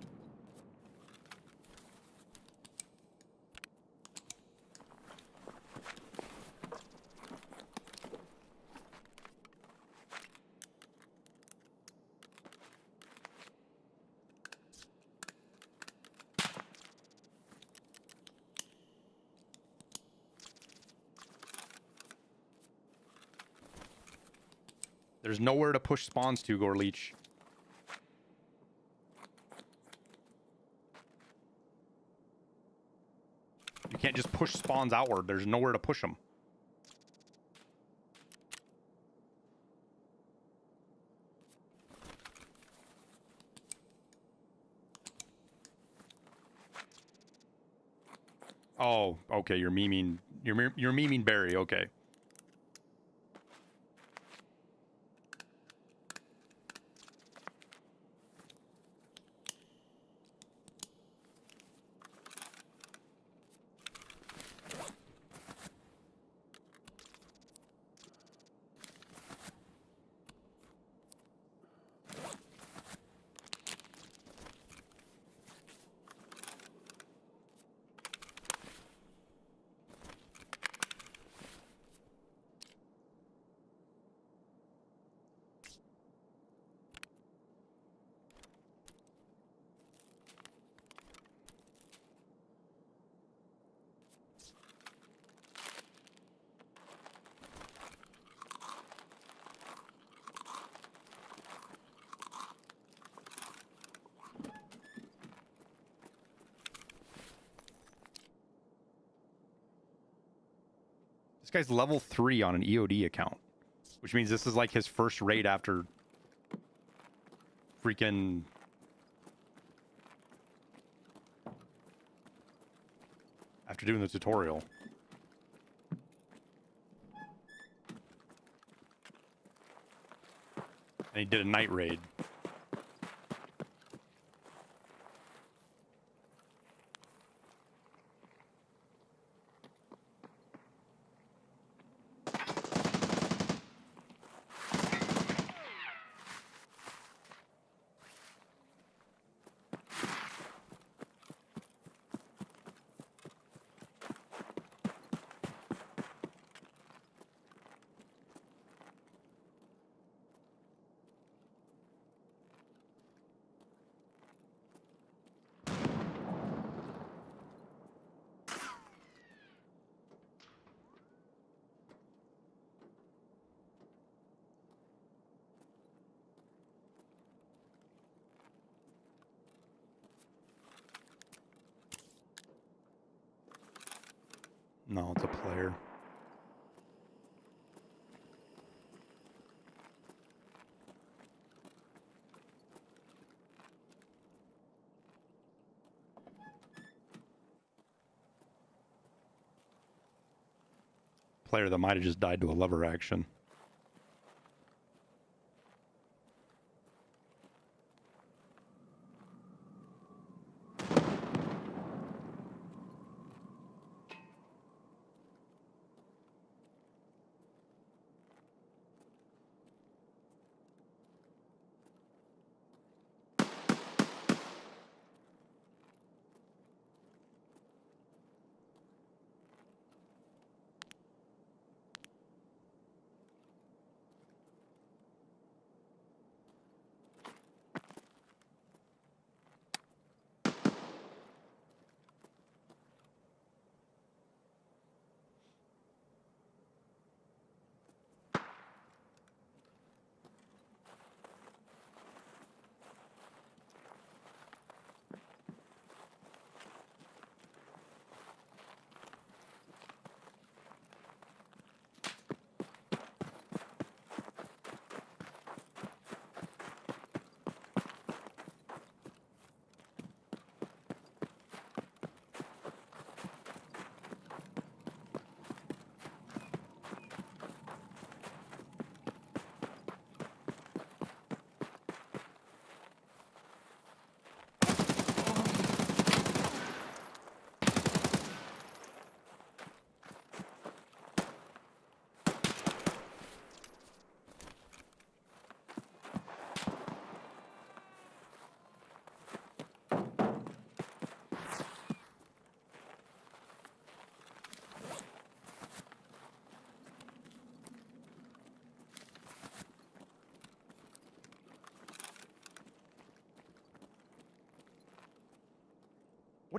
There's nowhere to push spawns to, Gorleech. You can't just push spawns outward. There's nowhere to push them. Oh, okay. You're memeing. You're memeing Barry. Okay. This guy's level 3 on an EOD account, which means this is like his first raid after freaking doing the tutorial. And he did a night raid. No, it's a player. Player that might have just died to a lever action.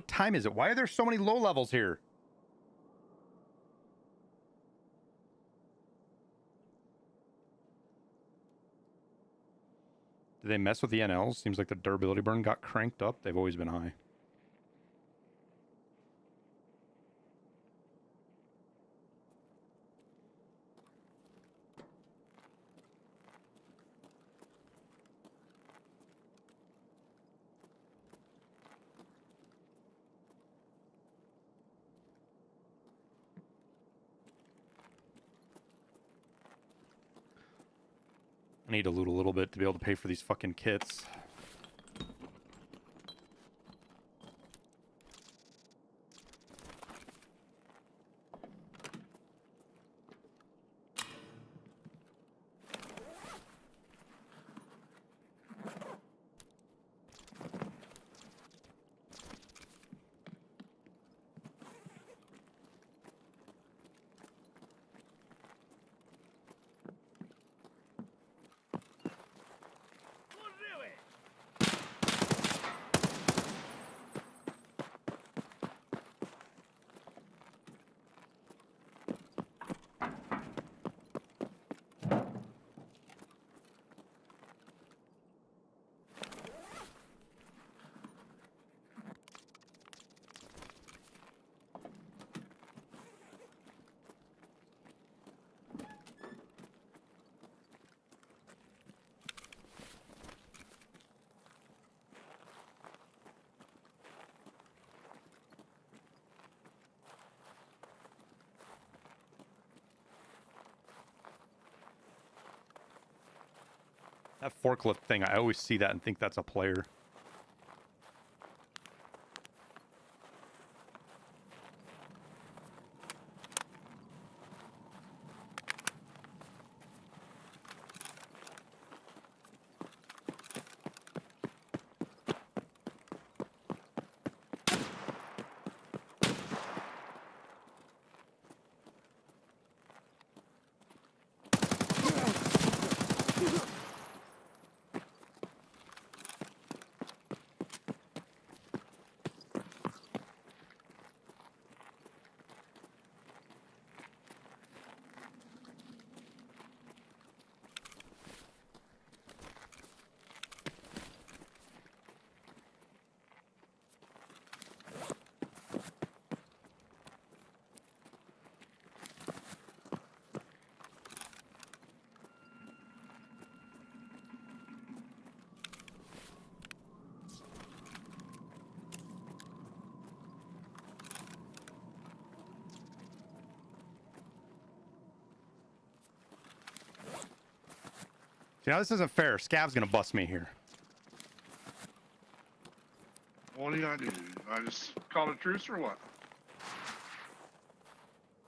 What time is it? Why are there so many low levels here? Did they mess with the NLs? Seems like the durability burn got cranked up. They've always been high. I need to loot a little bit to be able to pay for these fucking kits. That forklift thing, I always see that and think that's a player. See, now this isn't fair. Scav's gonna bust me here. What did I do? I just called a truce or what?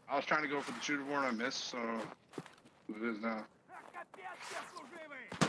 I was trying to go for the shooter board and I missed, so it is now. Капец, все служивый!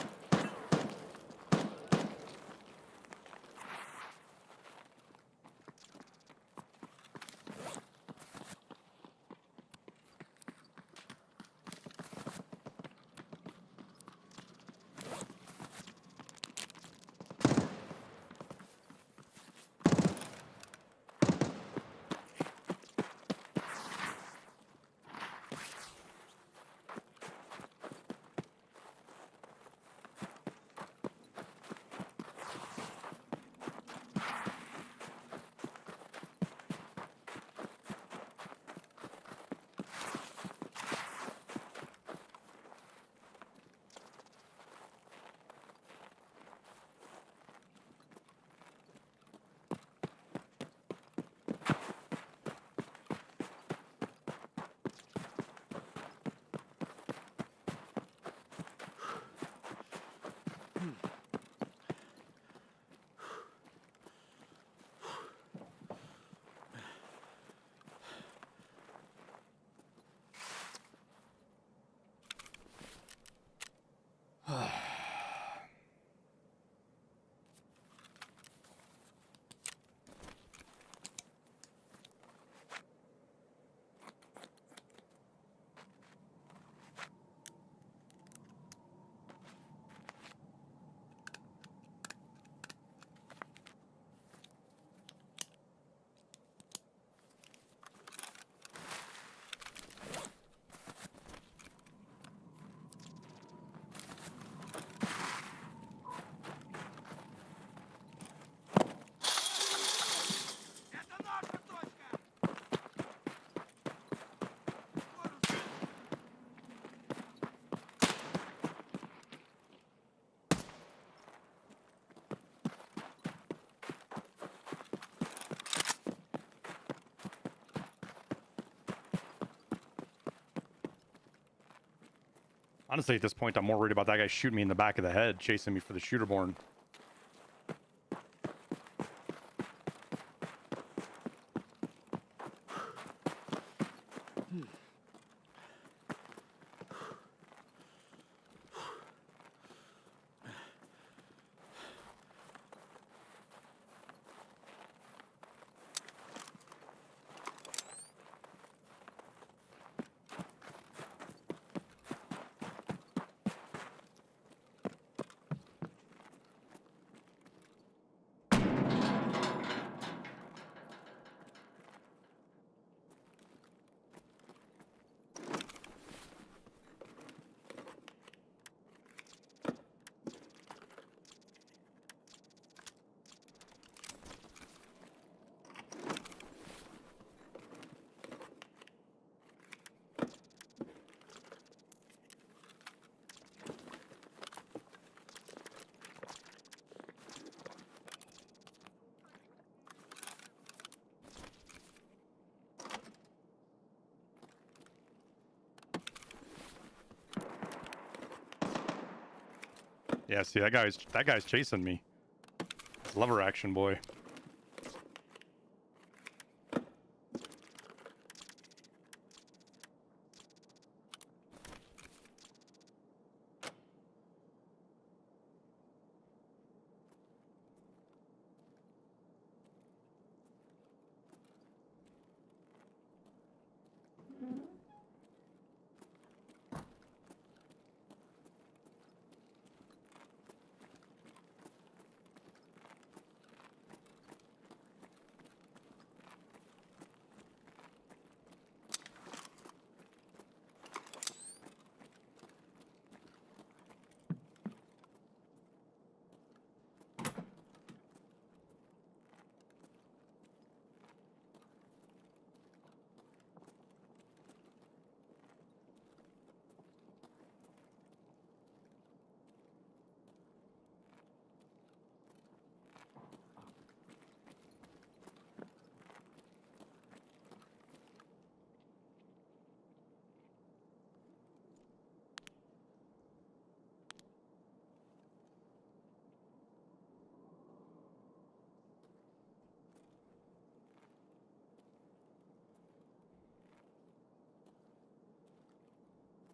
Honestly, at this point, I'm more worried about that guy shooting me in the back of the head, chasing me for the shooterborn. Yeah, see, that guy's chasing me. It's lever action, boy.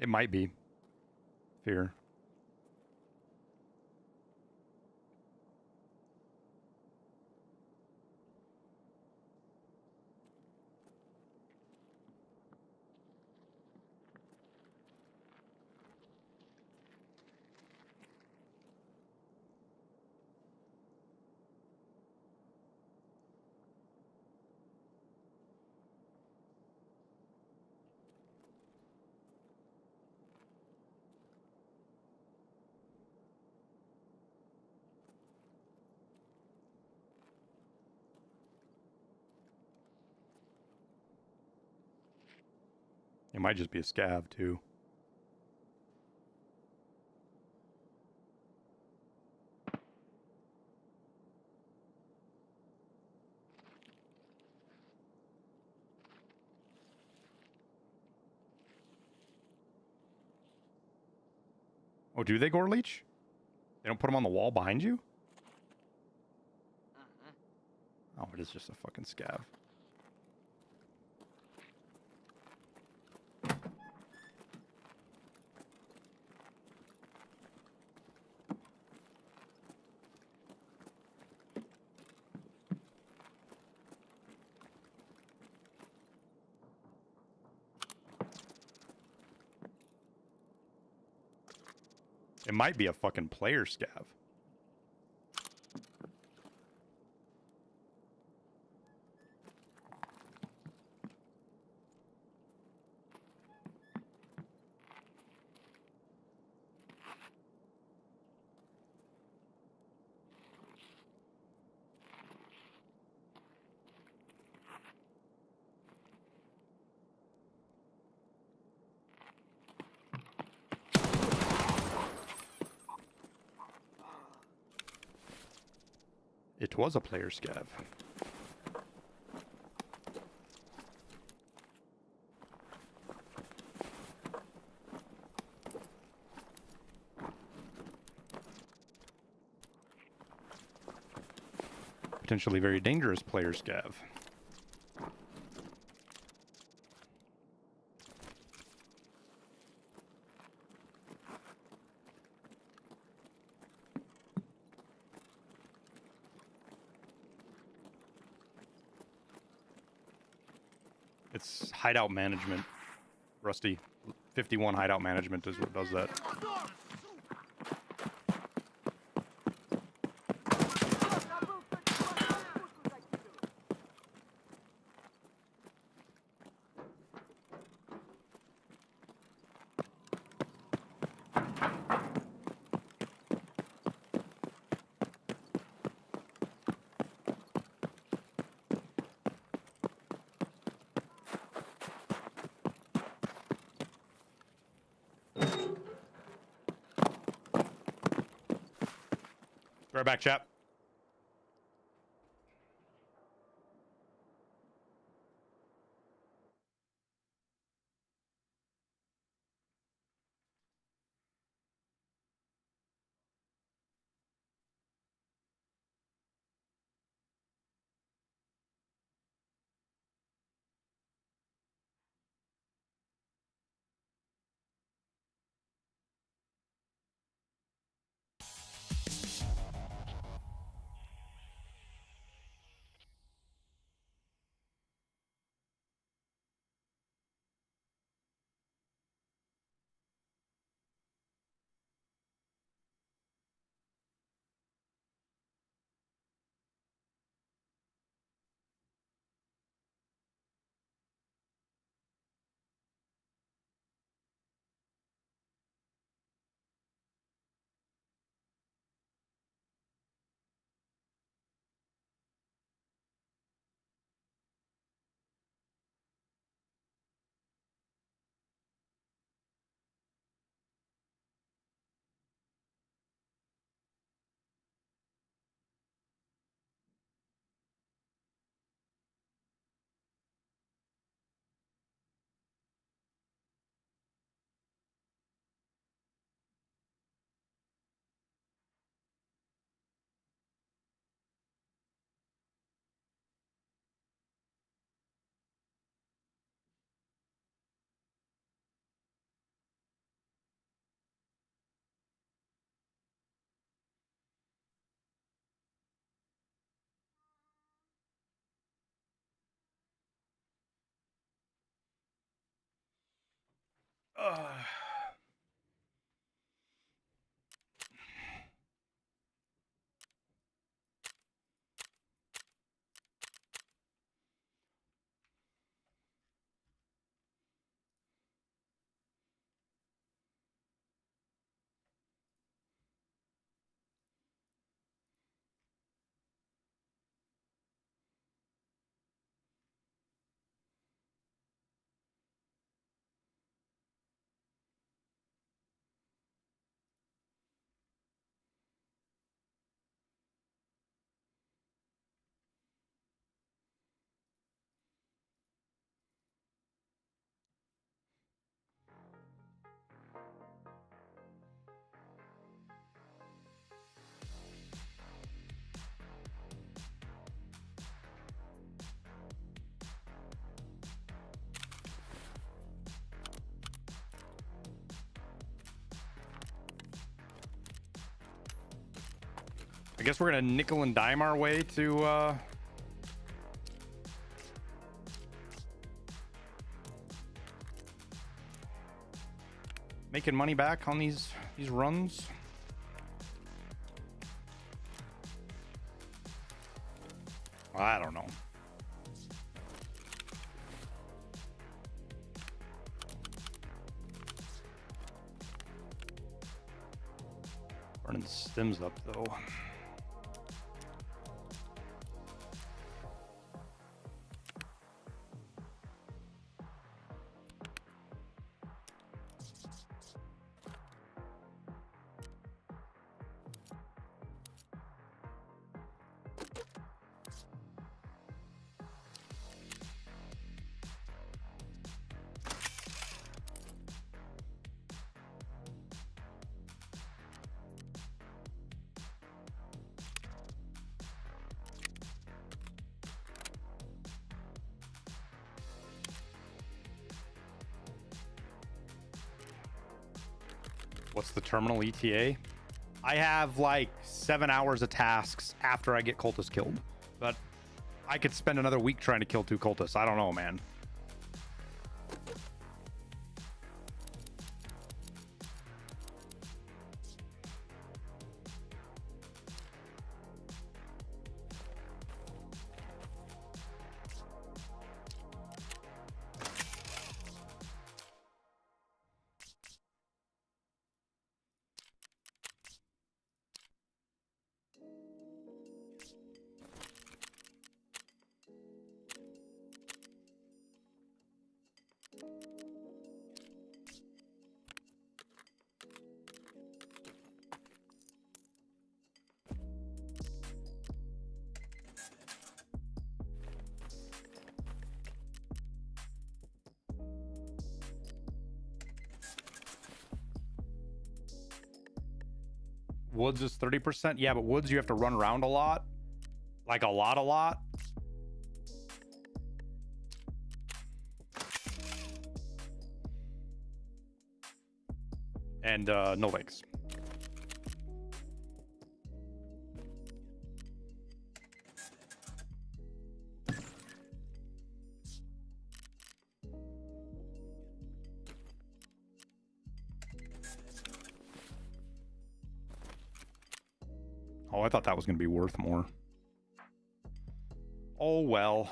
It might be. Fear. It might just be a scav, too. Oh, do they gore leech? They don't put them on the wall behind you? Oh, it is just a fucking scav. It might be a fucking player scav. It was a player scav. potentially very dangerous player, Scav. It's hideout management, Rusty. 51 hideout management is what does that. Right back, chap. I guess we're gonna nickel and dime our way to making money back on these runs. I don't know. Burning the stems up though. What's the terminal ETA? I have like 7 hours of tasks after I get cultists killed, but I could spend another week trying to kill 2 cultists. I don't know, man. Woods is 30%. Yeah, but woods you have to run around a lot. Like a lot. And no legs. Oh, I thought that was going to be worth more. Oh, well.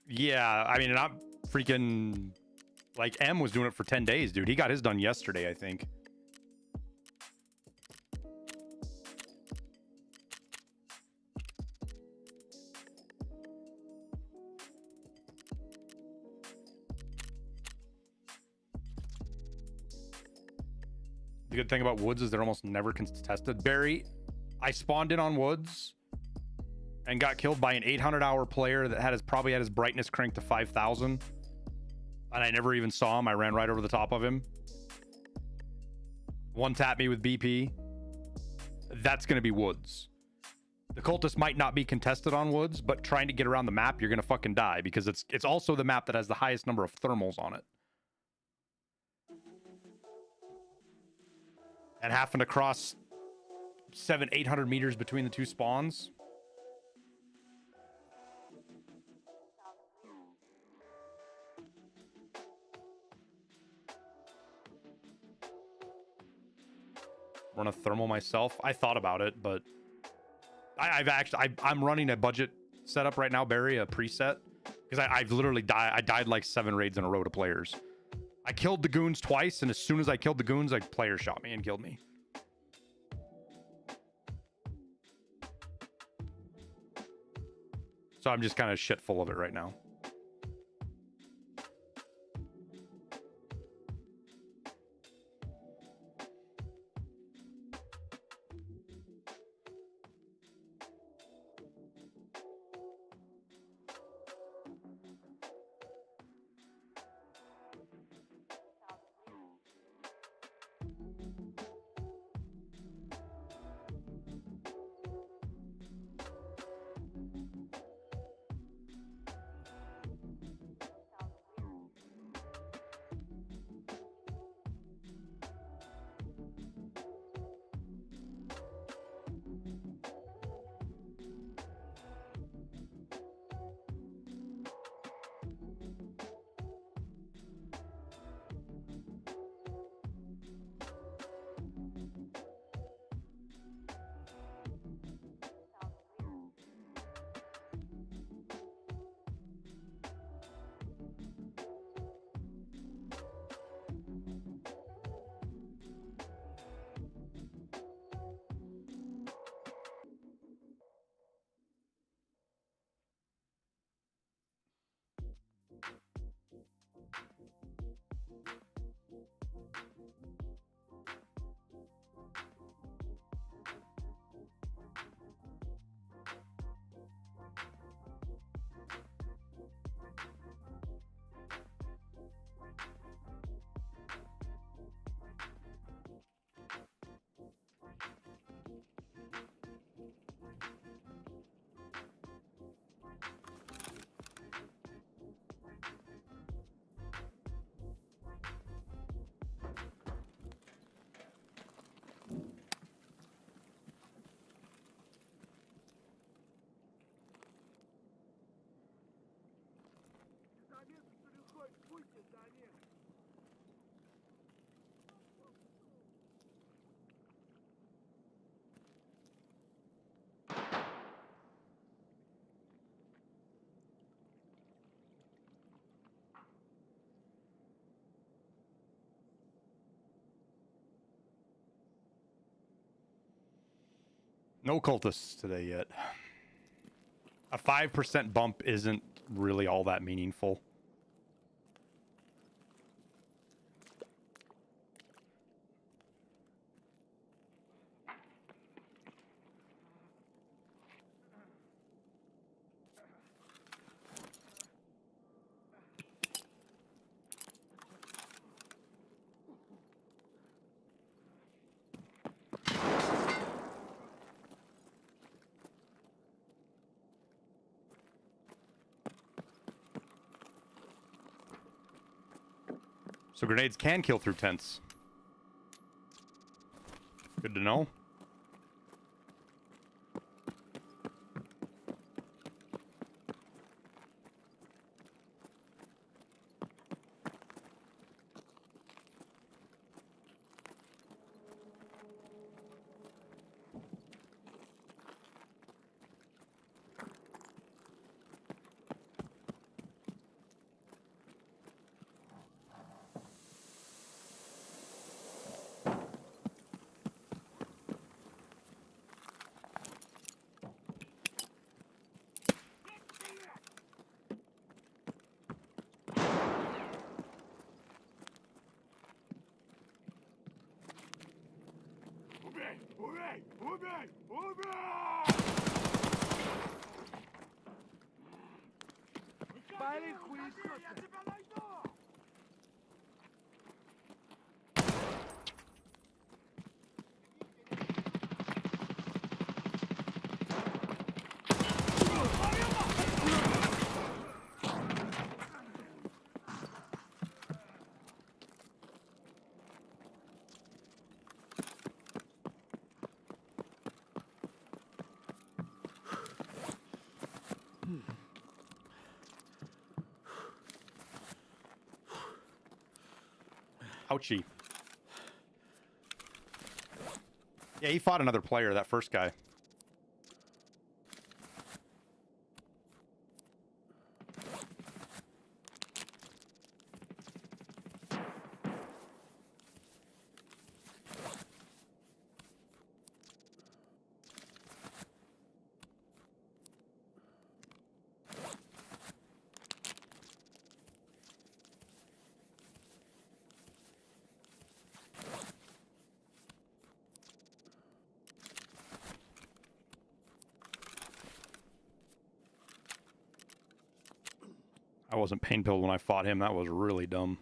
Yeah, I mean, I'm freaking... Like, M was doing it for 10 days, dude. He got his done yesterday, I think. The good thing about woods is they're almost never contested. Barry, I spawned in on woods and got killed by an 800-hour player that probably had his brightness cranked to 5,000. And I never even saw him. I ran right over the top of him. One tapped me with BP. That's going to be woods. The cultist might not be contested on woods, but trying to get around the map, you're going to fucking die because it's also the map that has the highest number of thermals on it. And having to cross 700-800 meters between the 2 spawns. Run a thermal myself. I thought about it, but I'm running a budget setup right now, Barry, a preset, because I've literally I died like 7 raids in a row to players. I killed the goons twice, and as soon as I killed the goons, a player shot me and killed me. So I'm just kind of shit full of it right now. Будьте замер. No cultists today yet. A 5% bump isn't really all that meaningful. So grenades can kill through tents. Good to know. Убей! Убей! Убей! Убей! Пали хуесосы! Я тебя найду! Ouchie. Yeah, he fought another player, that first guy. I wasn't pain pilled when I fought him. That was really dumb.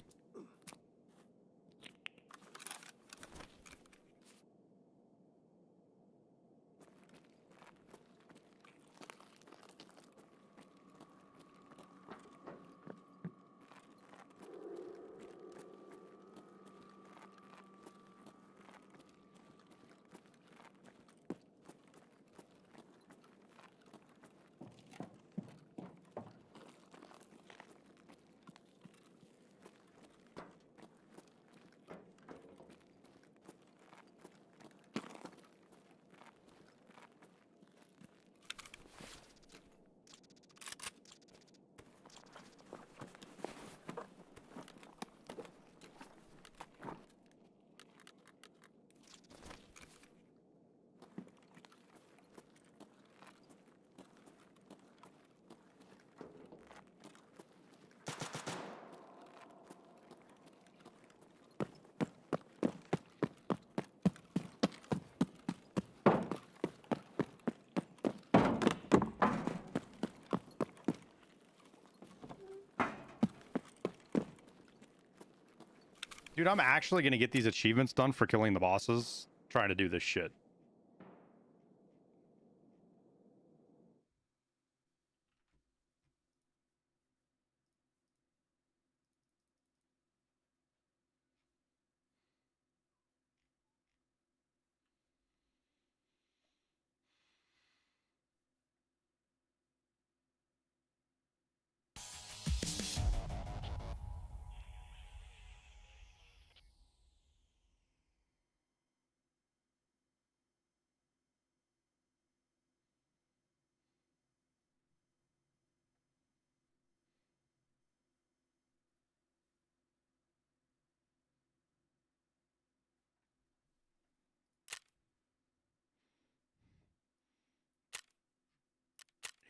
Dude, I'm actually going to get these achievements done for killing the bosses, trying to do this shit.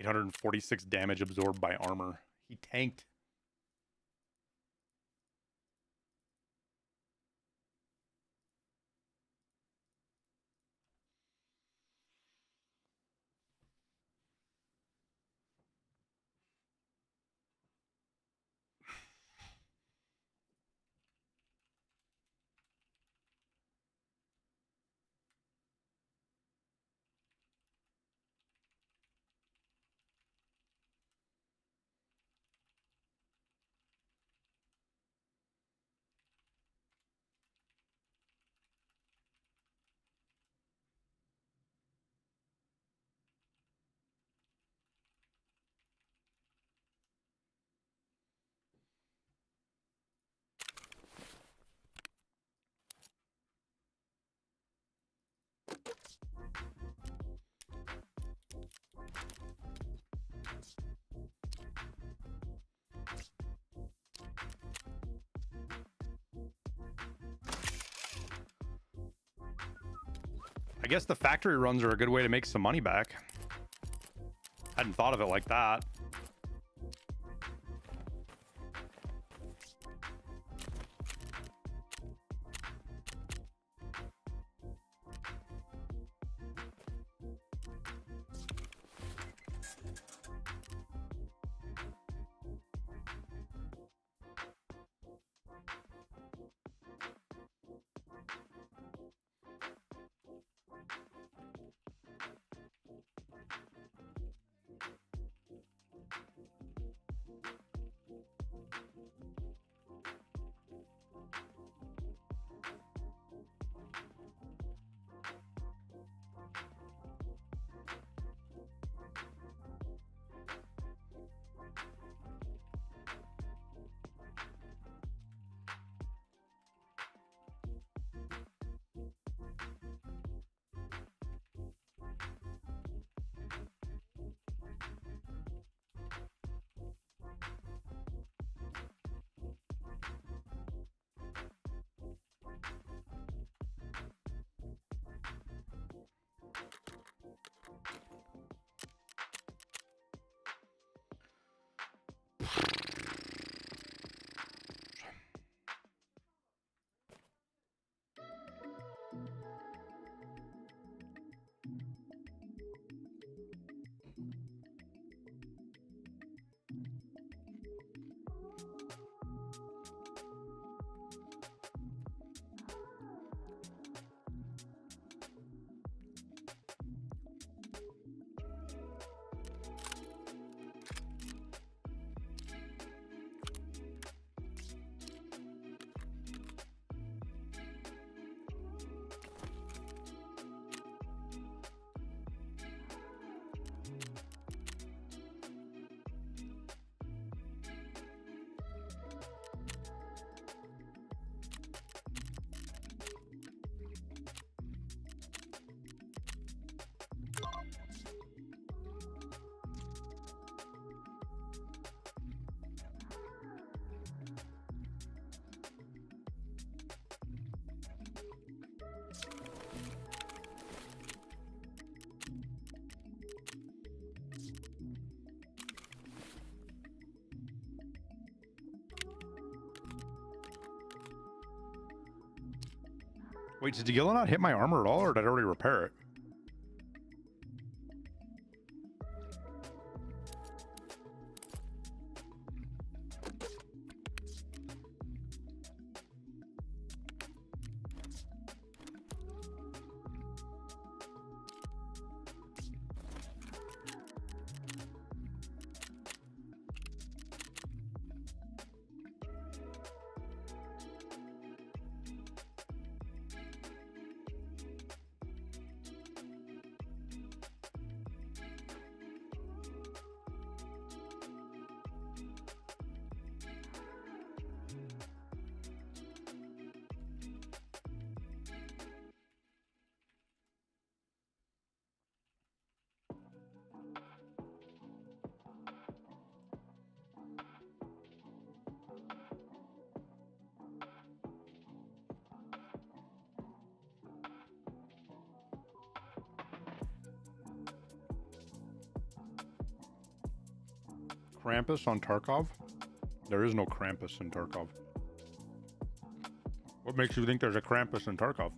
846 damage absorbed by armor. He tanked. I guess the factory runs are a good way to make some money back. Hadn't thought of it like that. Wait, did Degilla not hit my armor at all, or did I already repair it? Krampus on Tarkov? There is no Krampus in Tarkov. What makes you think there's a Krampus in Tarkov?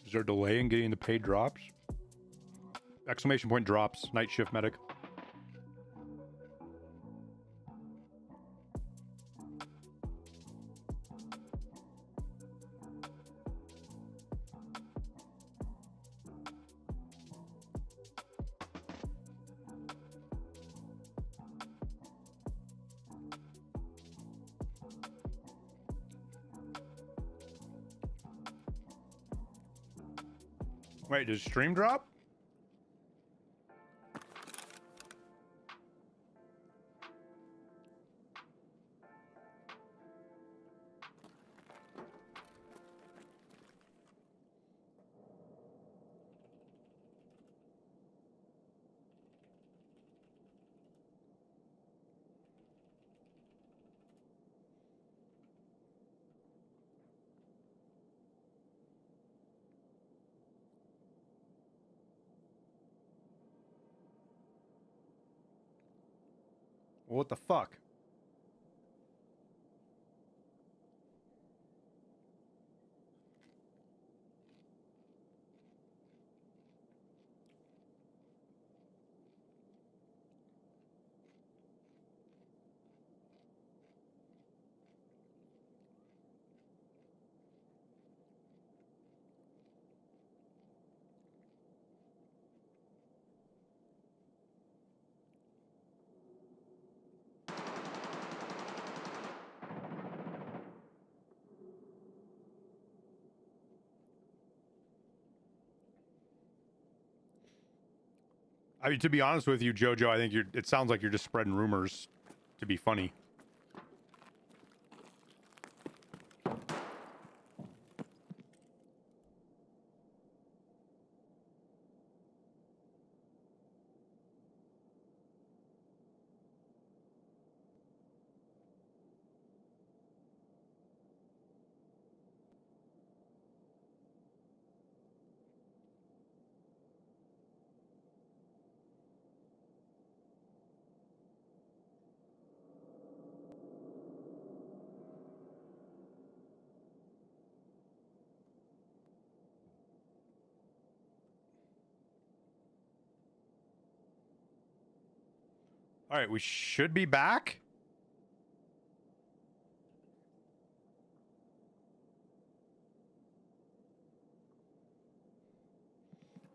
Is there a delay in getting the paid drops? Exclamation point drops. Night shift medic. Wait, does stream drop? What the fuck? I mean, to be honest with you, Jojo, I think it sounds like you're just spreading rumors to be funny. All right, we should be back.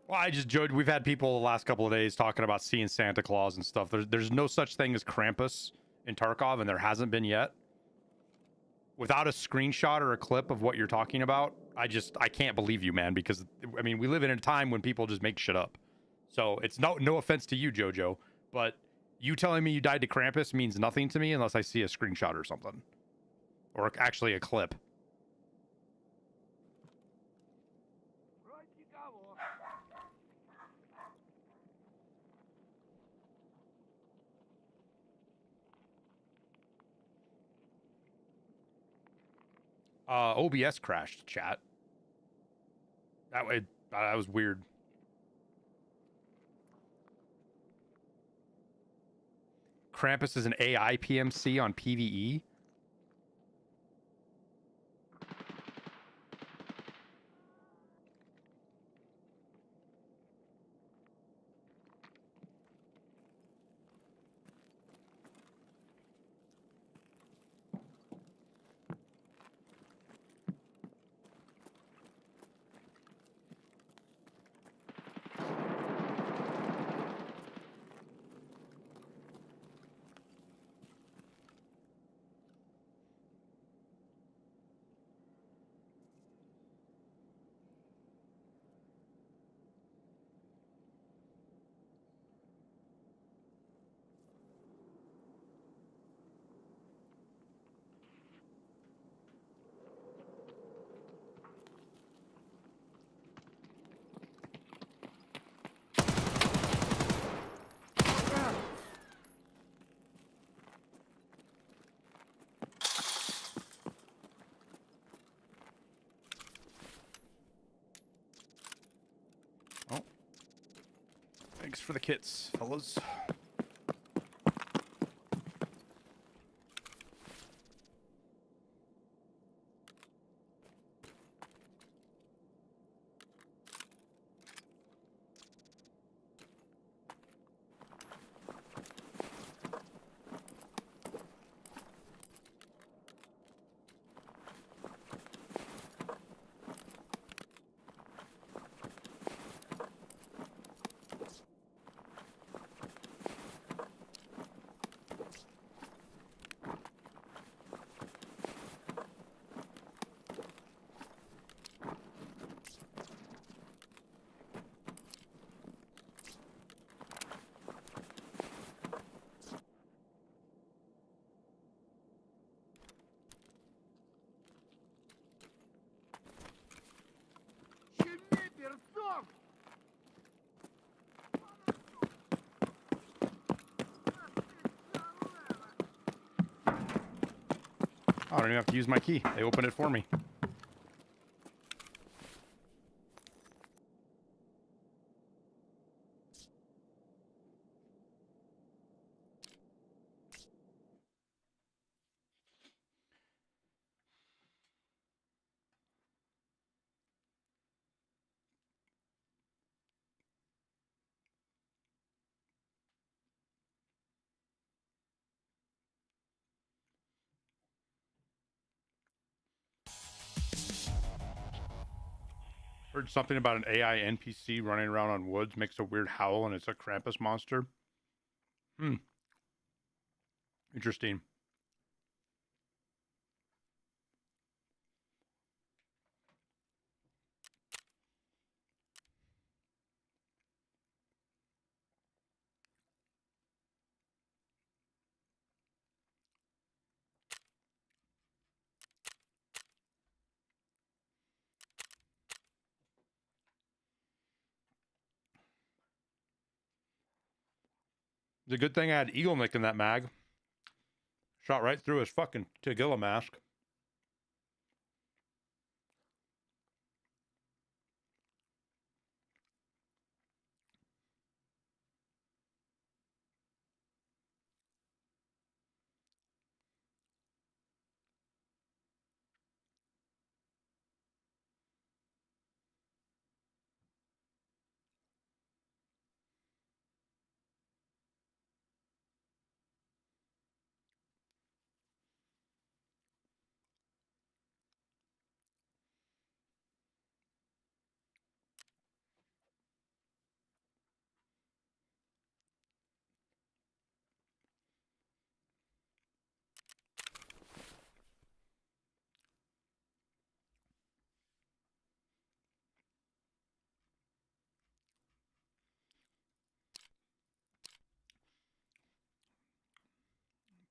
Well, we've had people the last couple of days talking about seeing Santa Claus and stuff. There's no such thing as Krampus in Tarkov, and there hasn't been yet. Without a screenshot or a clip of what you're talking about, I can't believe you, man, because, I mean, we live in a time when people just make shit up. So it's no offense to you, Jojo, but you telling me you died to Krampus means nothing to me unless I see a screenshot or something. Or actually a clip. Вроде никого. OBS crashed, chat. That was weird. Krampus is an AI PMC on PvE. Thanks for the kits, fellas. Щеми, перцов! I don't even have to use my key. They opened it for me. Heard something about an AI NPC running around on woods, makes a weird howl, and it's a Krampus monster. Interesting. It's a good thing I had Eagle Nick in that mag. Shot right through his fucking Tagilla mask.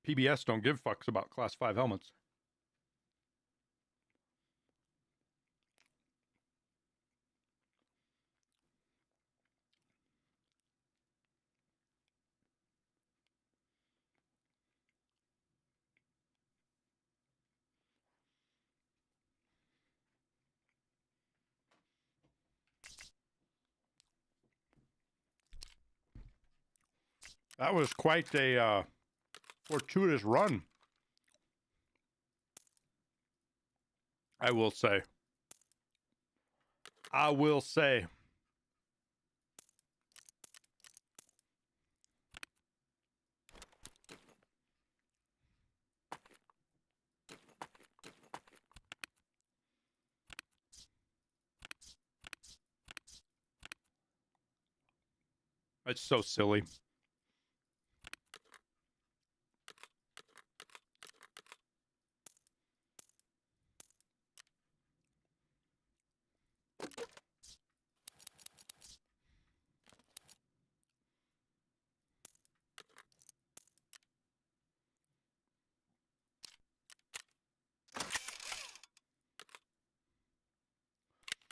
PBS don't give fucks about Class 5 helmets. That was quite a fortuitous run, I will say. I will say. It's so silly.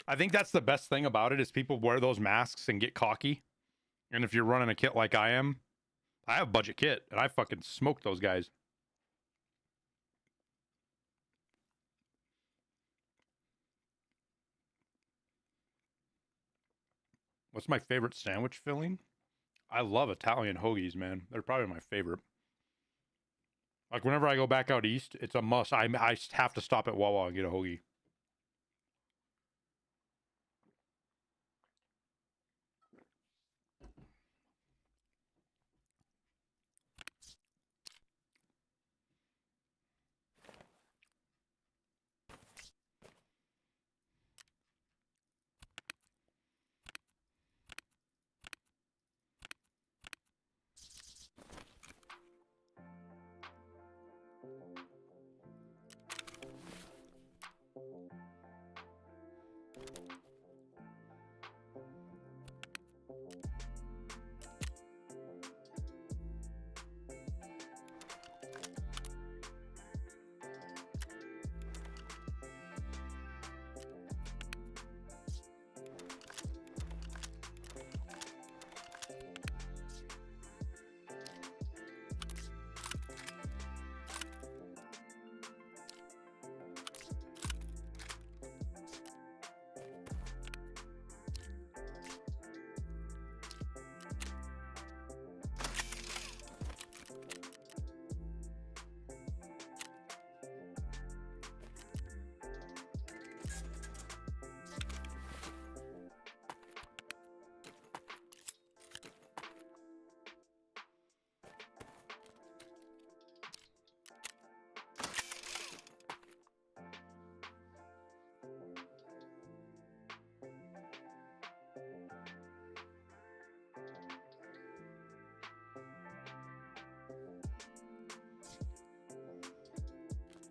I think that's the best thing about it is people wear those masks and get cocky. And if you're running a kit like I am, I have a budget kit and I fucking smoke those guys. What's my favorite sandwich filling? I love Italian hoagies, man. They're probably my favorite. Like whenever I go back out east, it's a must. I have to stop at Wawa and get a hoagie.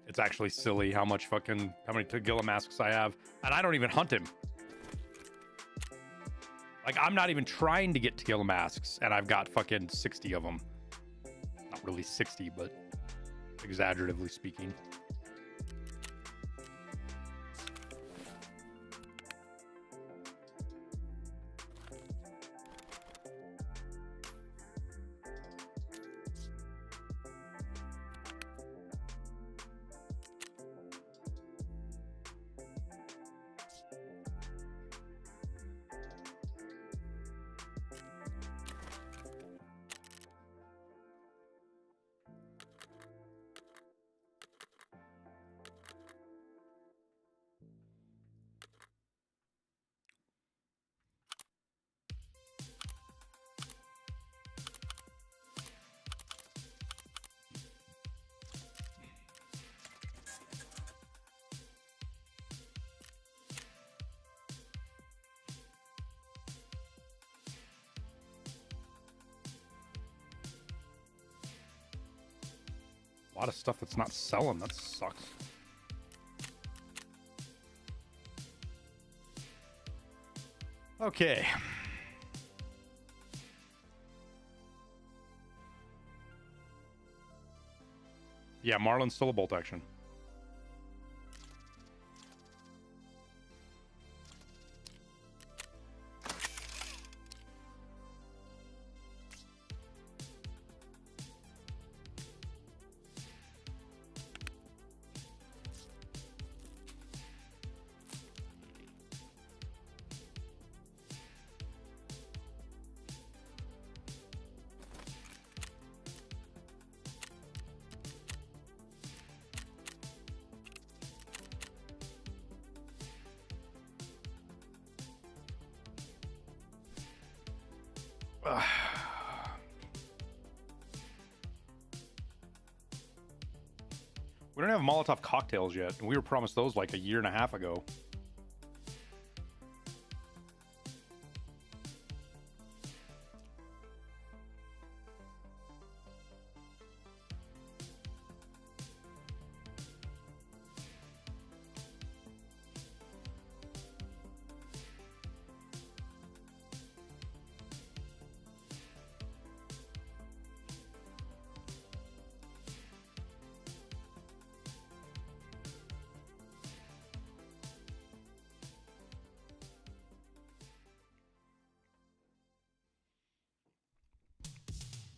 It's actually silly how many Tagilla masks I have, and I don't even hunt him. Like, I'm not even trying to get Tagilla masks, and I've got fucking 60 of them. Not really 60, but exaggeratively speaking. A lot of stuff that's not selling. That sucks. Okay. Yeah, Marlin's still a bolt action. We don't have Molotov cocktails yet, and we were promised those like a year and a half ago.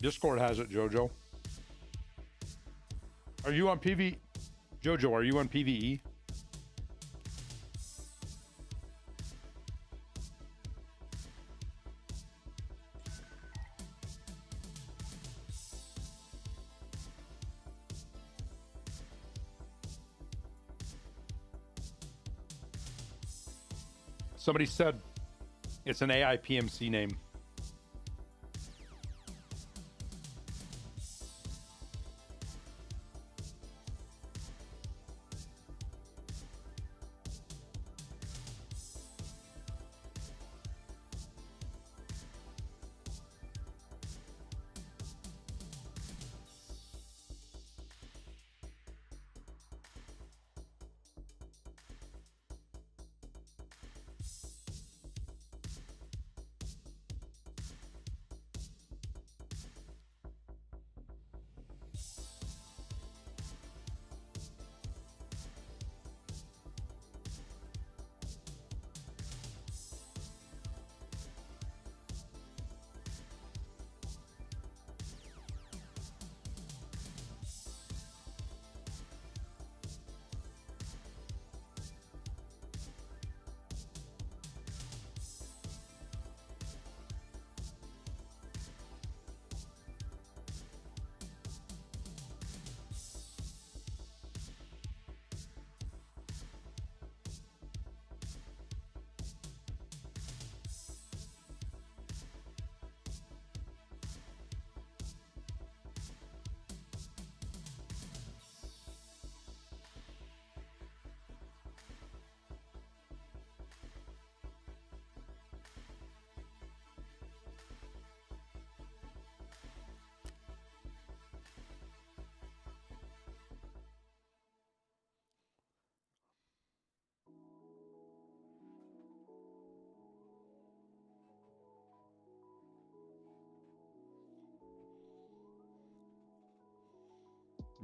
Discord has it, Jojo. Are you on PV? Jojo, are you on PvE? Somebody said it's an AI PMC name.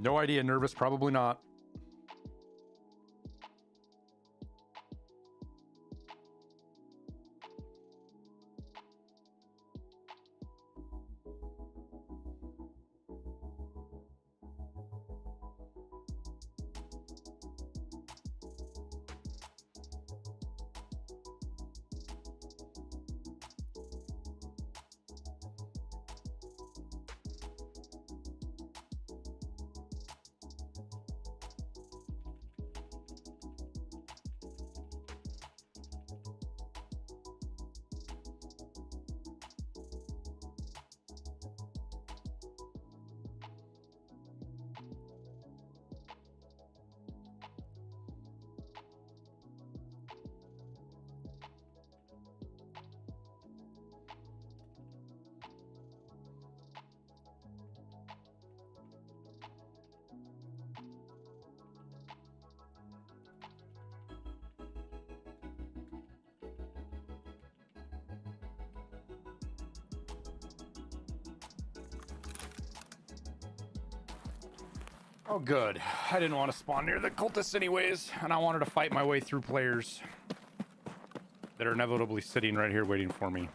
No idea. Nervous? Probably not. Oh, good. I didn't want to spawn near the cultists anyways, and I wanted to fight my way through players that are inevitably sitting right here waiting for me.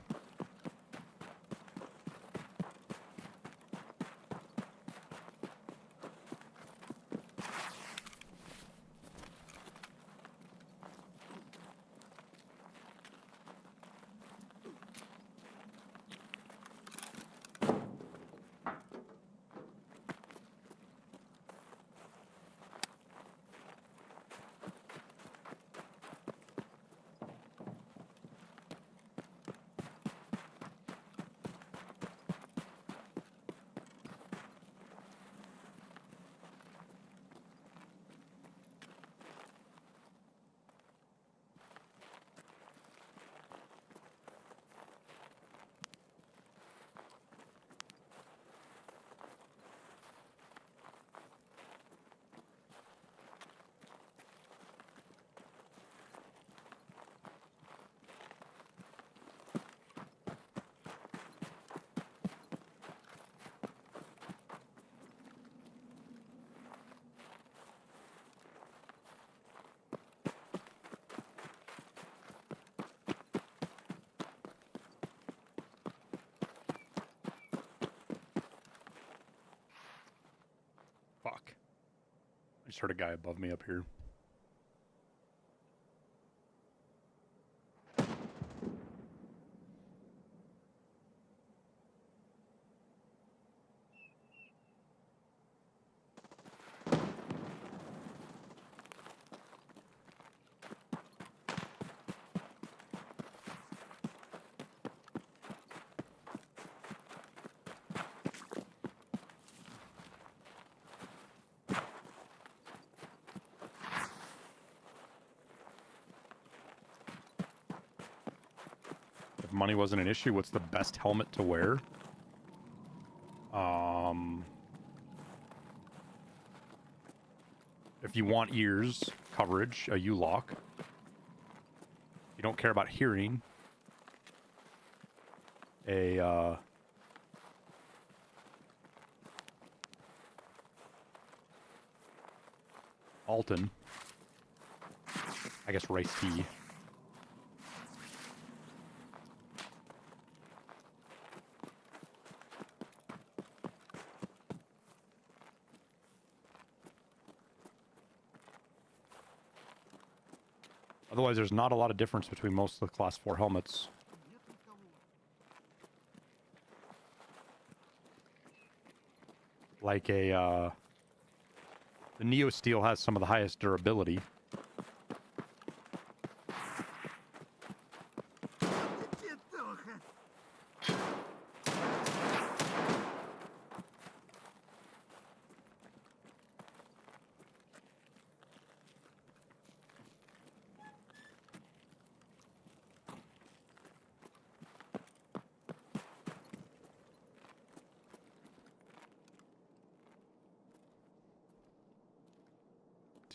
Fuck. I just heard a guy above me up here. money wasn't an issue, what's the best helmet to wear? If you want ears coverage, a U-lock. You don't care about hearing, a Alton. I guess Rice tea. Otherwise, there's not a lot of difference between most of the Class 4 helmets. Like the Neo Steel has some of the highest durability.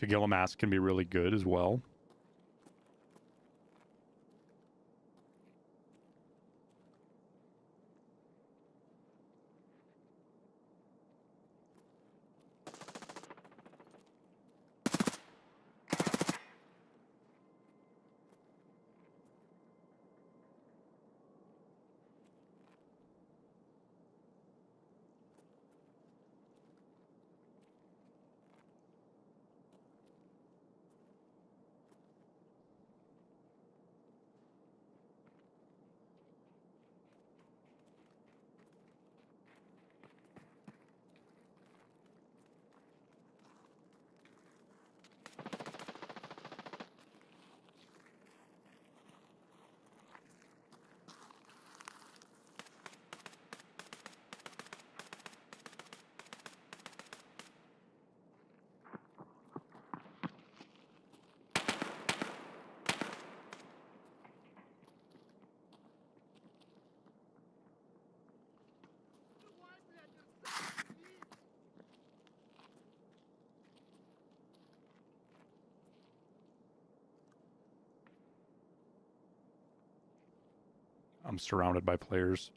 Tagilla mask can be really good as well. I'm surrounded by players.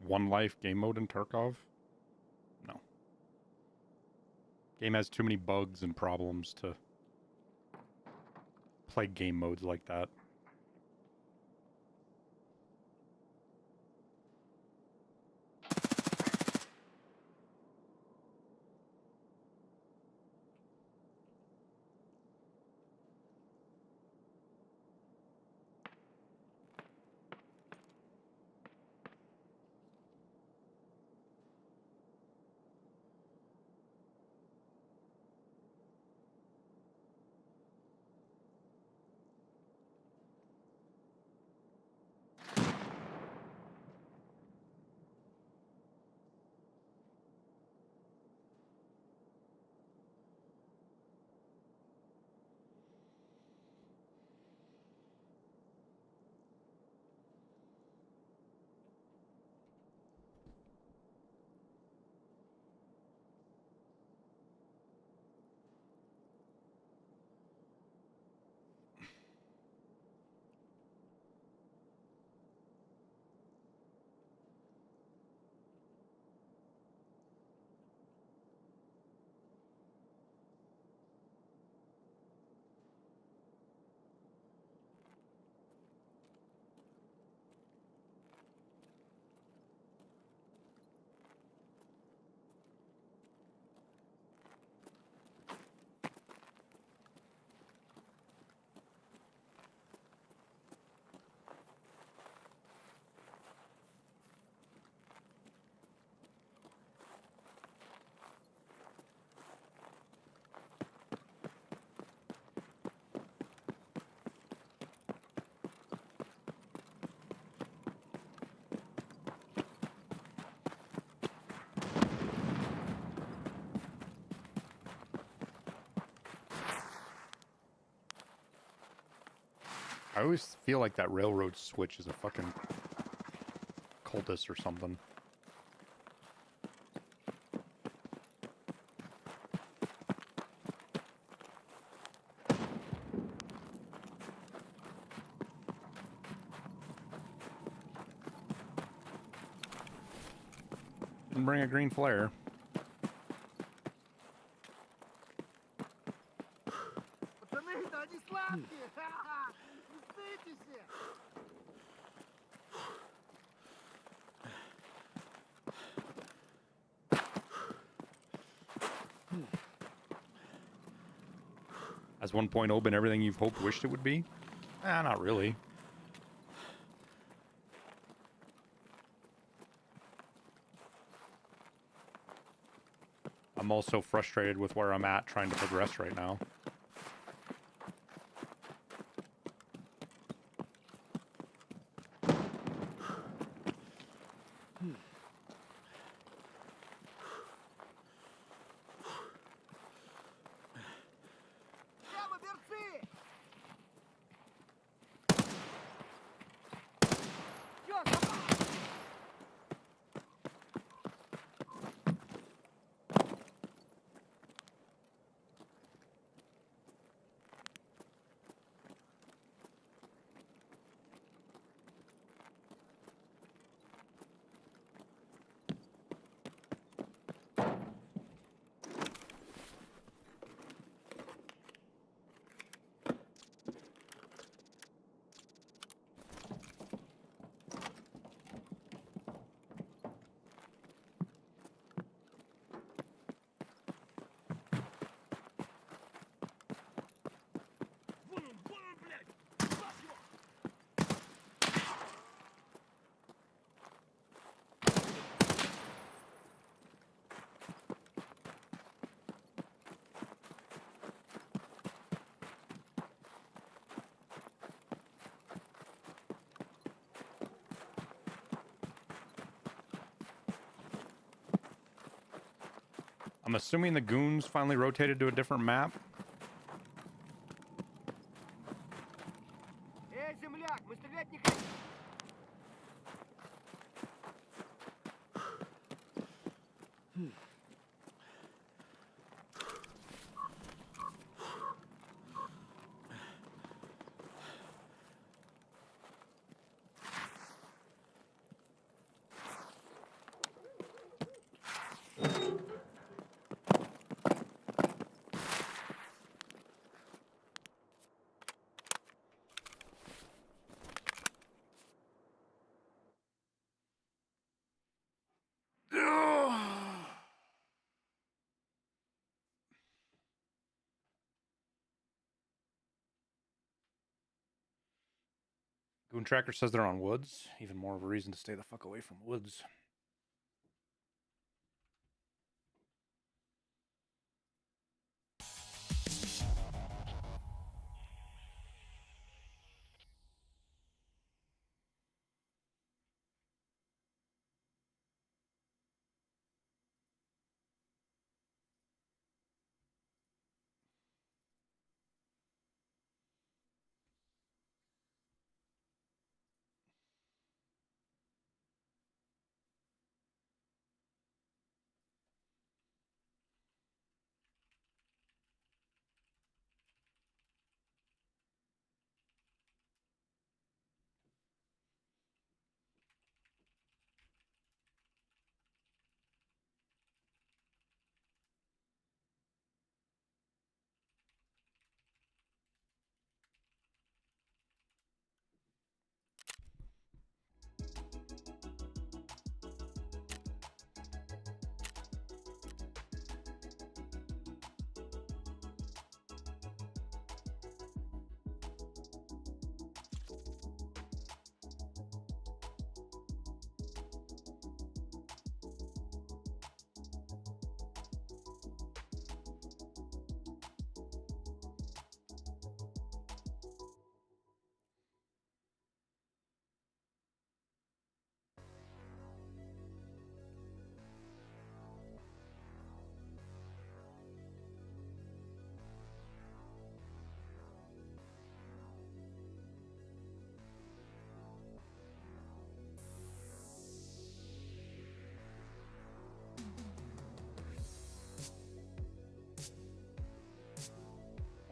One life game mode in Tarkov? No. Game has too many bugs and problems to play game modes like that. I always feel like that railroad switch is a fucking cultist or something. Didn't bring a green flare. Пацаны-то они сладкие! Ха-ха! Не стыдитесь! Has 1.0 been everything you've hoped, wished it would be? Not really. I'm also frustrated with where I'm at trying to progress right now. Прямо берцы! Чё, I'm assuming the goons finally rotated to a different map. земляк, мы стрелять не хотим! Goon Tracker says they're on woods. Even more of a reason to stay the fuck away from woods.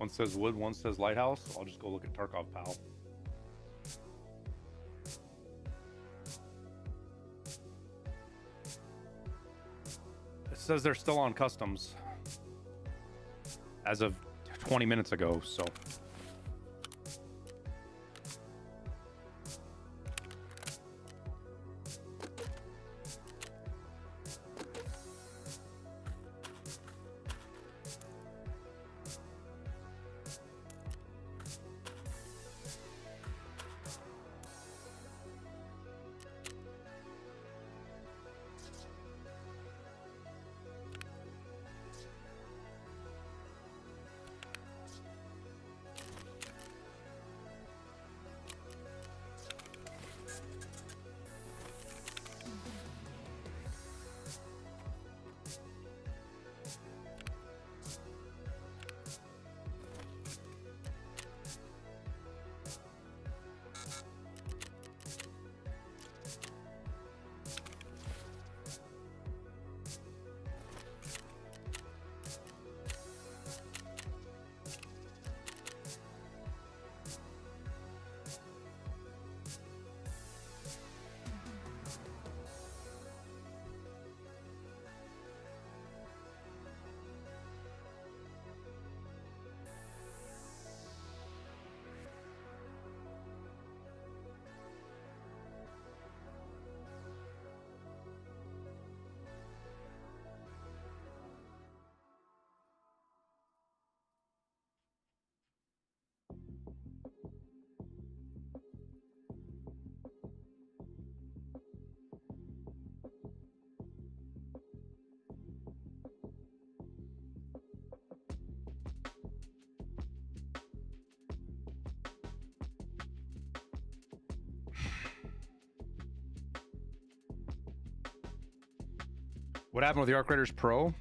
One says wood, one says lighthouse. I'll just go look at Tarkov, pal. It says they're still on customs as of 20 minutes ago, so. What happened with the Arc Raiders Pro?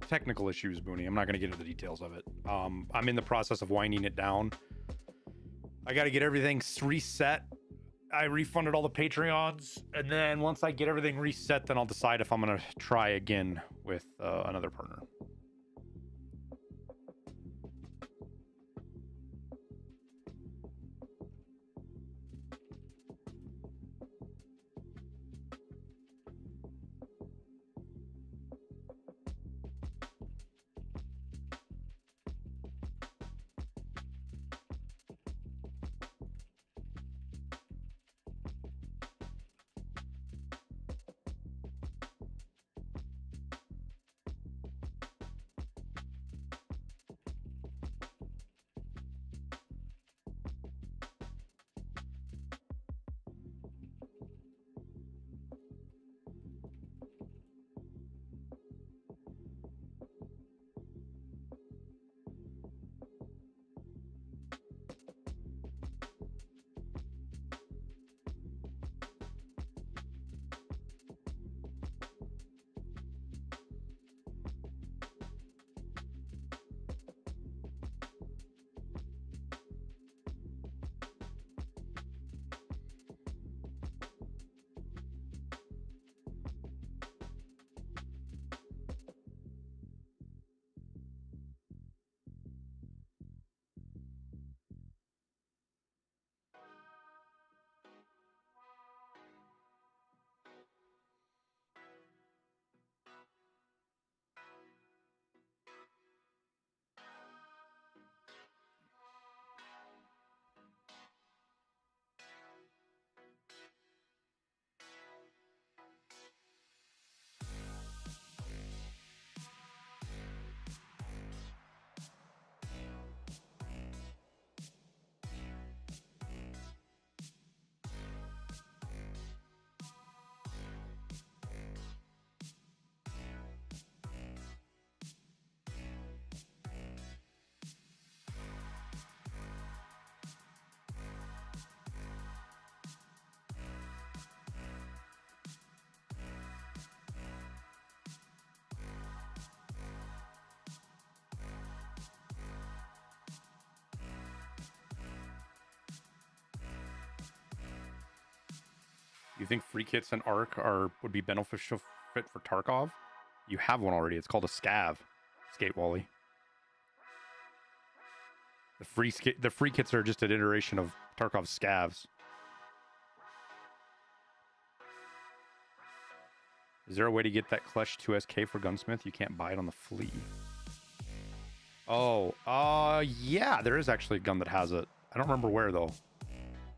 Technical issues, Booney. I'm not going to get into the details of it. I'm in the process of winding it down. I got to get everything reset. I refunded all the Patreons, and then once I get everything reset, then I'll decide if I'm going to try again with another partner. You think free kits and ARC would be beneficial fit for Tarkov. You have one already. It's called a scav. Skate Wally. The free kits are just an iteration of Tarkov scavs. Is there a way to get that Clutch 2SK for Gunsmith? You can't buy it on the flea. Oh, yeah, there is actually a gun that has it. I don't remember where though.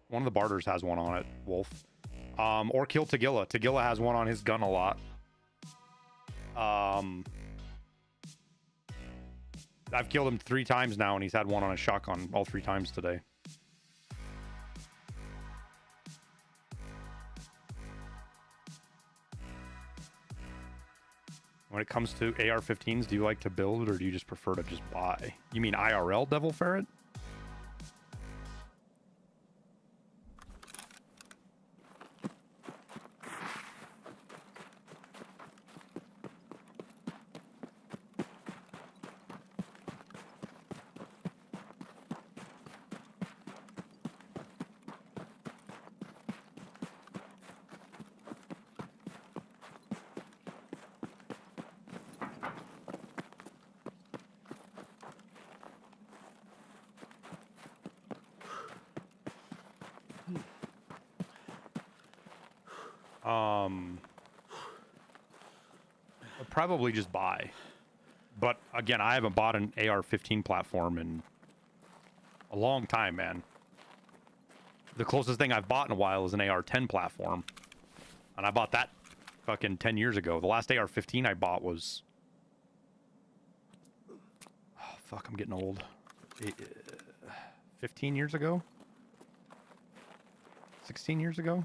One of the barters has one on it, Wolf. Or kill Tagilla. Tagilla has one on his gun a lot. I've killed him 3 times now, and he's had one on a shotgun all 3 times today. When it comes to AR-15s, do you like to build, or do you just prefer to just buy? You mean IRL Devil Ferret? I'd probably just buy. But again, I haven't bought an AR-15 platform in a long time, man. The closest thing I've bought in a while is an AR-10 platform. And I bought that fucking 10 years ago. The last AR-15 I bought was... Oh, fuck, I'm getting old. 15 years ago? 16 years ago?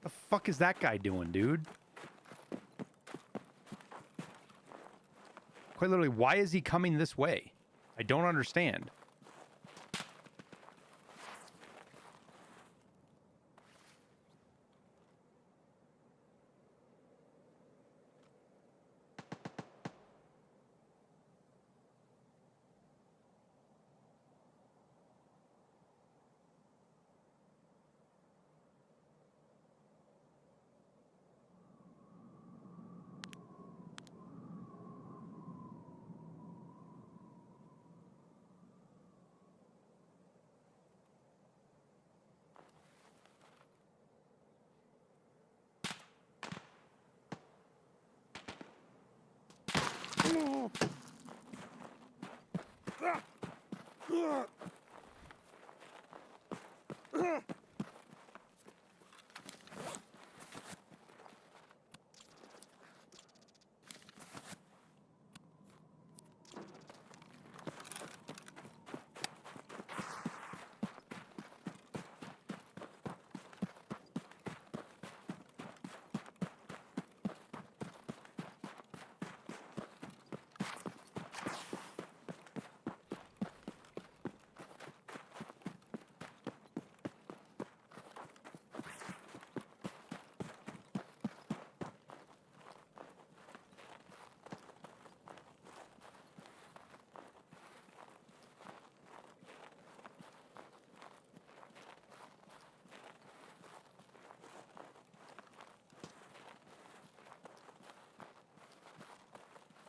The fuck is that guy doing, dude? Quite literally, why is he coming this way? I don't understand.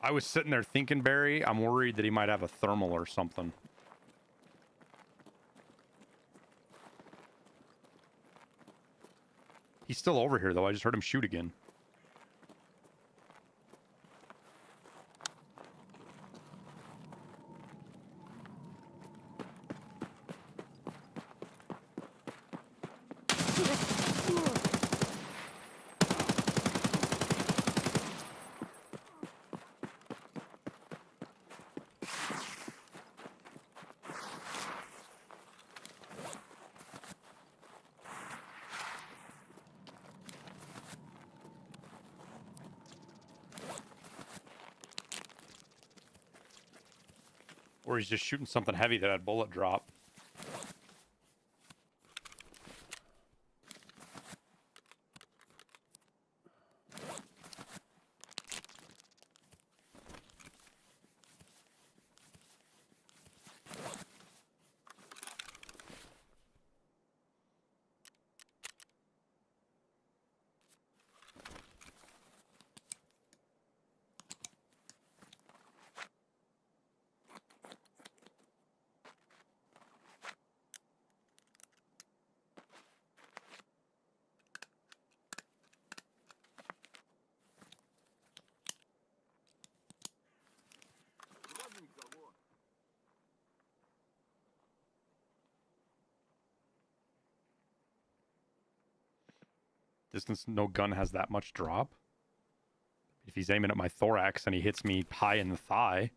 I was sitting there thinking, Barry, I'm worried that he might have a thermal or something. He's still over here, though. I just heard him shoot again. Or he's just shooting something heavy that had bullet drop. Вроде никого. Distance, no gun has that much drop. If he's aiming at my thorax and he hits me high in the thigh.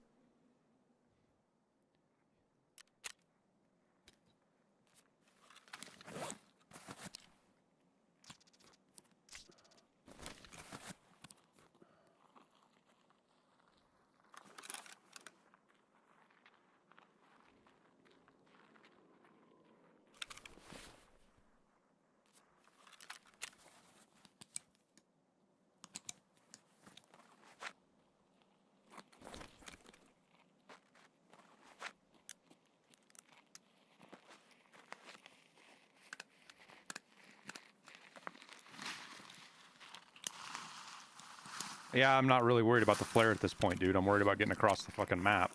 Yeah, I'm not really worried about the flare at this point, dude. I'm worried about getting across the fucking map.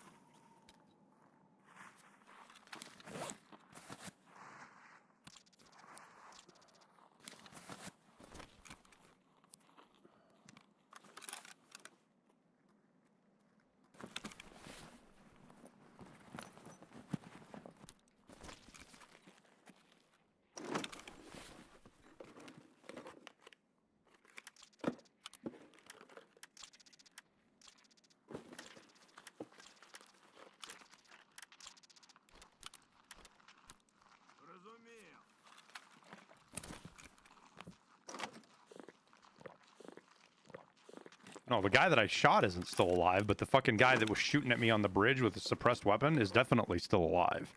Разумею. No, the guy that I shot isn't still alive, but the fucking guy that was shooting at me on the bridge with a suppressed weapon is definitely still alive.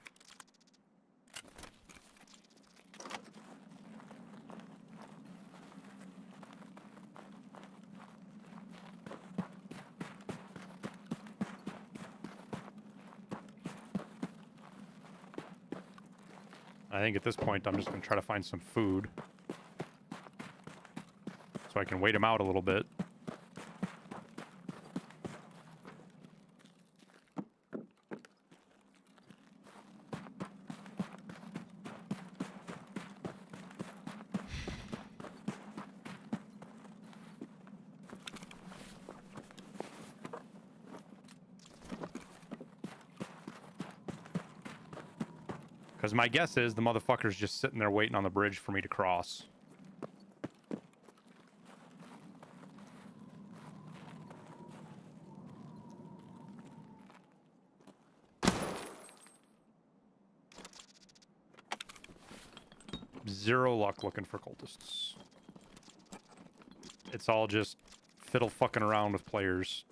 I think at this point I'm just going to try to find some food so I can wait him out a little bit. Because my guess is the motherfucker's just sitting there waiting on the bridge for me to cross. Zero luck looking for cultists. It's all just fiddle fucking around with players.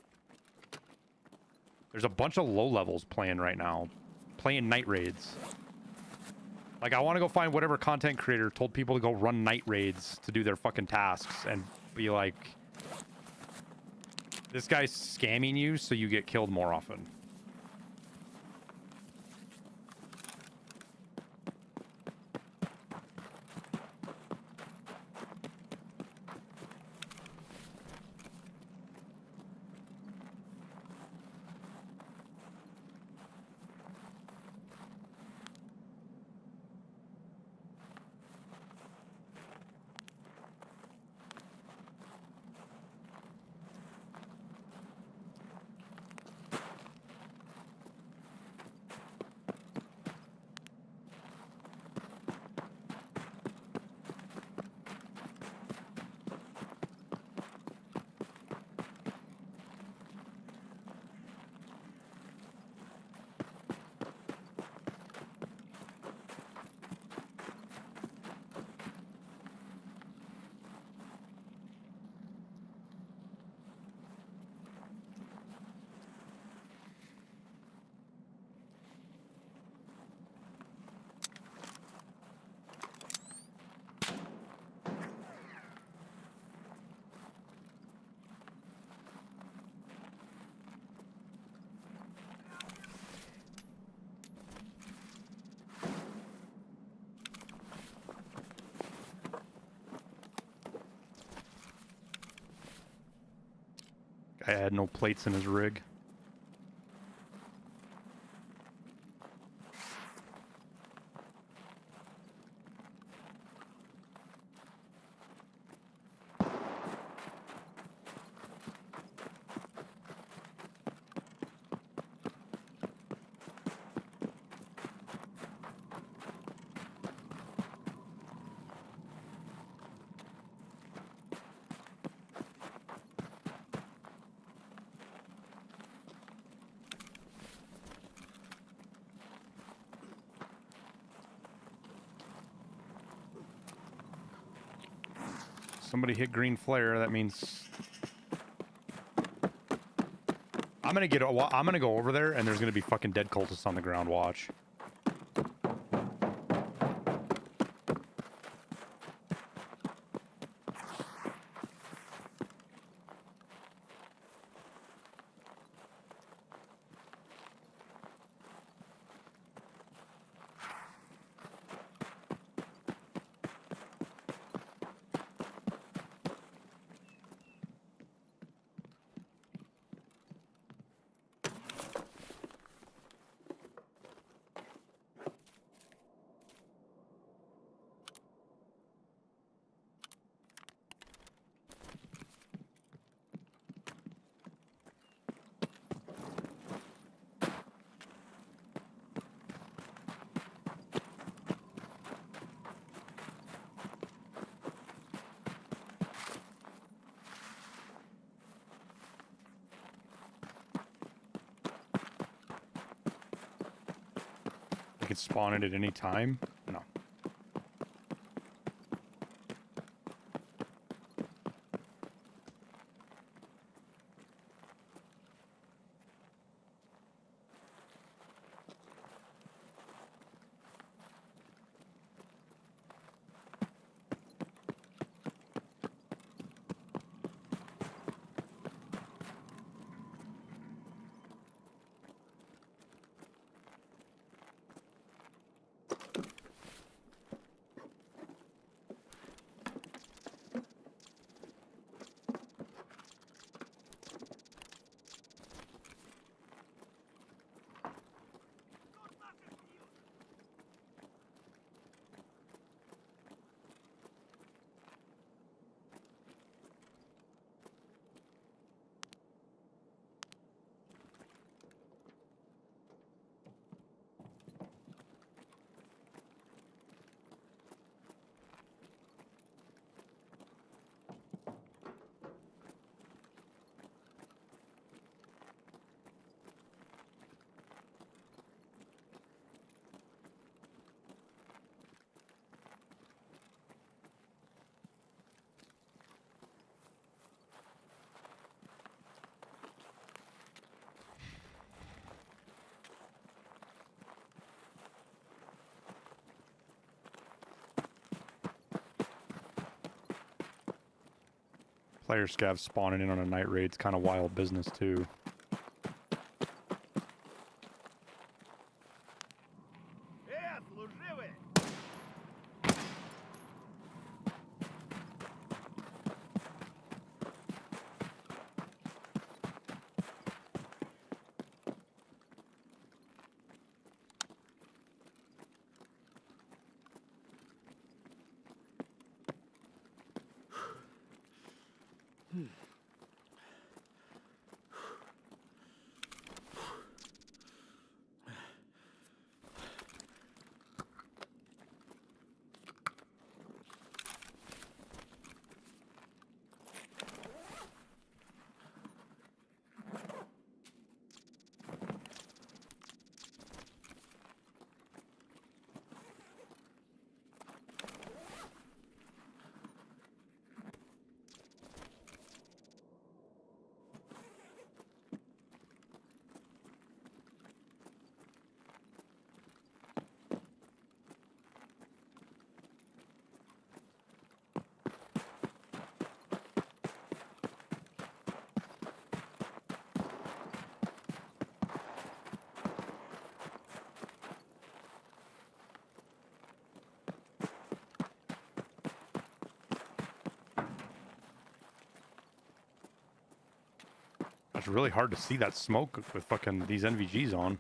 There's a bunch of low levels playing right now. Playing night raids. Like, I want to go find whatever content creator told people to go run night raids to do their fucking tasks and be like, this guy's scamming you so you get killed more often. Guy had no plates in his rig. Somebody hit green flare. That means I'm gonna go over there, and there's gonna be fucking dead cultists on the ground. Watch. They can spawn it at any time? No. Player scav spawning in on a night raid's kind of wild business too. Служивый! It's really hard to see that smoke with fucking these NVGs on.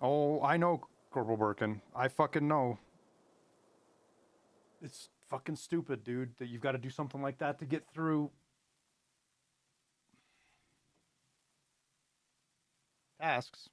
Oh, I know, Corporal Birkin. I fucking know. It's fucking stupid, dude, that you've got to do something like that to get through tasks.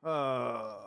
Uh,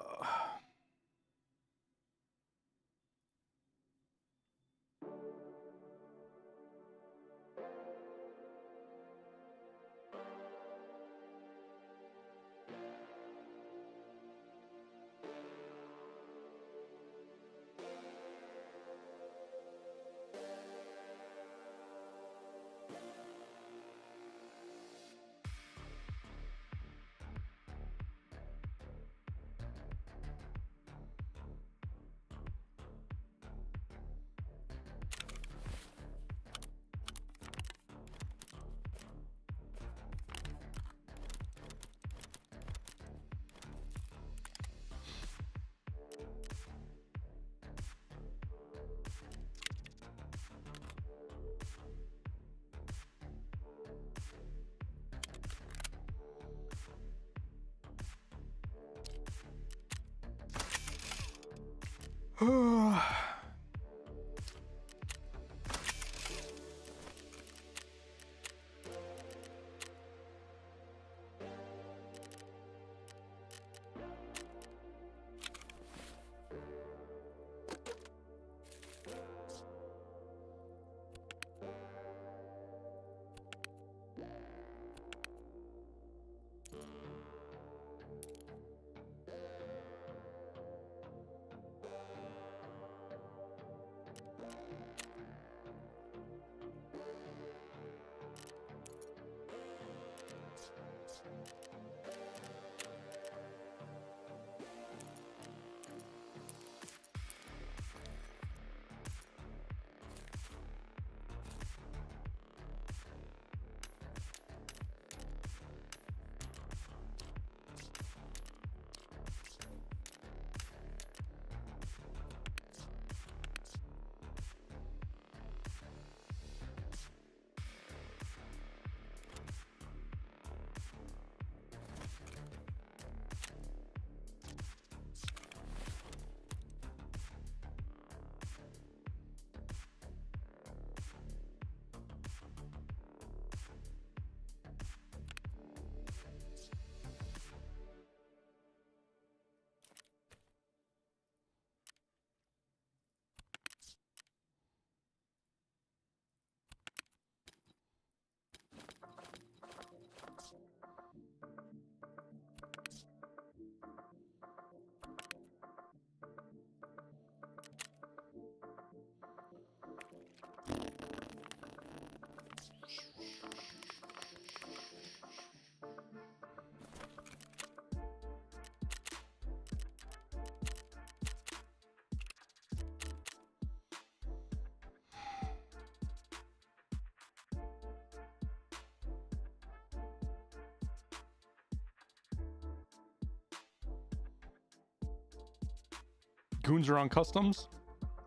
Goons are on customs.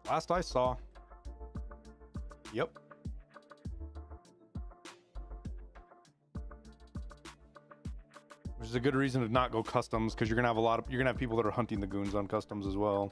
Last I saw. Yep. Which is a good reason to not go customs, because you're gonna have people that are hunting the goons on customs as well.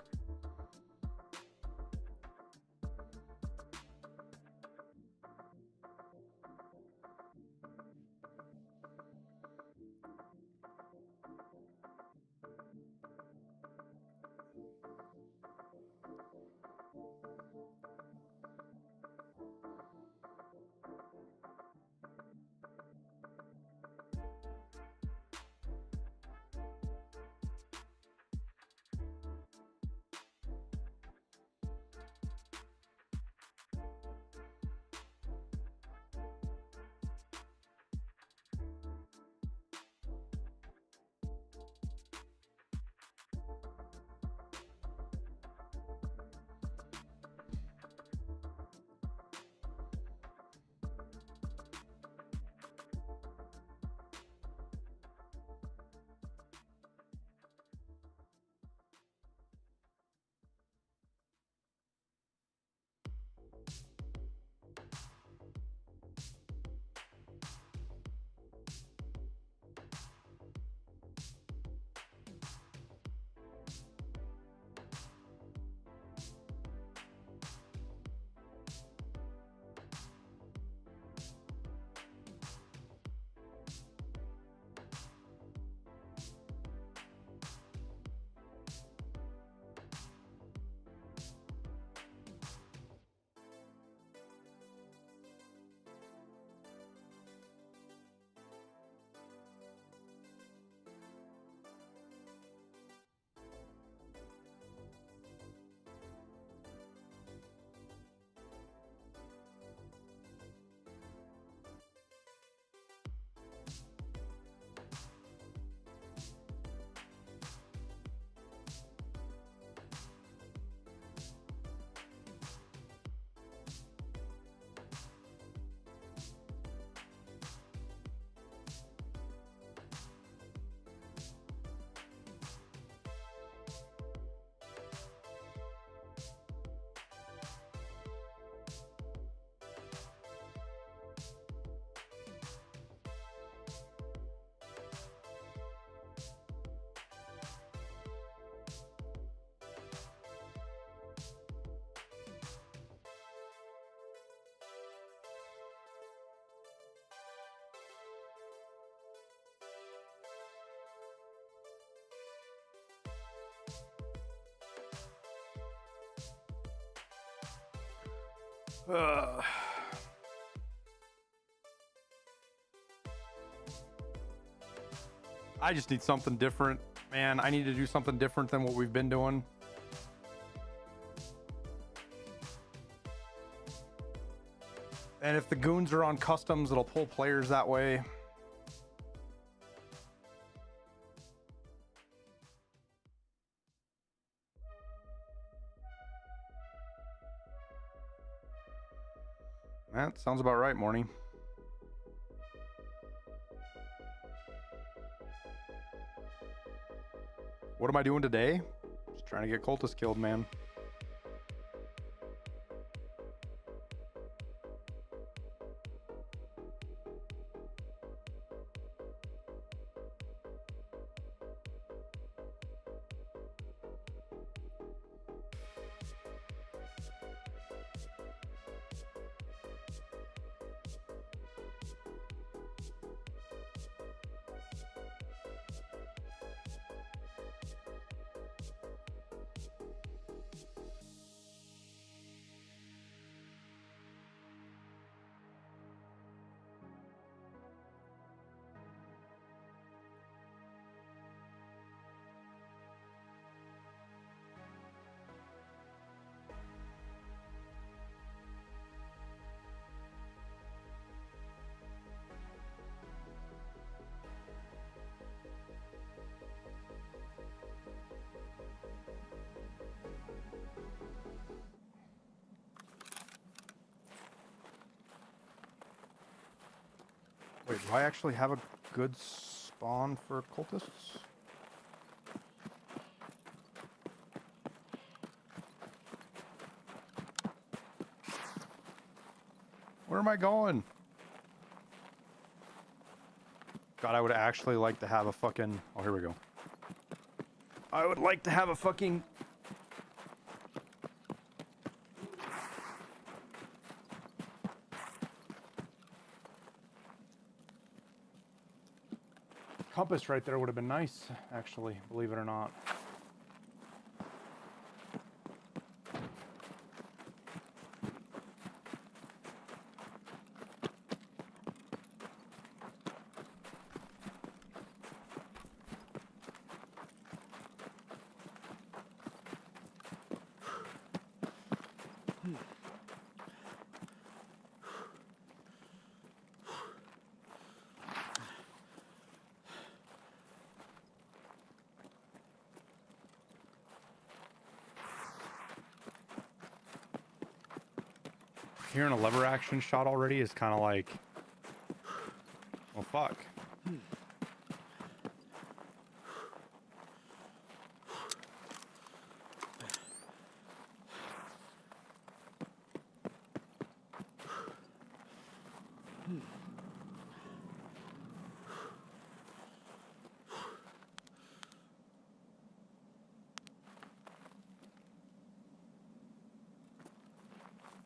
I just need something different, man. I need to do something different than what we've been doing. And if the goons are on customs, it'll pull players that way. That sounds about right, Morning. What am I doing today? Just trying to get cultists killed, man. Wait, do I actually have a good spawn for cultists? Where am I going? God, I would actually like to have a fucking... Oh, here we go. I would like to have a fucking... compass right there would have been nice, actually, believe it or not. Hearing a lever action shot already is kind of like, well, fuck.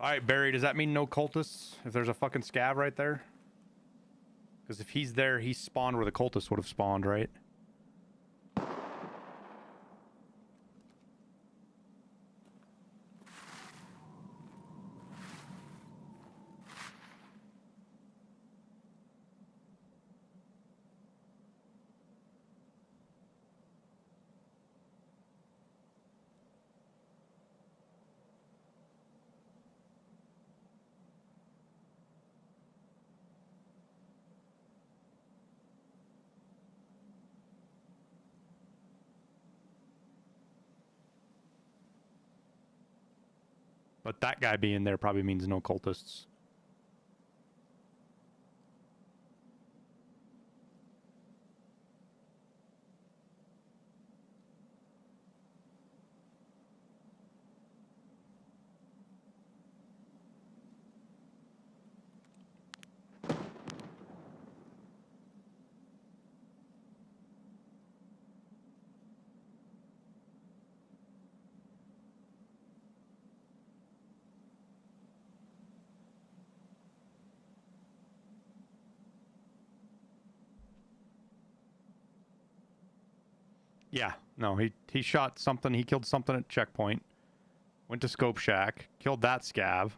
All right, Barry, does that mean no cultists if there's a fucking scav right there? Because if he's there, he spawned where the cultists would have spawned, right? But that guy being there probably means no cultists. Yeah, no, he shot something. He killed something at checkpoint. Went to Scope Shack. Killed that scav.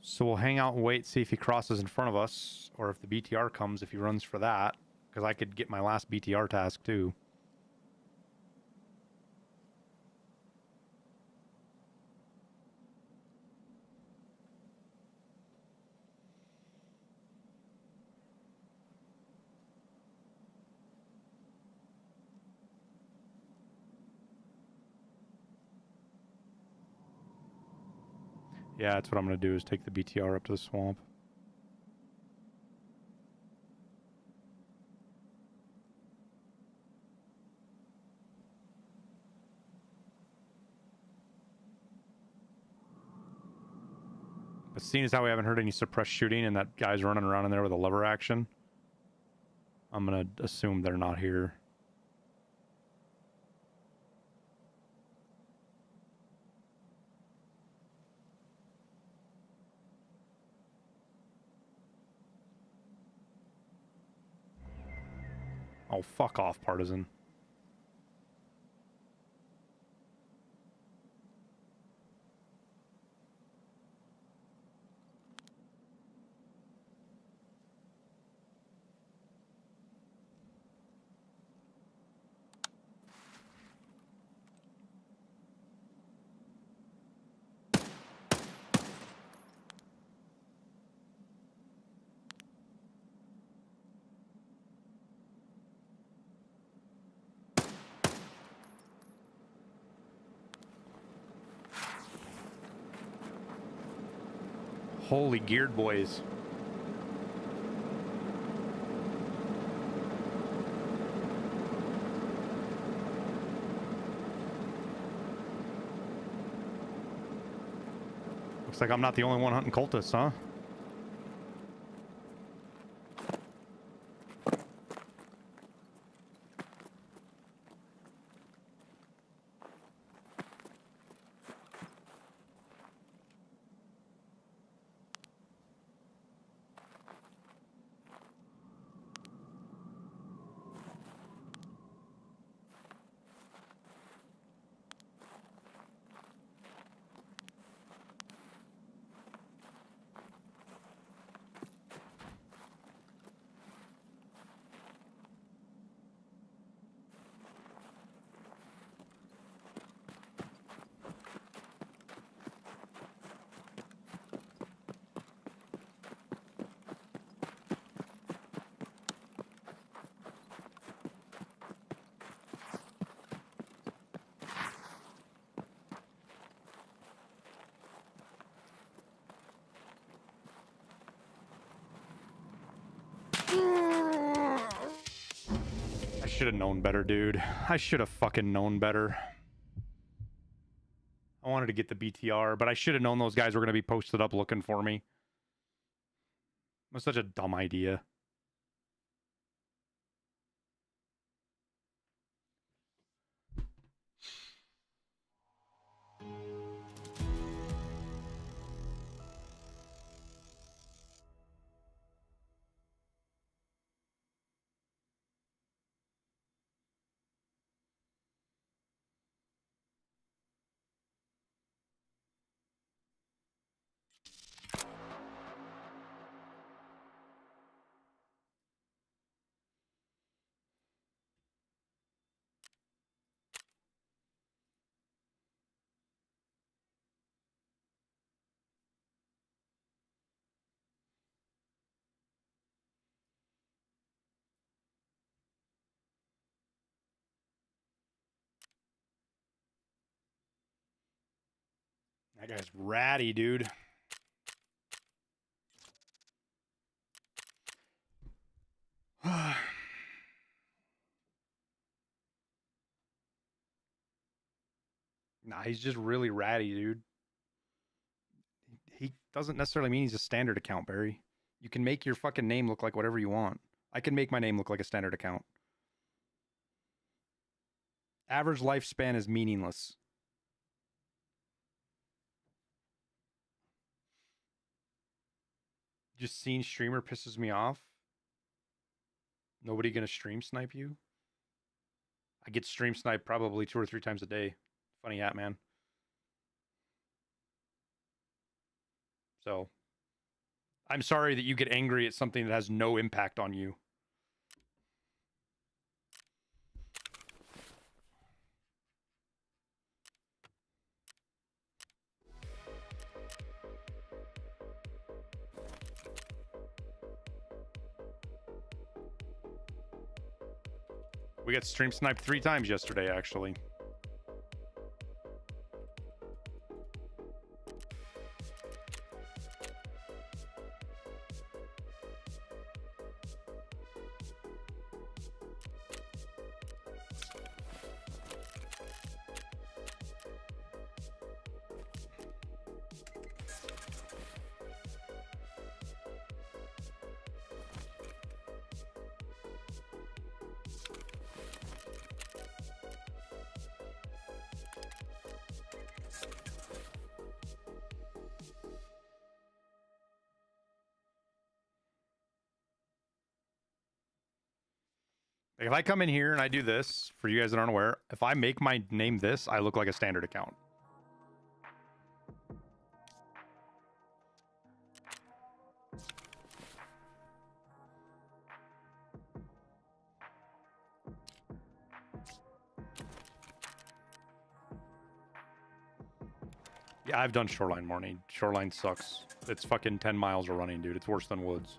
So we'll hang out and wait, see if he crosses in front of us, or if the BTR comes, if he runs for that. Because I could get my last BTR task, too. Yeah, that's what I'm going to do, is take the BTR up to the swamp. But seeing as how we haven't heard any suppressed shooting and that guy's running around in there with a lever action, I'm going to assume they're not here. Oh, fuck off, Partisan. Holy geared boys. Looks like I'm not the only one hunting cultists, huh? I should have known better, dude. I should have fucking known better. I wanted to get the BTR, but I should have known those guys were going to be posted up looking for me. It was such a dumb idea. That guy's ratty, dude. Nah, he's just really ratty, dude. He doesn't necessarily mean he's a standard account, Barry. You can make your fucking name look like whatever you want. I can make my name look like a standard account. Average lifespan is meaningless. Just seeing streamer pisses me off. Nobody gonna stream snipe you? I get stream sniped probably 2 or 3 times a day. Funny hat, man. So, I'm sorry that you get angry at something that has no impact on you. We got stream sniped 3 times yesterday, actually. Like if I come in here and I do this, for you guys that aren't aware, if I make my name this, I look like a standard account. Yeah, I've done Shoreline morning. Shoreline sucks. It's fucking 10 miles of running, dude. It's worse than Woods.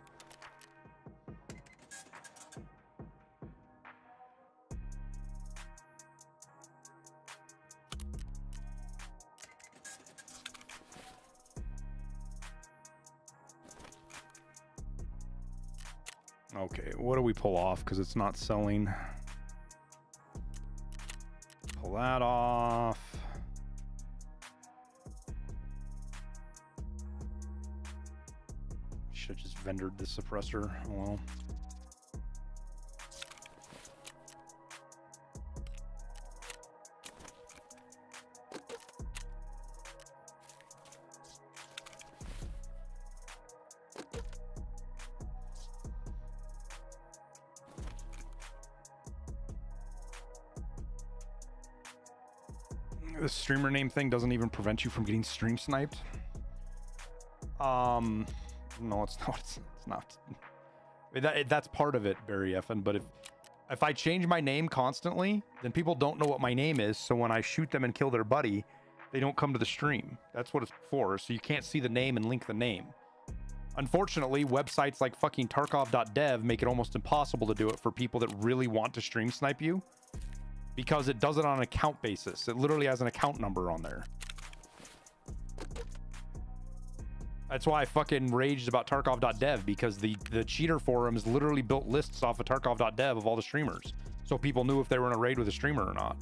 Okay, what do we pull off? Because it's not selling. Pull that off. should have just vendored the suppressor. Oh, well. The streamer name thing doesn't even prevent you from getting stream sniped. No, it's not. It's not. That's part of it, Barry Effin. But if I change my name constantly, then people don't know what my name is. So when I shoot them and kill their buddy, they don't come to the stream. That's what it's for. So you can't see the name and link the name. Unfortunately, websites like fucking Tarkov.dev make it almost impossible to do it for people that really want to stream snipe you, because it does it on an account basis. It literally has an account number on there. That's why I fucking raged about Tarkov.dev, because the cheater forums literally built lists off of Tarkov.dev of all the streamers, so people knew if they were in a raid with a streamer or not.